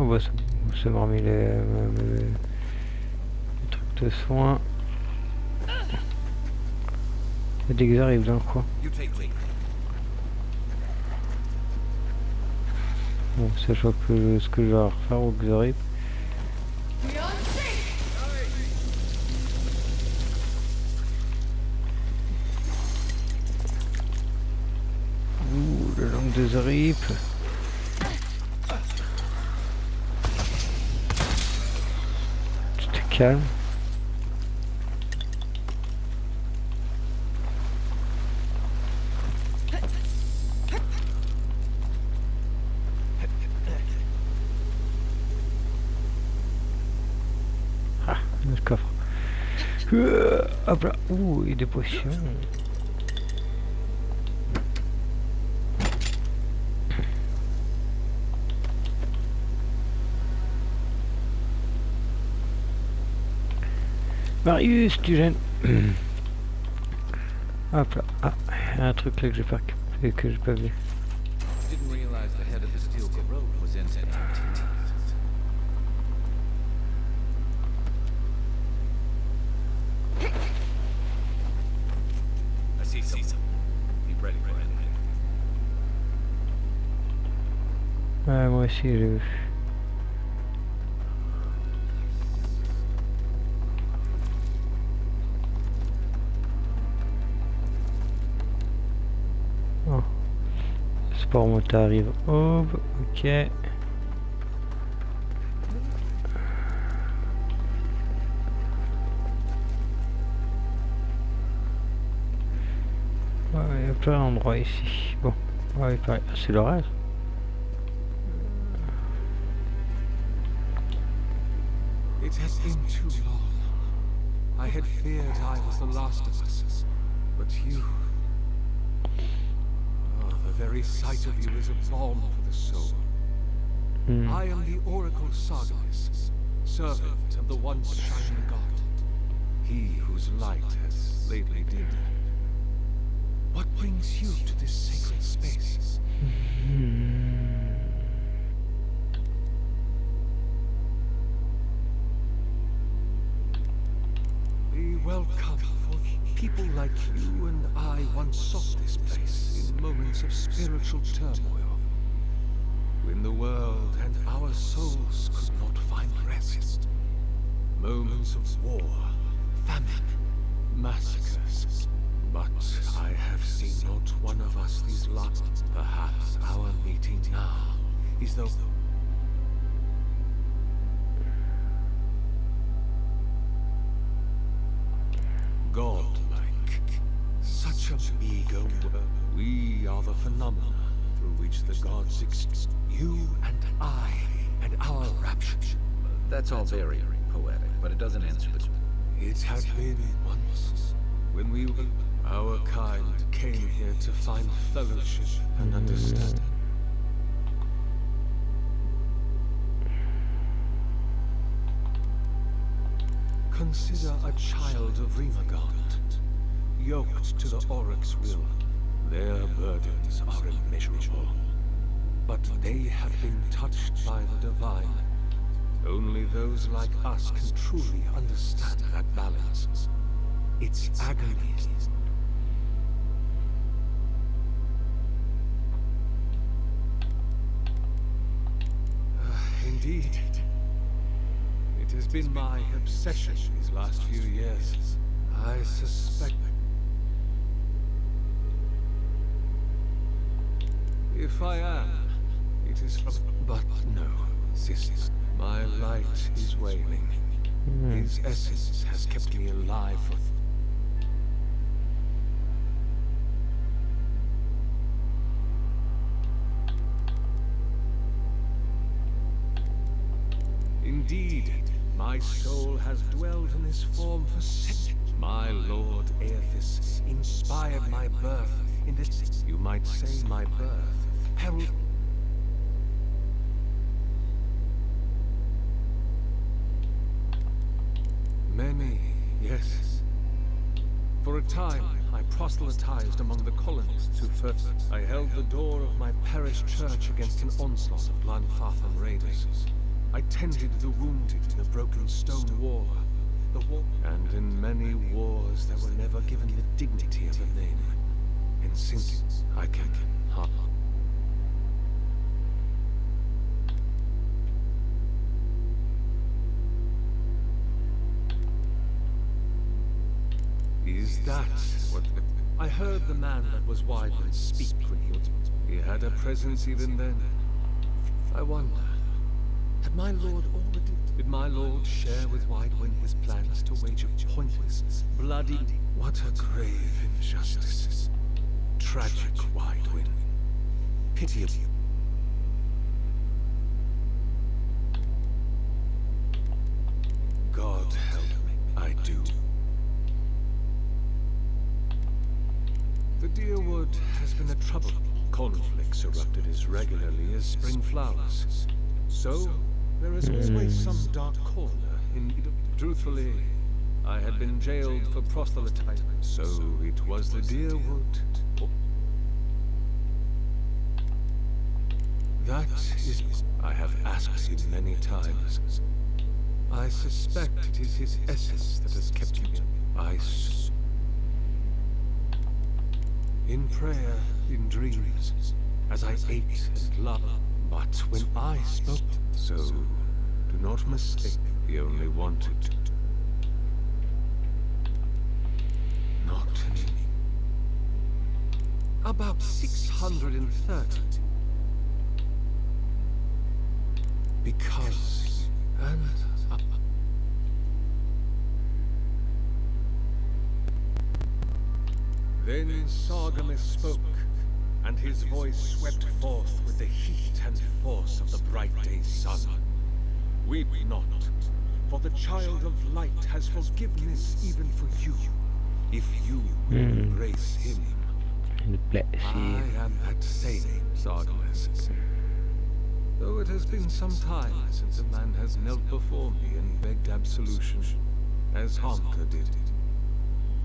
Oh bah ça m'a remis les trucs de soins. Le dégâts arrive dans quoi? Bon, sachant que ce que je vais refaire au Xorip. Ouh, la langue de Xorip. Calme. Ah, notre coffre. Hop là. Ouh, et des potions. Marius, tu gênes. Hop là. Ah, il y a un truc là que j'ai pas vu. Didn't realize the head of the steel road was in that. I see something. Be ready for anything. Ouais, moi aussi j'ai vu. Sport moteur arrive. Oh, ok. Ouais, il y a plein d'endroits ici. Bon, ouais, pareil. Ah, c'est l'horaire. It has been too long. I had feared I was the last of us, but you. The very sight of you is a balm for the soul. I am the Oracle Sargeras, servant of the once shining god. He whose light has lately dimmed. What brings you to this sacred space? Be welcome, for people like you and I once sought this place in moments of spiritual turmoil, when the world and our souls could not find rest. Moments of war, famine, massacres. But I have seen not one of us these last. Perhaps our meeting now is the... godlike. Such a meager word. We are the phenomena through which the gods exist. You and I and our rapture. That's all very poetic, but it doesn't answer the... It had been once when we were... Our kind came here to find fellowship and understanding. Consider a child of Rimagant, yoked to the Oryx's will. Their burdens are immeasurable, but they have been touched by the divine. Only those like us can truly understand that balance. Its agony. Indeed. It has been my obsession these last few years. I suspect... If I am, it is from... But no, sister. My light is waning. His essence has kept me alive for... Indeed, my soul has dwelled in this form for centuries. My lord Aethys inspired my birth in this... You might say my birth. Herald... Many, yes. For a time, I proselytized among the colonists who first... I held the door of my parish church against an onslaught of Glanfathan raiders. I tended the wounded in a broken stone wall. And in many wars that were never given the dignity of a name. And since I can... Is that what the... I heard the man that was Wyvern speak when he was... He had a presence even then. I wonder... Had my lord already... Did my lord share with Wydwin his plans to wage a pointless, bloody... What a grave injustice. Tragic Wydwin. Pitiable. God help me. I do. The Deerwood has been a trouble. Conflicts erupted as regularly as spring flowers. So, there is always some dark corner in... Truthfully, I had been jailed for proselytizing, so it was the Deerwood. That is... I have asked him many times. I suspect it is his essence that has kept me in prayer, in dreams, as I ate and loved. But when I spoke, so do not mistake, he only wanted to. Not any. About 630. Because, and... Then Sargamus spoke, and his voice swept forth with the heat and force of the bright day's sun. Weep not, for the child of light has forgiveness even for you, if you will embrace him. I am that same Sargamus. Though it has been some time since a man has knelt before me and begged absolution, as Honka did.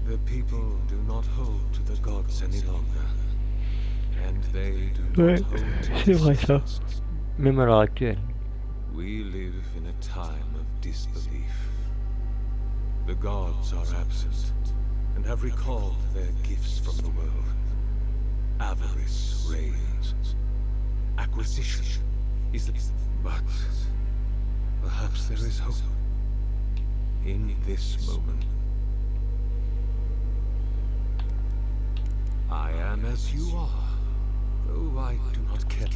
The people do not hold to the gods any longer. And they do not hold to c'est vrai ça. Même à l'heure actuelle. We live in a time of disbelief. The gods are absent, and have recalled their gifts from the world. Avarice reigns. Acquisition is the... But perhaps there is hope. In this moment. I am as you are, though I do not care.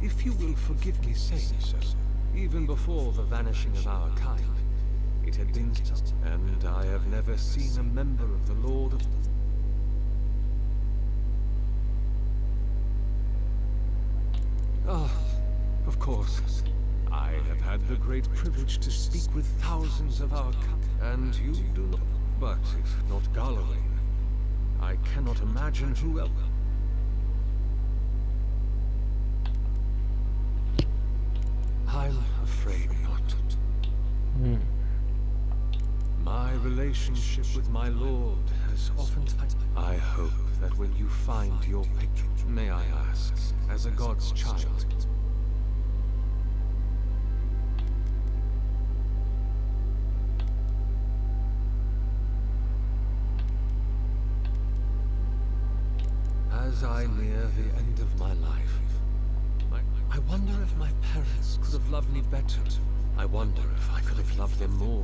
If you will forgive me saying so, even before the vanishing of our kind, it had been so, and I have never seen a member of the Lord of... Ah, of course. I have had the great privilege to speak with thousands of our kind, and you do not. But if not Galloway, I cannot imagine who else. I'm afraid not. My relationship with my lord has often... I hope that when you find your picture, may I ask, as a god's child, as I near the end of my life, I wonder if my parents could have loved me better. I wonder if I could have loved them more.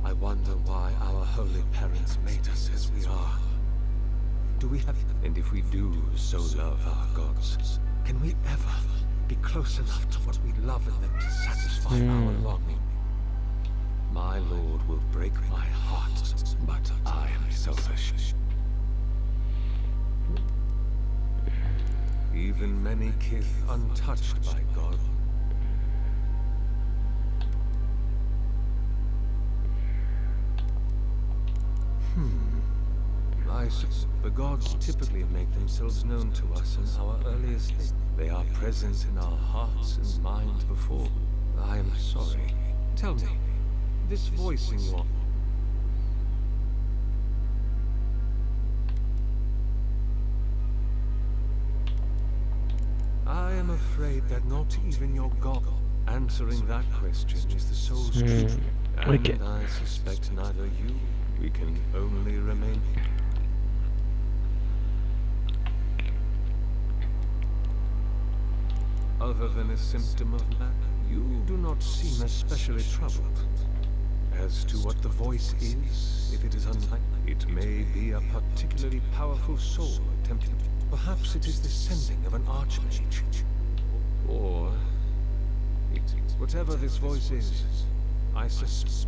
I wonder why our holy parents made us as we are. Do we have... And if we do so love our gods, can we ever be close enough to what we love in them to satisfy our longing? My lord will break my heart, but I am selfish. Even many kith untouched by God. The gods typically make themselves known to us in our earliest days. They are present in our hearts and minds before. I am sorry. Tell me, this voice in your... I am afraid that not even your God answering that question is the soul's truth. And I suspect neither you. We can only remain... Other than a symptom of man, you do not seem especially troubled. As to what the voice is, if it is unlike, it may be a particularly powerful soul attempting. Perhaps it is the sending of an archmage. Or whatever this voice is, I suspect.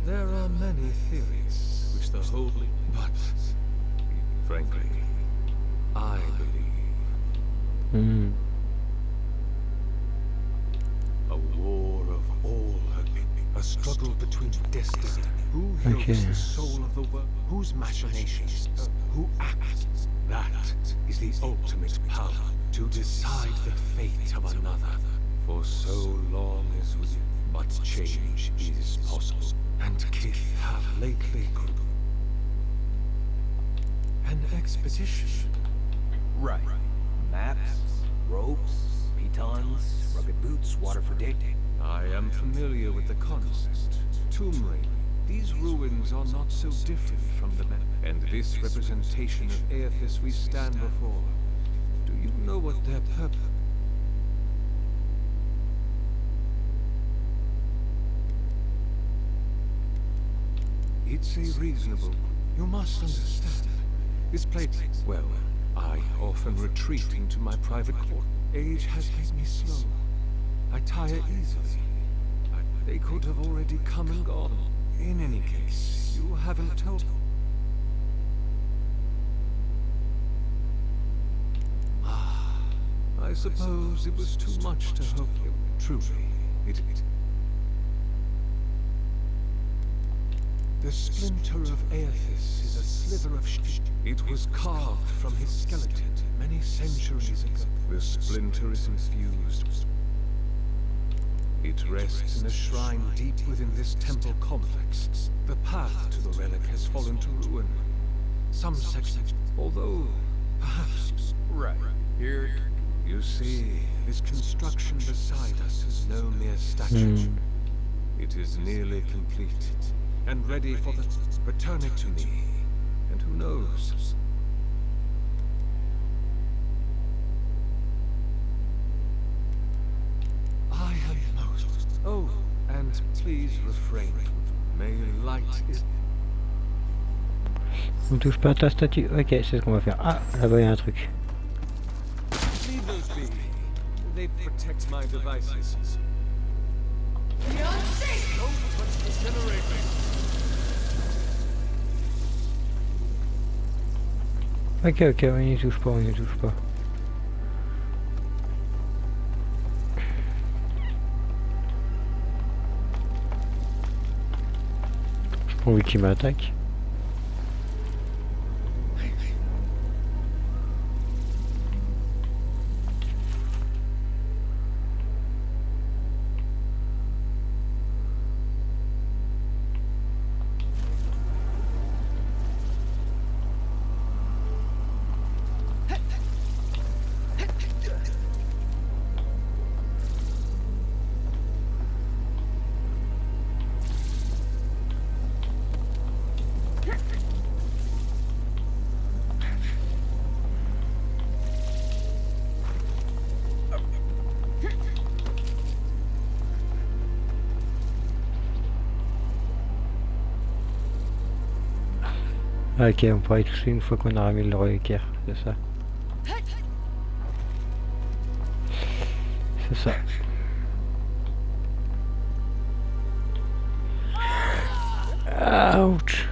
There are many theories which the holy, but frankly, I believe. A war of all a struggle between destiny. Who heals the soul of the world? Whose machinations? Who acts? That is the ultimate power to decide the fate of another. For so long as we, but change is possible, and kith have lately an expedition. Right. Maps, ropes, pitons, rugged boots, water for dating. I am familiar with the concept. Tomb raiding. These ruins are not so different from the men. And this representation of Aethys we stand before. Do you know what their purpose? It's a reasonable... You must understand. This place... Well, I often retreat into my private court. Age has made me slow. I tire easily. They could have already come and gone. In any case, you haven't told... I suppose it was too much to hope you. Truly, it... The splinter of Aethys is a sliver of It was carved from his skeleton many centuries ago. The splinter is infused. It rests in a shrine deep within this temple complex. The path to the relic has fallen to ruin. Some sections, although perhaps... Right. Here... You see, this construction beside us is no mere statue. It is nearly complete, and ready for the... Return it to me, and who knows? I am most... Oh, and please refrain. May light is... On touche pas à ta statue. Ok, c'est ce qu'on va faire. Ah, là-bas il y a un truc. Leave those be. They protect my devices. Don't touch the generator. Ok, on n'y touche pas, J'ai pas envie qu'il m'attaque. Ok, on pourra y toucher une fois qu'on aura mis le reliquaire, c'est ça. C'est ça. Ouch.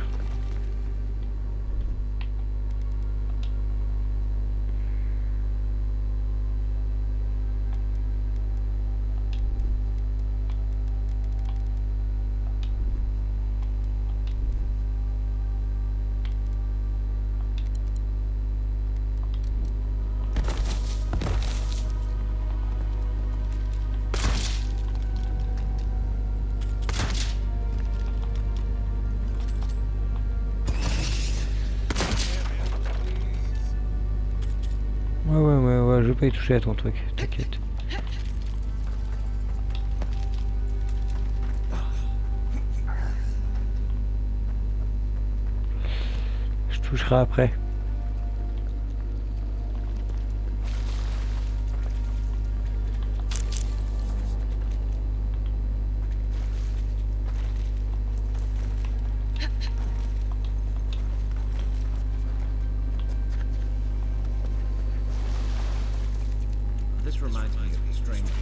Ouais, je vais pas y toucher à ton truc, t'inquiète. Je toucherai après. This reminds me of the stranger.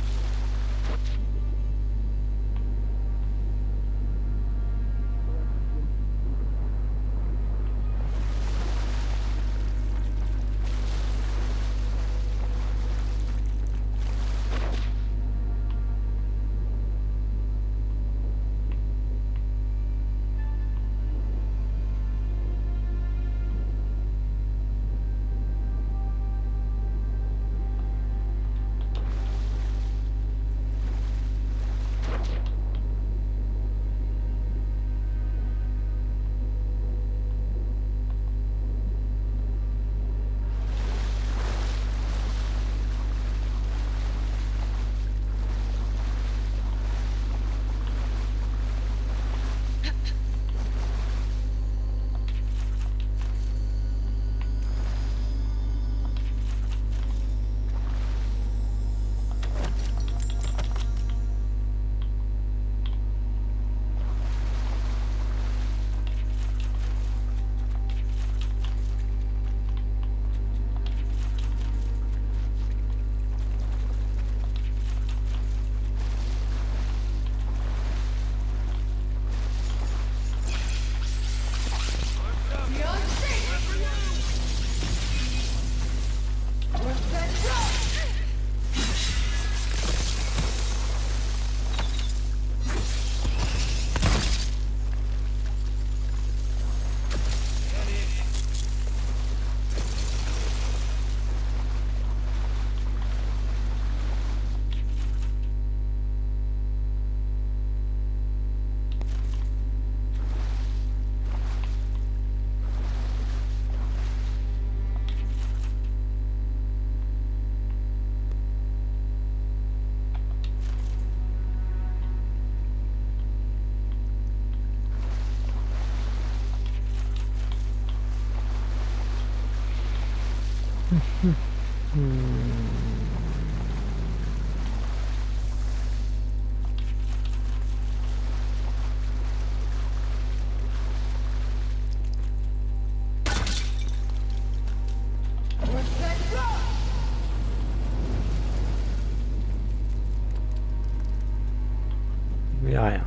Il n'y a rien.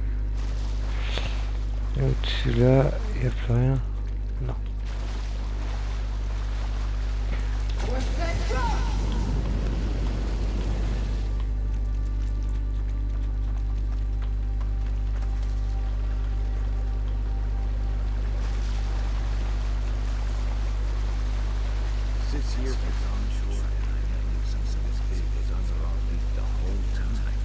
Et au-dessus là, il n'y a plus rien. Non. Years ago on shore, and I never knew something this big was under our feet the whole time.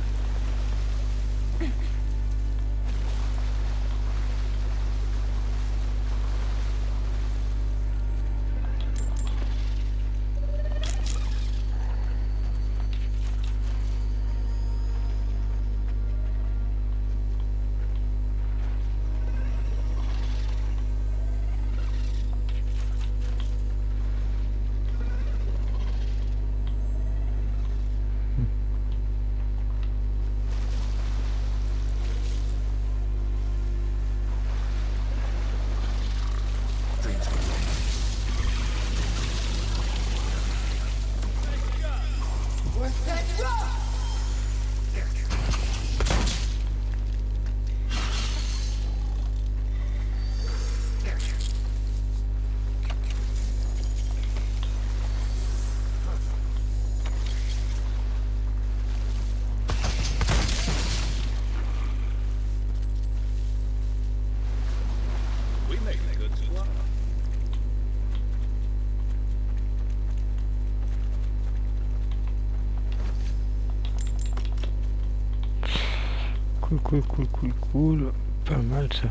Cool. Pas mal ça.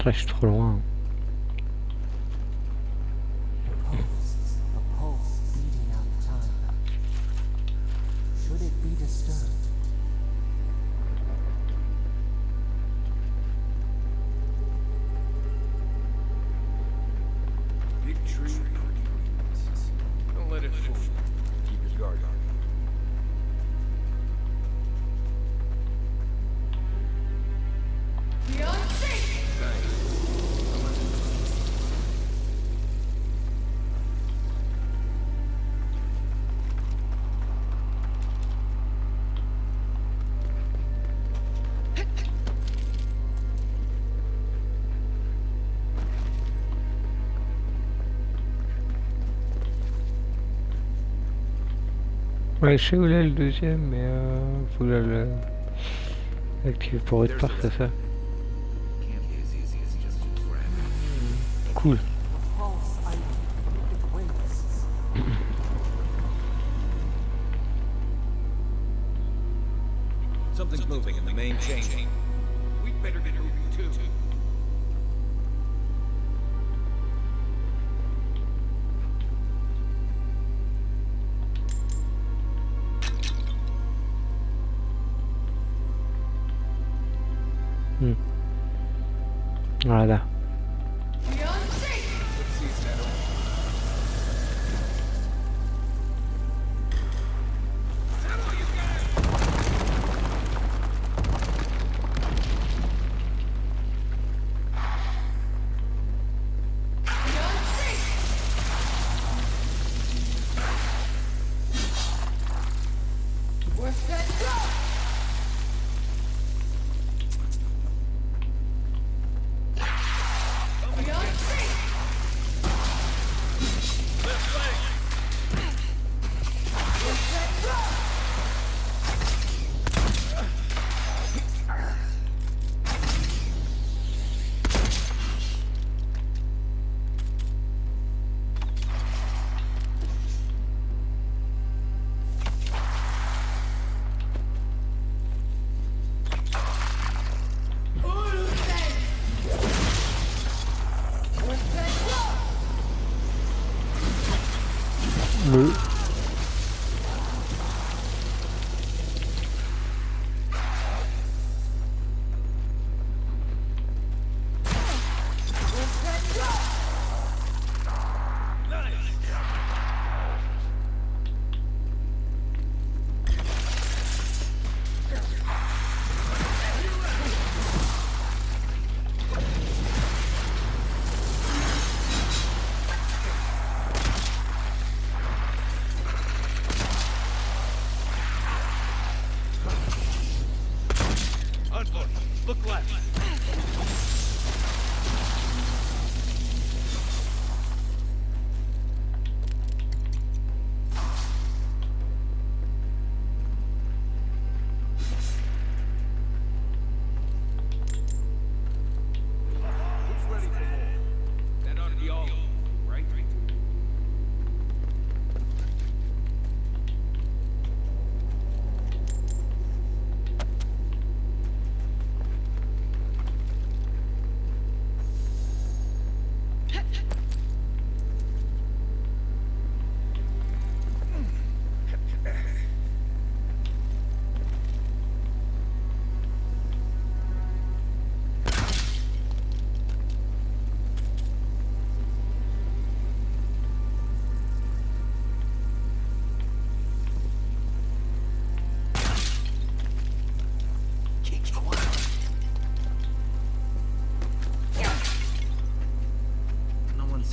Je suis trop loin. A pulse beating out of time. Should it be disturbed? Big tree. Don't let it fool you. Keep your guard up. Ouais, je sais où est le deuxième, mais faut le activer pour être part, c'est ça. Cool. Something's moving in the main chain. We'd better get moving too. Voilà.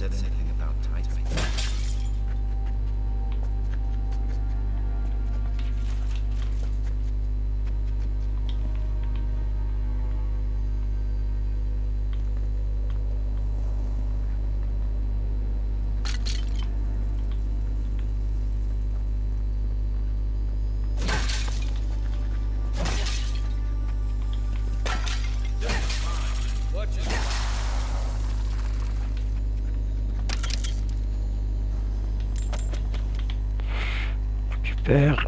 said anything about typing. Super.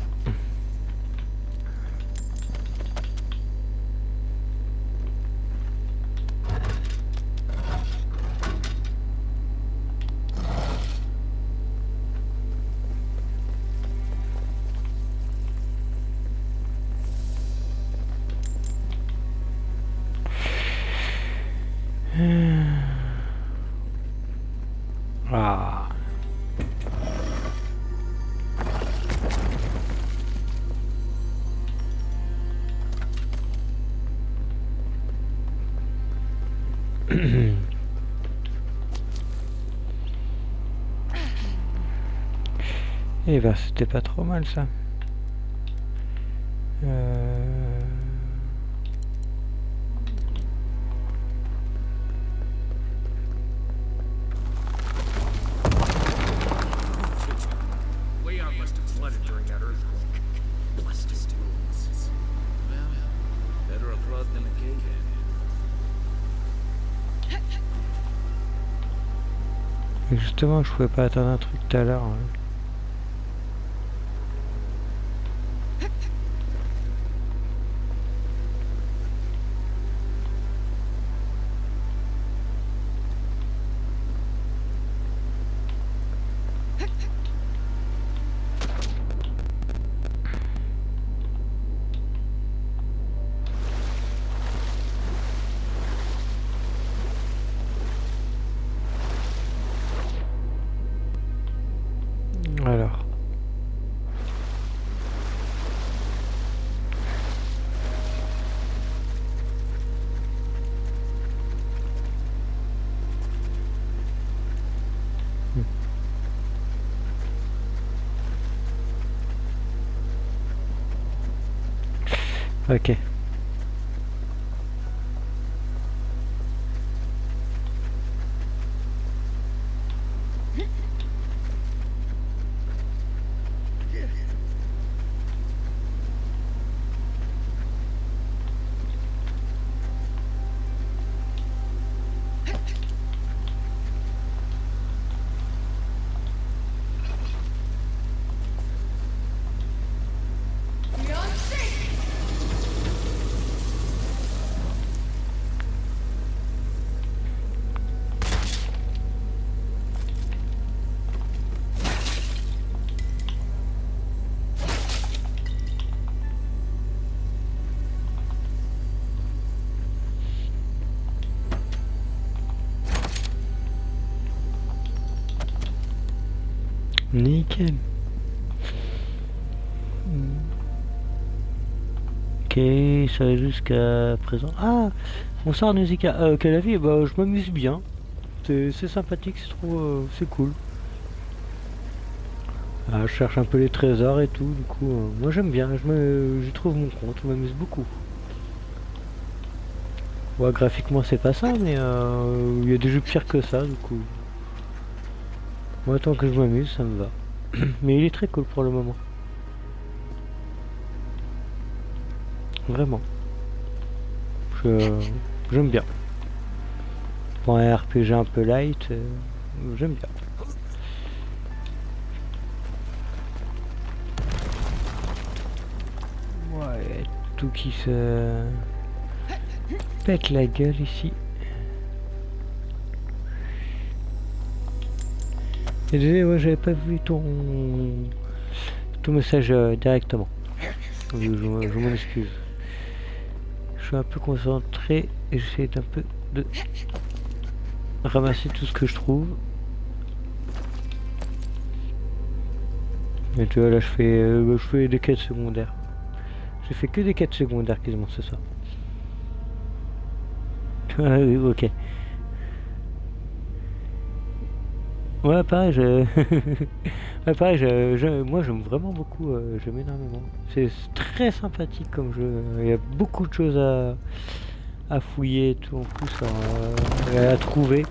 Ah. Eh ben, c'était pas trop mal ça. Leon must have flooded during that earthquake. Busted dudes. Well, better a flood than a cave-in. Et justement, je pouvais pas attendre un truc tout à l'heure. Hein. Alors. Ok. Nickel. Ok, ça va jusqu'à présent. Ah, bonsoir Nausicaa. Quelle avis? Bah, je m'amuse bien. C'est sympathique, c'est cool. Ah, je cherche un peu les trésors et tout, du coup, moi j'aime bien. J'y trouve mon compte, je m'amuse beaucoup. Ouais, graphiquement c'est pas ça, mais il y a des jeux pires que ça, du coup. Moi, tant que je m'amuse, ça me va. Mais il est très cool pour le moment. Vraiment. J'aime bien. Pour un RPG un peu light, j'aime bien. Ouais, tout qui se pète la gueule ici. Et désolé, ouais, j'avais pas vu ton message directement. Je m'en excuse. Je suis un peu concentré et j'essaie d'un peu de ramasser tout ce que je trouve. Et tu vois là je fais des quêtes secondaires. J'ai fait que des quêtes secondaires quasiment ce soir. Ah oui, ok. Ouais, pareil, ouais, pareil, moi j'aime vraiment beaucoup, j'aime énormément. C'est très sympathique comme jeu, il y a beaucoup de choses à fouiller et tout en plus, à trouver.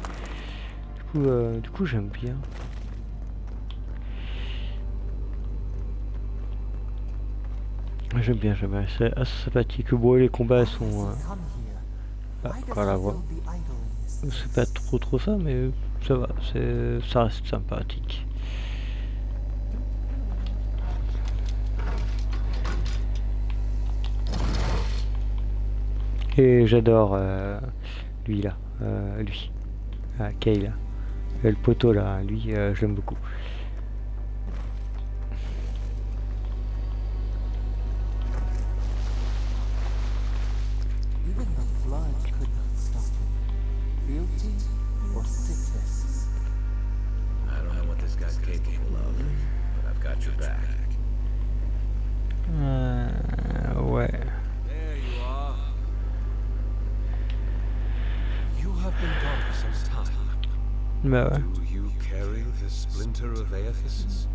Du coup j'aime bien. J'aime bien, c'est assez sympathique. Bon, les combats sont... encore la voix. C'est pas trop ça, mais ça va, ça reste sympathique. Et j'adore lui là, Kay là. Le poteau là, lui, je l'aime beaucoup. Even the flood could not stop him. Fealty or sickness? I don't know what this guy's capable of, but I've got your back. Ouais. There you are. You have been gone for some time. Bah ouais. Do you carry the splinter of Maevhyl?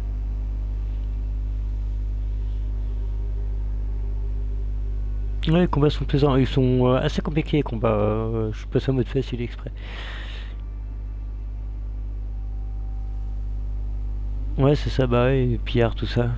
Ouais, les combats sont plaisants, ils sont assez compliqués les combats, je passe en mode facile exprès. Ouais, c'est ça, bah ouais, Pierre, tout ça.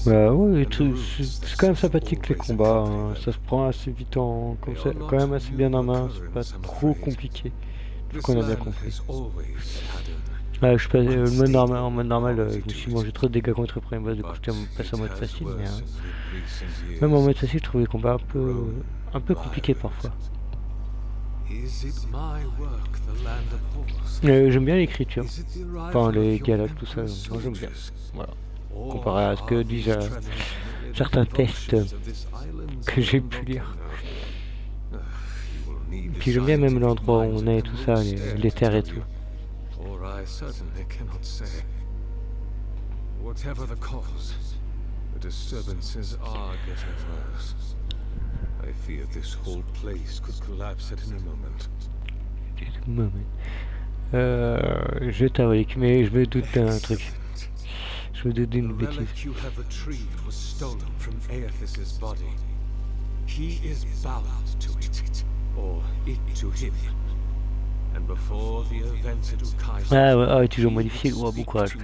Bah ouais, c'est quand même sympathique les combats, hein. Ça se prend assez vite comme ça, quand même assez bien en main, c'est pas trop compliqué, tout ce qu'on a bien compris. Ouais, je passe en mode normal, je me suis mangé trop de dégâts contre le premier boss, du coup je passe en mode facile, mais même en mode facile je trouve les combats un peu compliqués parfois. J'aime bien l'écriture, enfin les dialogues, tout ça, moi j'aime bien, voilà. Comparé à ce que disent certains tests que j'ai pu lire. Et puis j'aime bien même l'endroit où on est et tout ça, les terres et tout. For I certainly cannot say. Whatever the cause, the disturbances are getting worse. I fear this whole place could collapse at any moment. Je t'avoue, mais je me doute d'un truc. Je me doute d'une bêtise. The relic you have retrieved was stolen from Aethys's body. He is bound to it, or it to him. Ah ouais, toujours modifié, bon courage.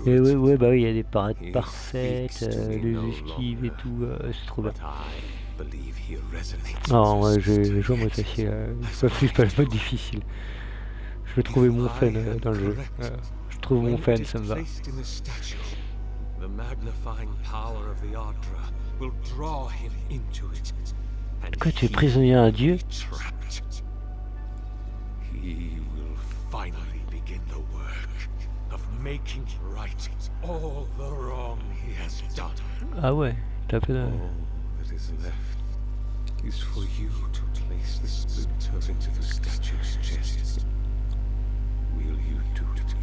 Et ouais, bah oui, il y a des parades parfaites, les esquives et tout, c'est trop bien. Non, ouais, je joue en mode facile, c'est pas le mode difficile. Je veux trouver mon fun dans le jeu. Je trouve mon fun, ça me va. Quoi, tu es prisonnier à un dieu? He will finally begin the work of making right all the wrong he has done. Ah ouais, t'as fait All that is left is for you to place the splinter into the statue's chest. Will you do it?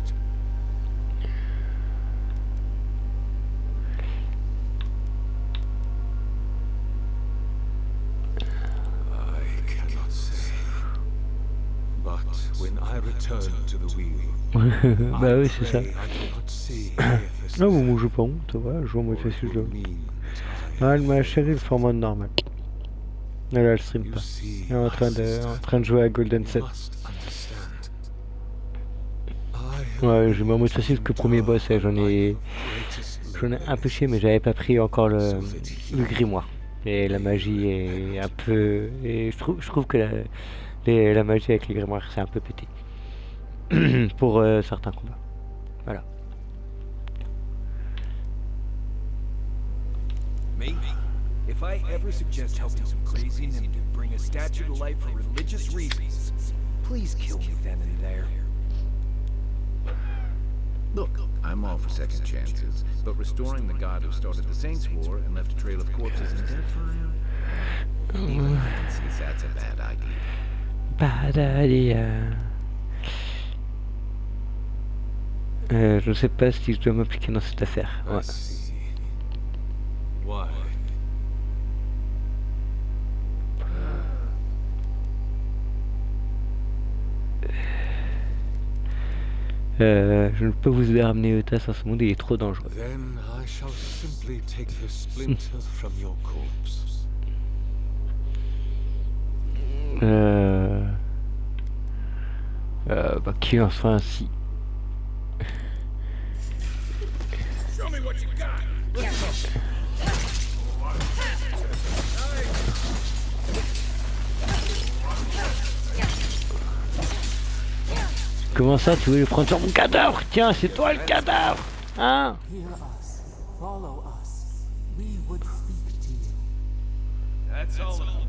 Bah oui, c'est ça. Non, moi je joue pas honte, ouais, je joue en mode facile. Ah, ma chérie, le format normal. Là, elle stream pas. Elle est en train de jouer à Golden 7. Ouais, j'ai mis en mode facile que premier boss, j'en ai un peu chié, mais j'avais pas pris encore le grimoire. Et la magie est un peu... Et je trouve que la magie avec les grimoires, c'est un peu pété. Pour certains combats. Voilà. Me? If I ever suggest helping some crazy nymph bring a statue to life for religious reasons, please kill me then and there. Look, I'm all for second chances, but restoring the god who started the Saints' War and left a trail of corpses in Deadfire? Even I can see that's a bad idea. Bad idea. Je sais pas si je dois m'impliquer dans cette affaire. Ouais. Je ne peux vous ramener Eutas à ce monde, il est trop dangereux. Then I shall simply take the splinter from your corpse. Bah, qui en soit ainsi. Show me what you got. Let's go. Comment ça, tu veux le prendre sur mon cadavre? Tiens, c'est toi le cadavre, hein? Hear us. Follow us. We would speak to you. That's all of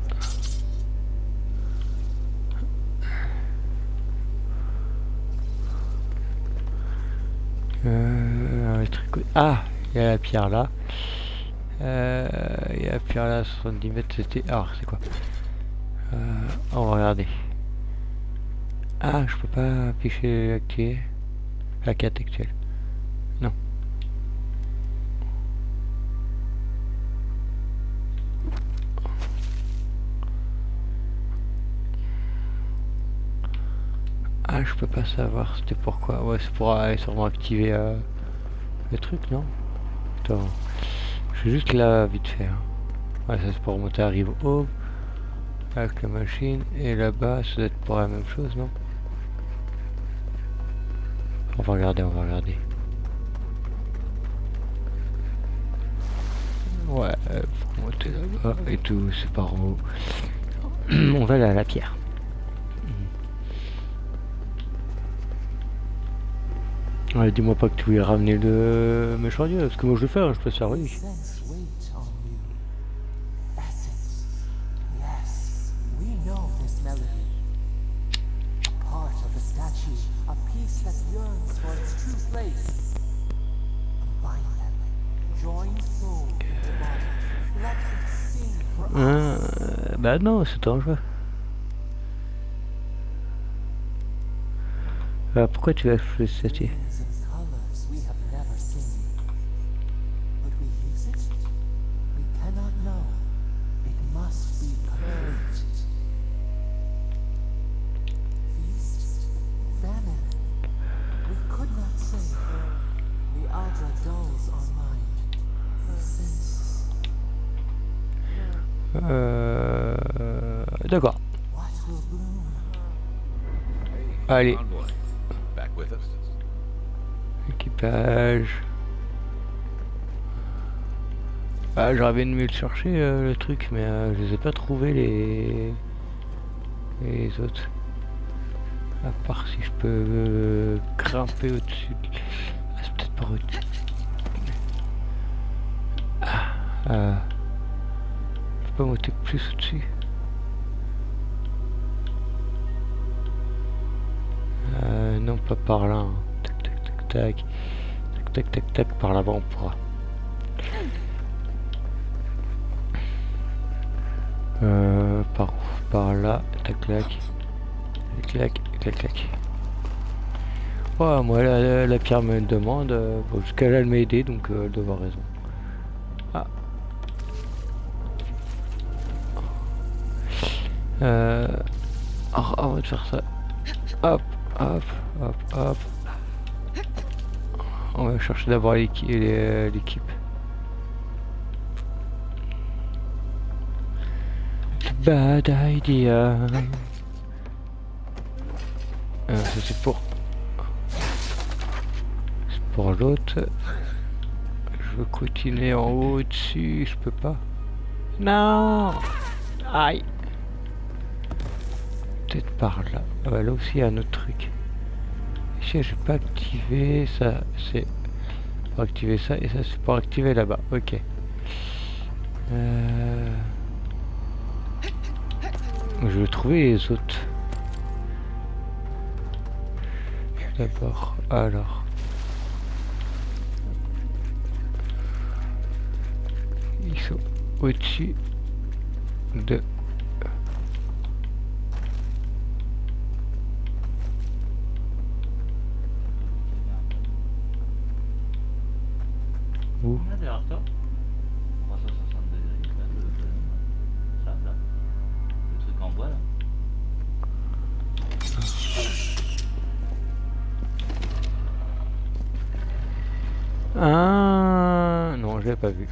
Le truc... Ah, il y a la pierre là. Il y a la pierre là, 70 mètres, c'était... Alors, c'est quoi? On va regarder. Ah, je peux pas afficher activer la quête actuelle. Non. Ah, je peux pas savoir c'était pourquoi. Ouais, c'est pour sûrement activer le truc, non? Attends. Je suis juste là vite fait. Hein. Ouais, ça c'est pour remonter à rive haut avec la machine. Et là-bas, ça doit être pour la même chose, non? On va regarder, on va regarder. Ouais, faut monter là-bas et tout, c'est par en haut. On va aller à la pierre. Ouais, dis-moi pas que tu voulais ramener le méchant dieu, parce que moi je le fais, hein, je peux faire, oui. Bah non, c'est dangereux. Pourquoi tu as fait ça? D'accord. Allez. Équipage. Ah, j'aurais bien aimé le chercher le truc, mais je les ai pas trouvés les autres. À part si je peux grimper au-dessus. Ah, c'est peut-être par au-dessus. Je peux pas monter plus au-dessus. Non, pas par là. Hein. Tac, tac, tac, tac. Tac, tac, tac, tac. Par là-bas, on pourra. Par où? Par là. Tac, tac. Tac, tac, tac, tac. Oh, moi, la pierre me demande. Bon, jusqu'à là, elle m'a aidé, donc elle doit avoir raison. Ah. On va te faire ça. Hop. Hop, hop, hop. On va chercher d'abord l'équipe. Bad idea. Ça c'est pour l'autre. Je veux continuer en haut au-dessus, je peux pas. Non. Aïe. Peut-être par là. Ah bah là aussi il y a un autre truc. Ici j'ai pas activé ça, c'est pour activer ça et ça c'est pour activer là-bas. Ok. Je vais trouver les autres. D'abord, alors. Ils sont au-dessus de... Où? Derrière toi. 360 degrés, là, là. Le truc en bois là. pas vu.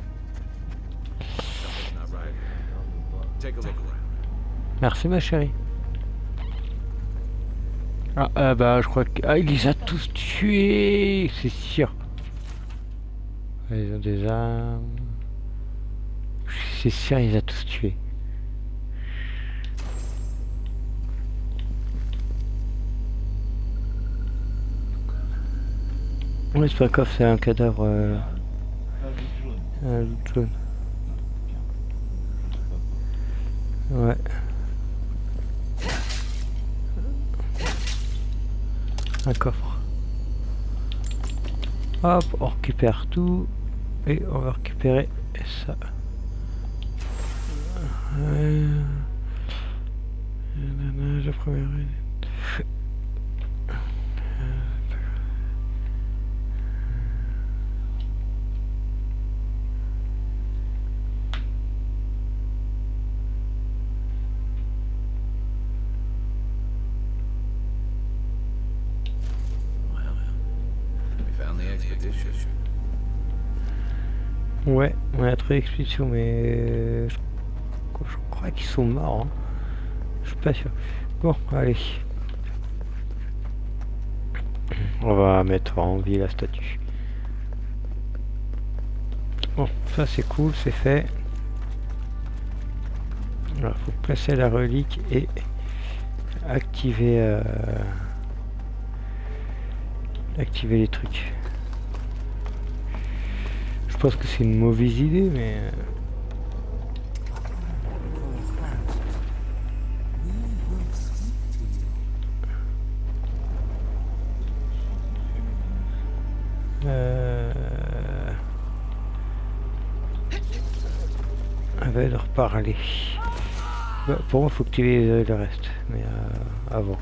Something's not right here. Take a look around. Merci ma chérie. Ah bah je crois que... Ah il les a tous tués. C'est sûr. Ils ont des armes. C'est sûr il les a tous tués. Oui c'est pas grave, c'est un cadavre... Un loup jaune. Ouais. Un coffre. Hop, on récupère tout. Et on va récupérer ça. La première... Ouais, on a trouvé l'expédition, mais je crois qu'ils sont morts. Hein. Je suis pas sûr. Bon, allez. On va mettre en vie la statue. Bon, ça c'est cool, c'est fait. Alors, faut placer la relique et activer activer les trucs. Je pense que c'est une mauvaise idée, mais... Elle va leur parler. Bah, pour moi, il faut activer le reste, mais avant.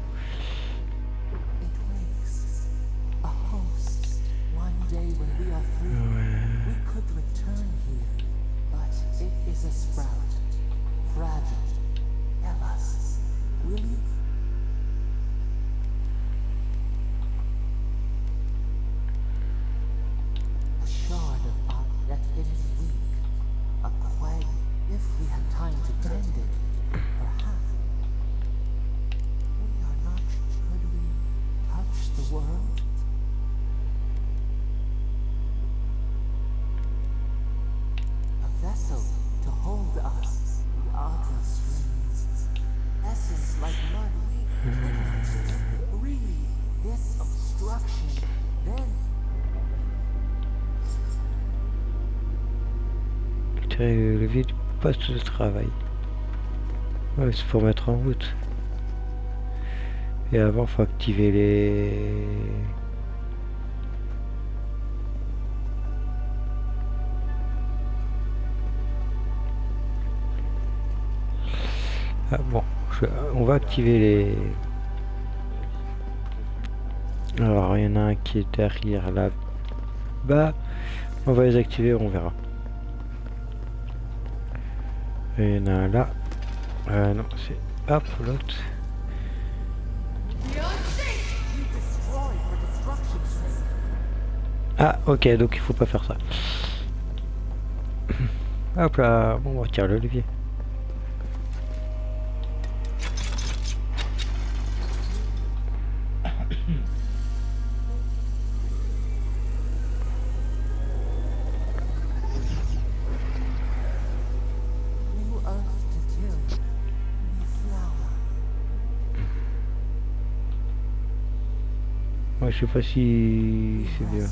Le vide poste de travail. Ouais, c'est pour mettre en route. Et avant, faut activer les... Ah bon, on va activer les... Alors, il y en a un qui est derrière là-bas. On va les activer, on verra. Et il y en a un là. Non, c'est... Hop, l'autre. Ah, ok, donc il faut pas faire ça. Hop là, bon, on retire le levier. Moi, je sais pas si c'est bien.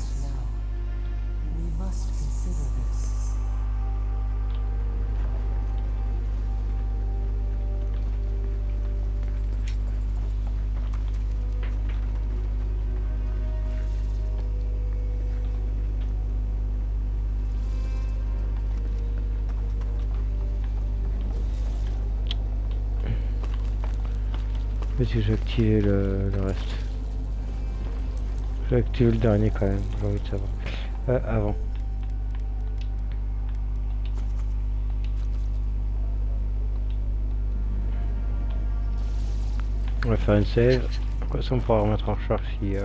Parce que j'ai activé le reste. J'ai activé le dernier quand même, j'ai envie de savoir. Avant. On va faire une save. Quoi ça on pourra remettre en charge si...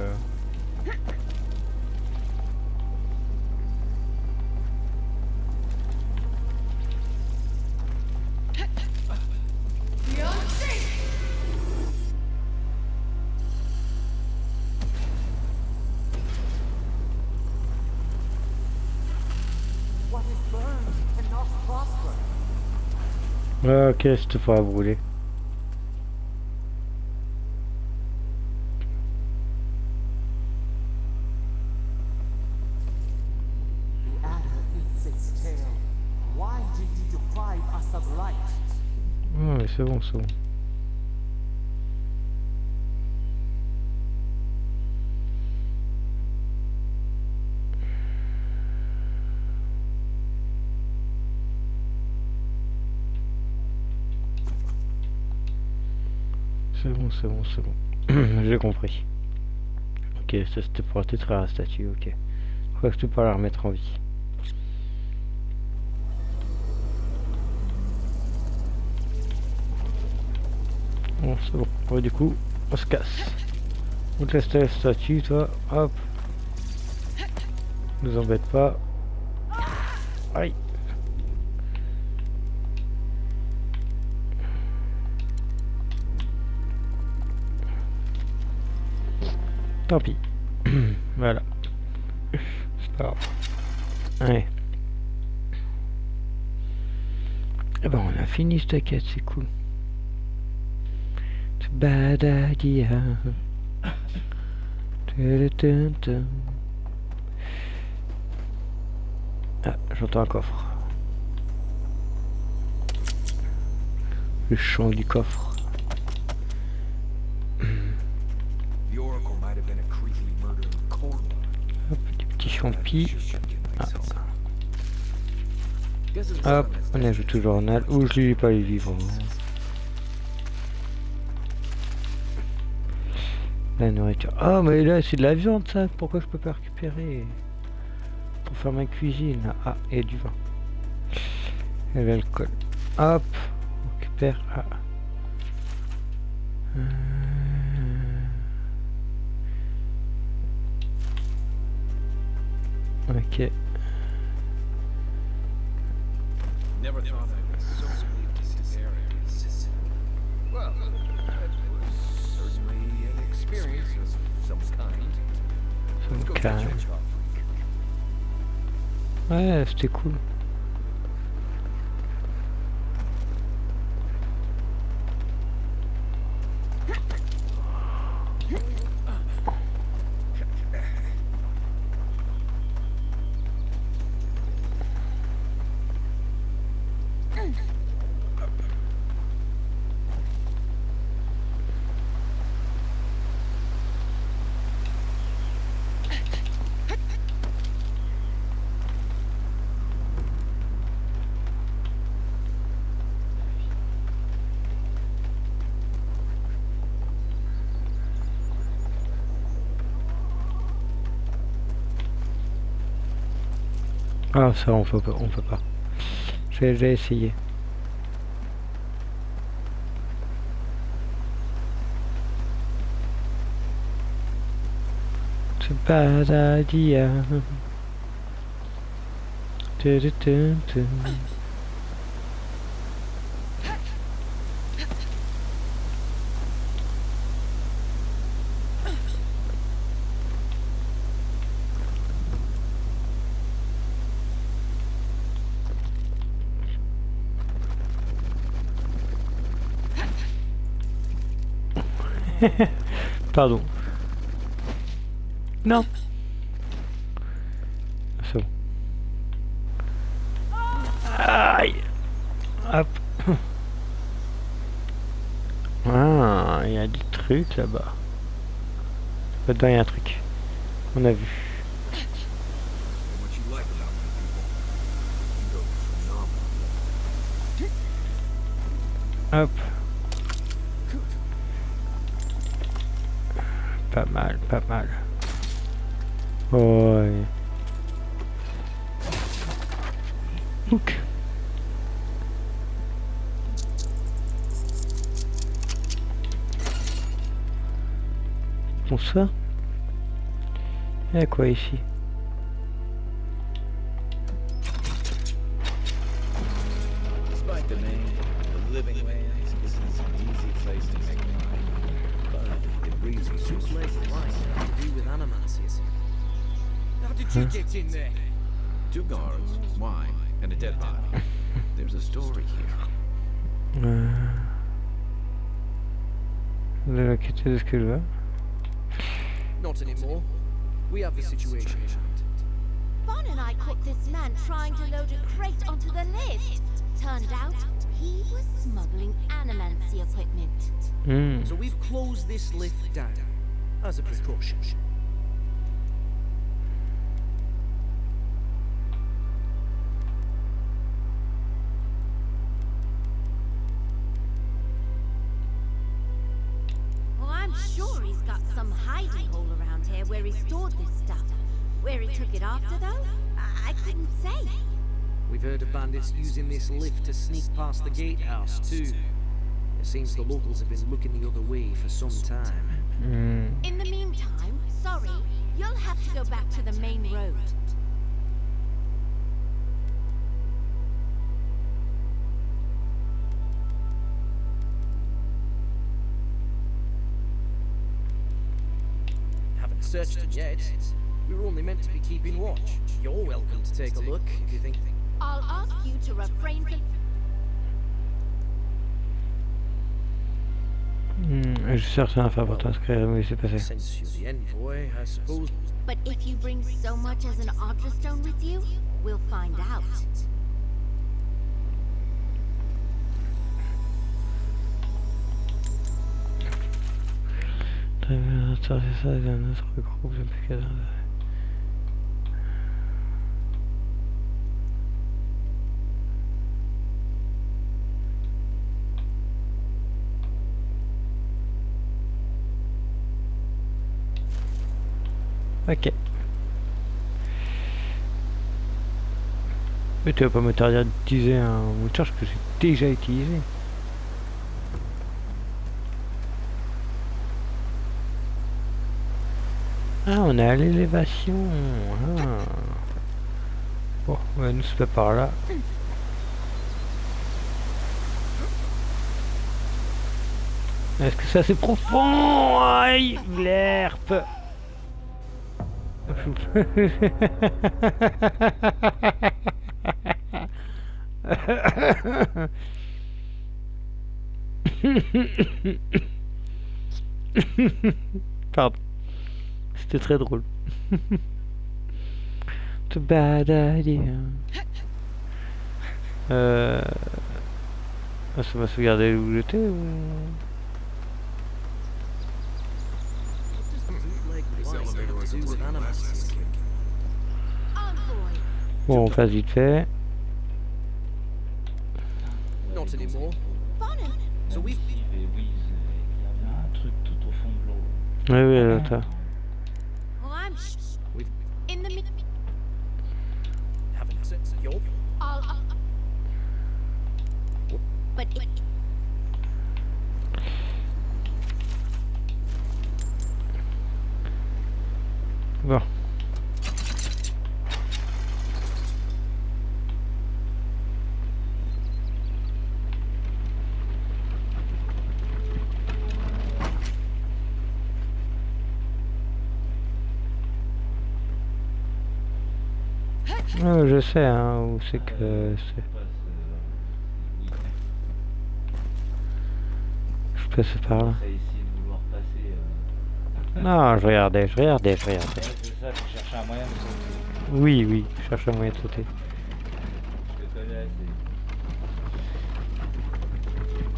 Ok, c'était pas à brûler. The adder eats its tail. Why did you deprive us of light? Ouais, c'est bon, c'est bon. C'est bon, c'est bon, c'est bon. J'ai compris. Ok, ça c'était pour détruire la statue, ok. Je crois que je peux pas la remettre en vie. Bon, c'est bon. Ouais, du coup, on se casse. On te laisse la statue, toi. Hop. Nous embête pas. Aïe. Tant pis. Voilà. C'est pas grave. Ouais. Eh ben on a fini cette quête, c'est cool. Bad idea. Ah, j'entends un coffre. Le chant du coffre. Hop, des petits champis. Ah. Hop, on ajoute au journal. Ou je lis pas les livres. La nourriture. Ah, mais là c'est de la viande ça. Pourquoi je peux pas récupérer pour faire ma cuisine? Ah, et du vin. Et l'alcool. Hop, on récupère. Ah. Ok. Never thought I'd be so relieved to see Terres. Well, it was certainly an experience of some kind. Let's go catch your job. Ouais, c'était cool. Ah ça on peut pas. J'ai déjà essayé. C'est pas à dire. Pardon. Non. C'est bon. Aïe. Hop. Ah, il y a des trucs là-bas. Là-dedans, il y a un truc. On a vu. Hop. Pas mal, pas mal. Ouais. Look. Bonsoir. Il y a quoi ici? Despite the name, the living lands isn't an easy place to make money. But it breeds Whose legs of life have to do with animals? How did you get in there? 2 guards, wine, and a dead body. There's a story here. De l'inquiéter de ce que je vois. Not anymore. We have the situation in hand. Bon and I caught this man trying to load a crate onto the lift. Turned out, he was smuggling animancy equipment. So we've closed this lift down, as a precaution. Well, I'm sure he's got some hiding hole around here where he stored this stuff. Where he took it after, though, I couldn't say. We've heard of bandits using this lift to sneak past the gatehouse, too. It seems the locals have been looking the other way for some time. In the meantime, sorry, you'll have to go back to the main road. Haven't searched it yet. We were only meant to be keeping watch. You're welcome to take a look if you think... I'll ask you to refrain from... Je cherche un info pour t'inscrire, oui c'est passé. Since you're the envoy, I suppose... But if you bring so much as an Audra stone with you, we'll find out. Très bien, ça c'est un autre groupe de plus Ok. Mais tu vas pas me tarder d'utiliser un moteur que j'ai déjà utilisé. Ah, on est à l'élévation. Ah. Bon, ouais, nous c'est pas par là. Est-ce que ça c'est profond? Aïe, l'herpe. Pardon. C'était très drôle. Too bad idea. Ça va sauvegarder où j'étais ou... Bon, on passe vite fait. Not anymore. So we've... Oui, il y avait un truc tout au fond de l'eau. Oui, oui, là, t'as. Well, I'm... In the... Haven't said... Yo. But... Bon. Je sais hein, où c'est que c'est. Je passe par là. Non, je regardais. C'est ça, tu cherches un moyen de sauter. Oui, oui, je cherche un moyen de sauter. Je te connais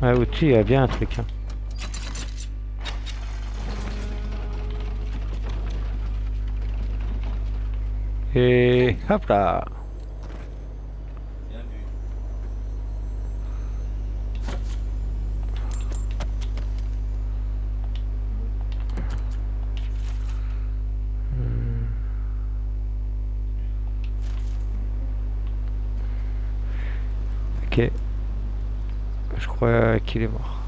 assez. Ouais, au-dessus, il y a bien un truc. Hein. Et hop là. Bien vu. Ok. Je crois qu'il est mort.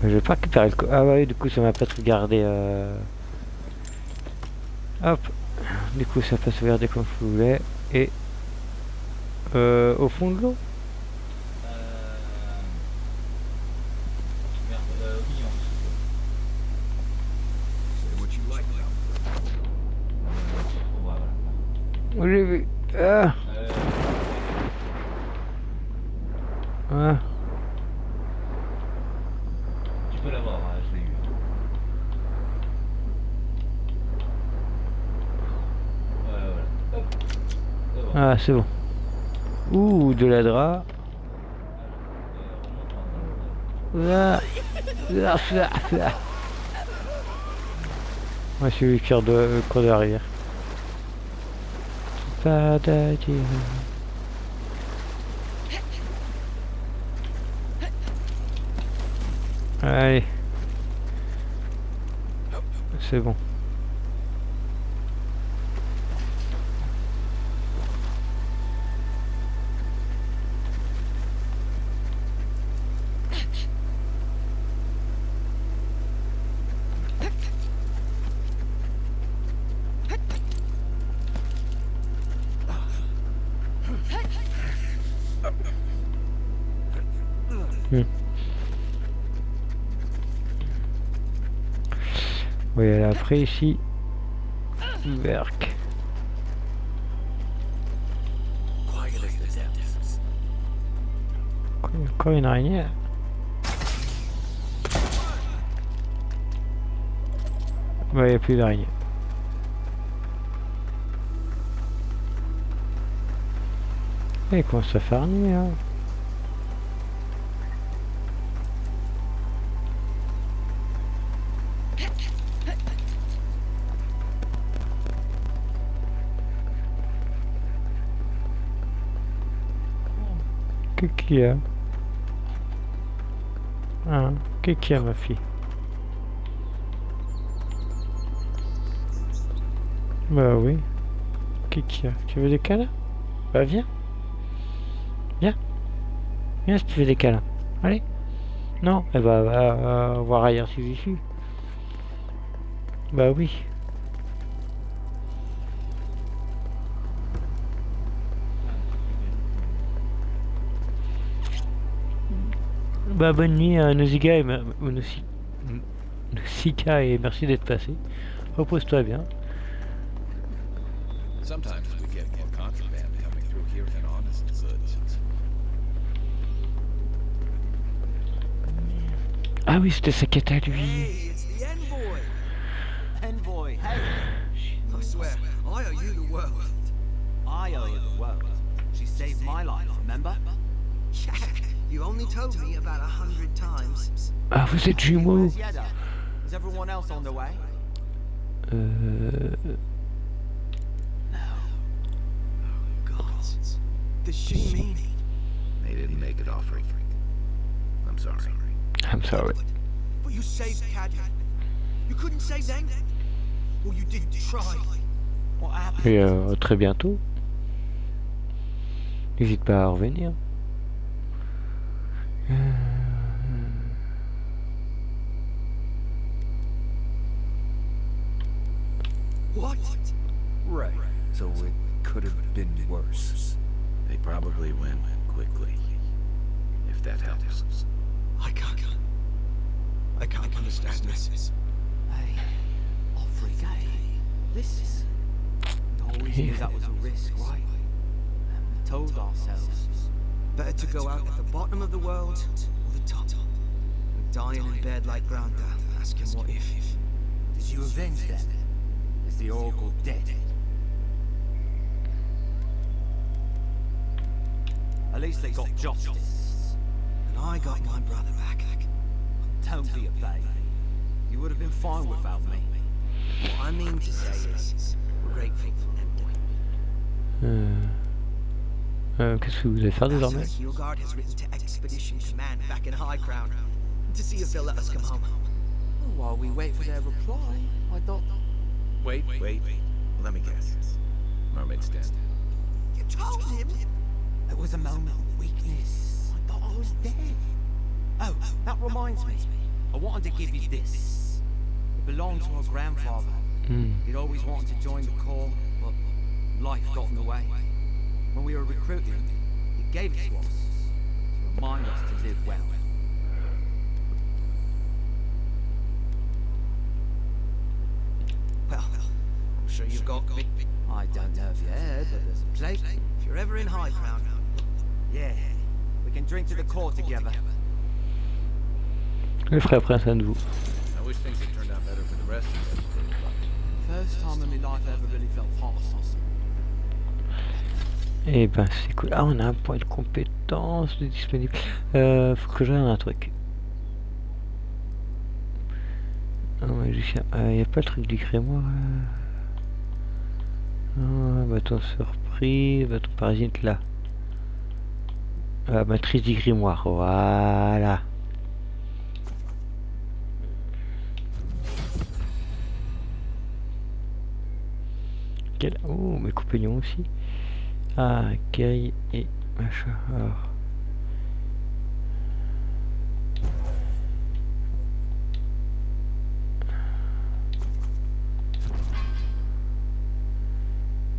Je vais pas récupérer le co... Ah ouais, du coup ça m'a pas sauvegardé. Hop. Du coup ça m'a pas sauvegardé comme je voulais. Et... au fond de l'eau. Merde, oui, en dessous. J'ai vu. Ah. Ah. Tu peux l'avoir, hein, je l'ai eu. Voilà. Hop. C'est bon. Ah, c'est bon. Ouh, de la drap. Ah. Ouais, c'est lui qui court derrière. Allez. C'est bon. Oui, après ici, Berk. Encore une araignée. Ouais, il n'y a plus d'araignée. Et comment ça fait araignée là? Qu'est-ce qu'il y a? Ah, qu'est-ce qu'il y a ma fille? Bah oui. Qu'est-ce qu'il y a? Tu veux des câlins? Bah viens. Viens. Viens si tu veux des câlins. Allez. Non? Eh bah va voir ailleurs si j'y suis. Bah oui. Bah bonne nuit à Nausicaa et Nausicaa et merci d'être passé. Repose-toi bien. Sometimes we get more contraband coming through here than honest goods. Ah oui, c'était sa quête à lui. Hey, it's the envoy. Envoy, hey. I swear, I owe you the world. I owe her the world. She saved my life, remember? Yeah, you only told me about 100 times. Ah, vous êtes jumeaux. Where's Yeda? Is everyone else on the way? Does she mean? They didn't make it off right. I'm sorry. I'm sorry. But you saved Caddy. You couldn't save them? Well, you did try. What happened? Et très bientôt. N'hésite pas à revenir. What? Right. So it could have been worse. They probably went quickly. If that helps. I can't understand this. Hey, Africa, listen. We always knew that was a risk, right? And we told ourselves. Better to go out at the bottom of the world or the top. And dying in bed like Granda, asking what if. Did you avenge them? Is the Oracle dead? At least they got justice. And I got my brother back. Don't be a baby. You would have been fine without me. What I mean to say is, we're grateful, Envoy. Qu'est-ce que vous allez faire désormais? Hildegard has written to Expedition Command back in High Crown to see if they'll let us come home. While we wait for their reply, I thought... Wait. Let me guess. Mermaid's dead. You told him? It was a moment of weakness. I thought I was dead. Oh, that reminds me. I wanted to give you this. It belonged to our grandfather. He'd always wanted to join the Corps, but life got in the way. When we were recruiting, he gave it to us to remind us to live well. Well, I'm sure you've got... I don't know if you heard, but there's a place. If you're ever in High Crown... Yeah, We can drink to the core together. Je ferai après un de vous. I wish things had turned out better for the rest of us. First time in my life I ever really felt part of something. Eh ben c'est cool. Ah, on a un point de compétence de disponible. Faut que je regarde un truc. Ah, magicien. Y a pas le truc du grimoire. Bâton surprise, bâton parasite là. Matrice du grimoire. Voilà. Oh, mes compagnons aussi. Ah, Kay et machin. Alors.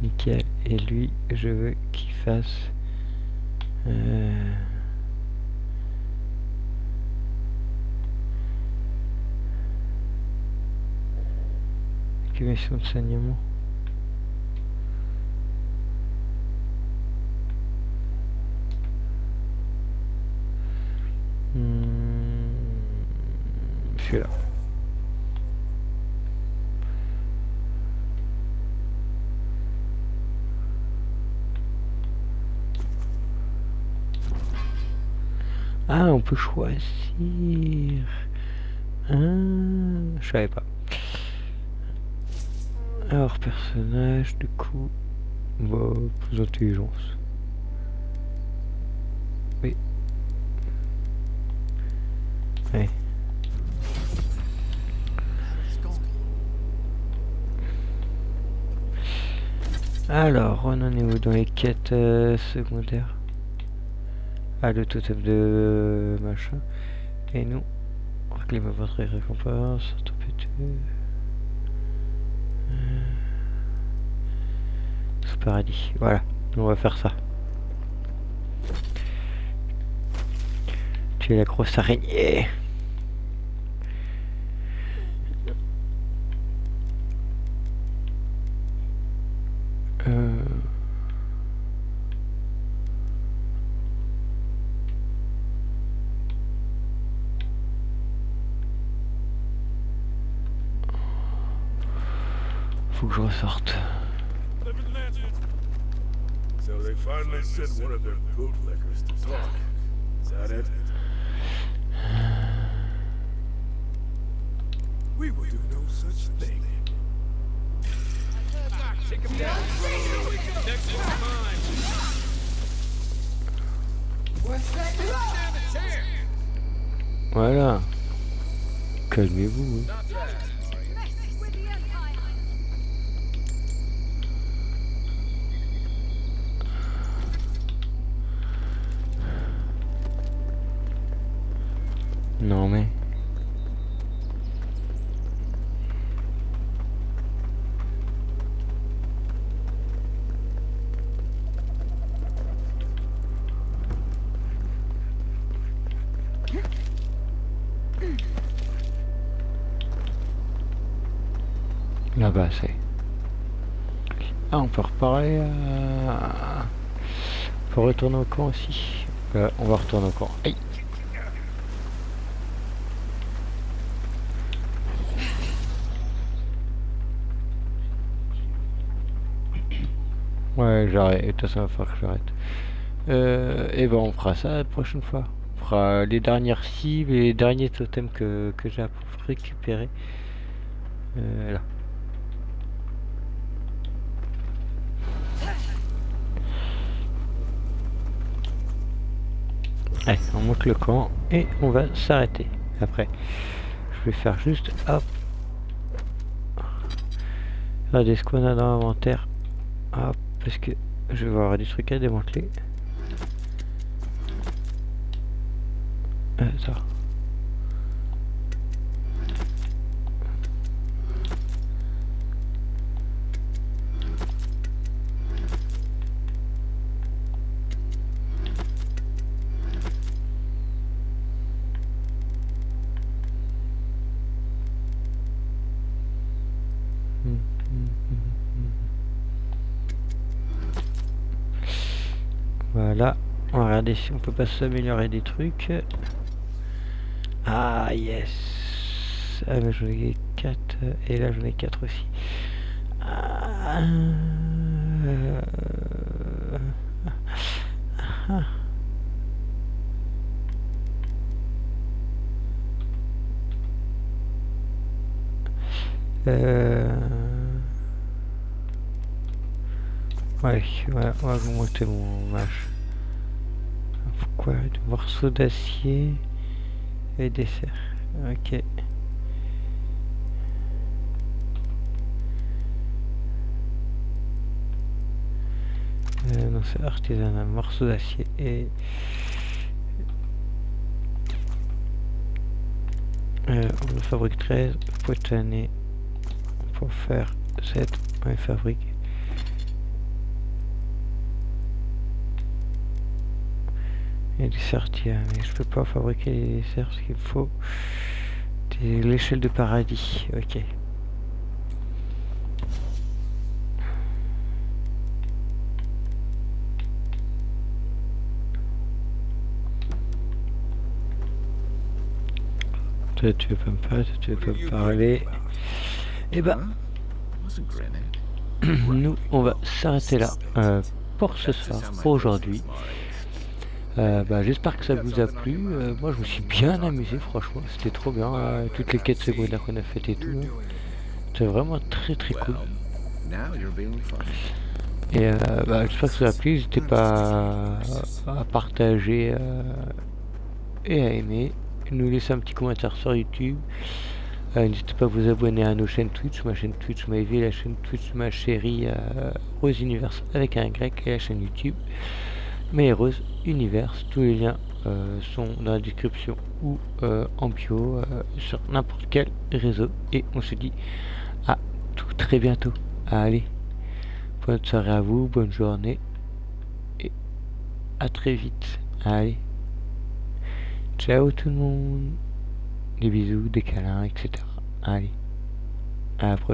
Nickel. Et lui, je veux qu'il fasse... Activation de saignement. Celui-là. Ah, on peut choisir. Ah, je savais pas. Alors, personnage, du coup, plus intelligence. Oui. Ouais. Alors, on en est où dans les quêtes secondaires? Ah, le totem de machin. Et nous, réclamez votre récompense. Sous paradis. Voilà, on va faire ça. Tu es la grosse araignée. Faut que je ressorte. So they finally sent one of their bootlickers to talk. Is that it? We will do no such thing. Take him down. Next one's mine. Voilà. Calmez-vous. Non mais... Là-bas c'est... Ah, on peut reparler à... On peut retourner au camp aussi. On va retourner au camp. Aïe. Ouais, j'arrête. De toute façon, il va falloir que j'arrête. Et ben, on fera ça la prochaine fois. On fera les dernières cibles et les derniers totems que j'ai à récupérer. Là. Allez, on monte le camp et on va s'arrêter. Après, je vais faire juste hop. Regardez ce qu'on a dans l'inventaire. Hop, parce que je vais avoir des trucs à démanteler. Ça. Voilà, On va regarder si on peut pas s'améliorer des trucs. Ah yes. Ah mais j'en ai 4 et là j'en ai 4 aussi. Ah. Ah. Ouais, on va augmenter mon match. Pourquoi de morceaux d'acier et des serres. Ok. Non, c'est artisanal, morceaux d'acier et on le fabrique 13 potanés pour faire 7 on les fabrique. Il y a des sertiers, mais je peux pas fabriquer les serres parce qu'il faut l'échelle de paradis. Ok. Toi, tu veux pas me parler, tu veux pas me parler. Et bah, nous, on va s'arrêter là pour ce soir, pour aujourd'hui. J'espère que ça vous a plu. Moi, je me suis bien amusé, franchement, c'était trop bien. Toutes les quêtes secondaires qu'on a faites et tout. C'était vraiment très très cool. Et j'espère que ça vous a plu. N'hésitez pas à partager et à aimer. Nous laisser un petit commentaire sur YouTube. N'hésitez pas à vous abonner à nos chaînes Twitch, ma chaîne Twitch Maevhyl, la chaîne Twitch ma chérie Rose Universe avec un grec et la chaîne YouTube mais Rose Universe. Tous les liens sont dans la description ou en bio sur n'importe quel réseau et on se dit à tout très bientôt. Allez, bonne soirée à vous, bonne journée et à très vite. Allez. Ciao tout le monde. Des bisous, des câlins, etc. Allez, à la prochaine.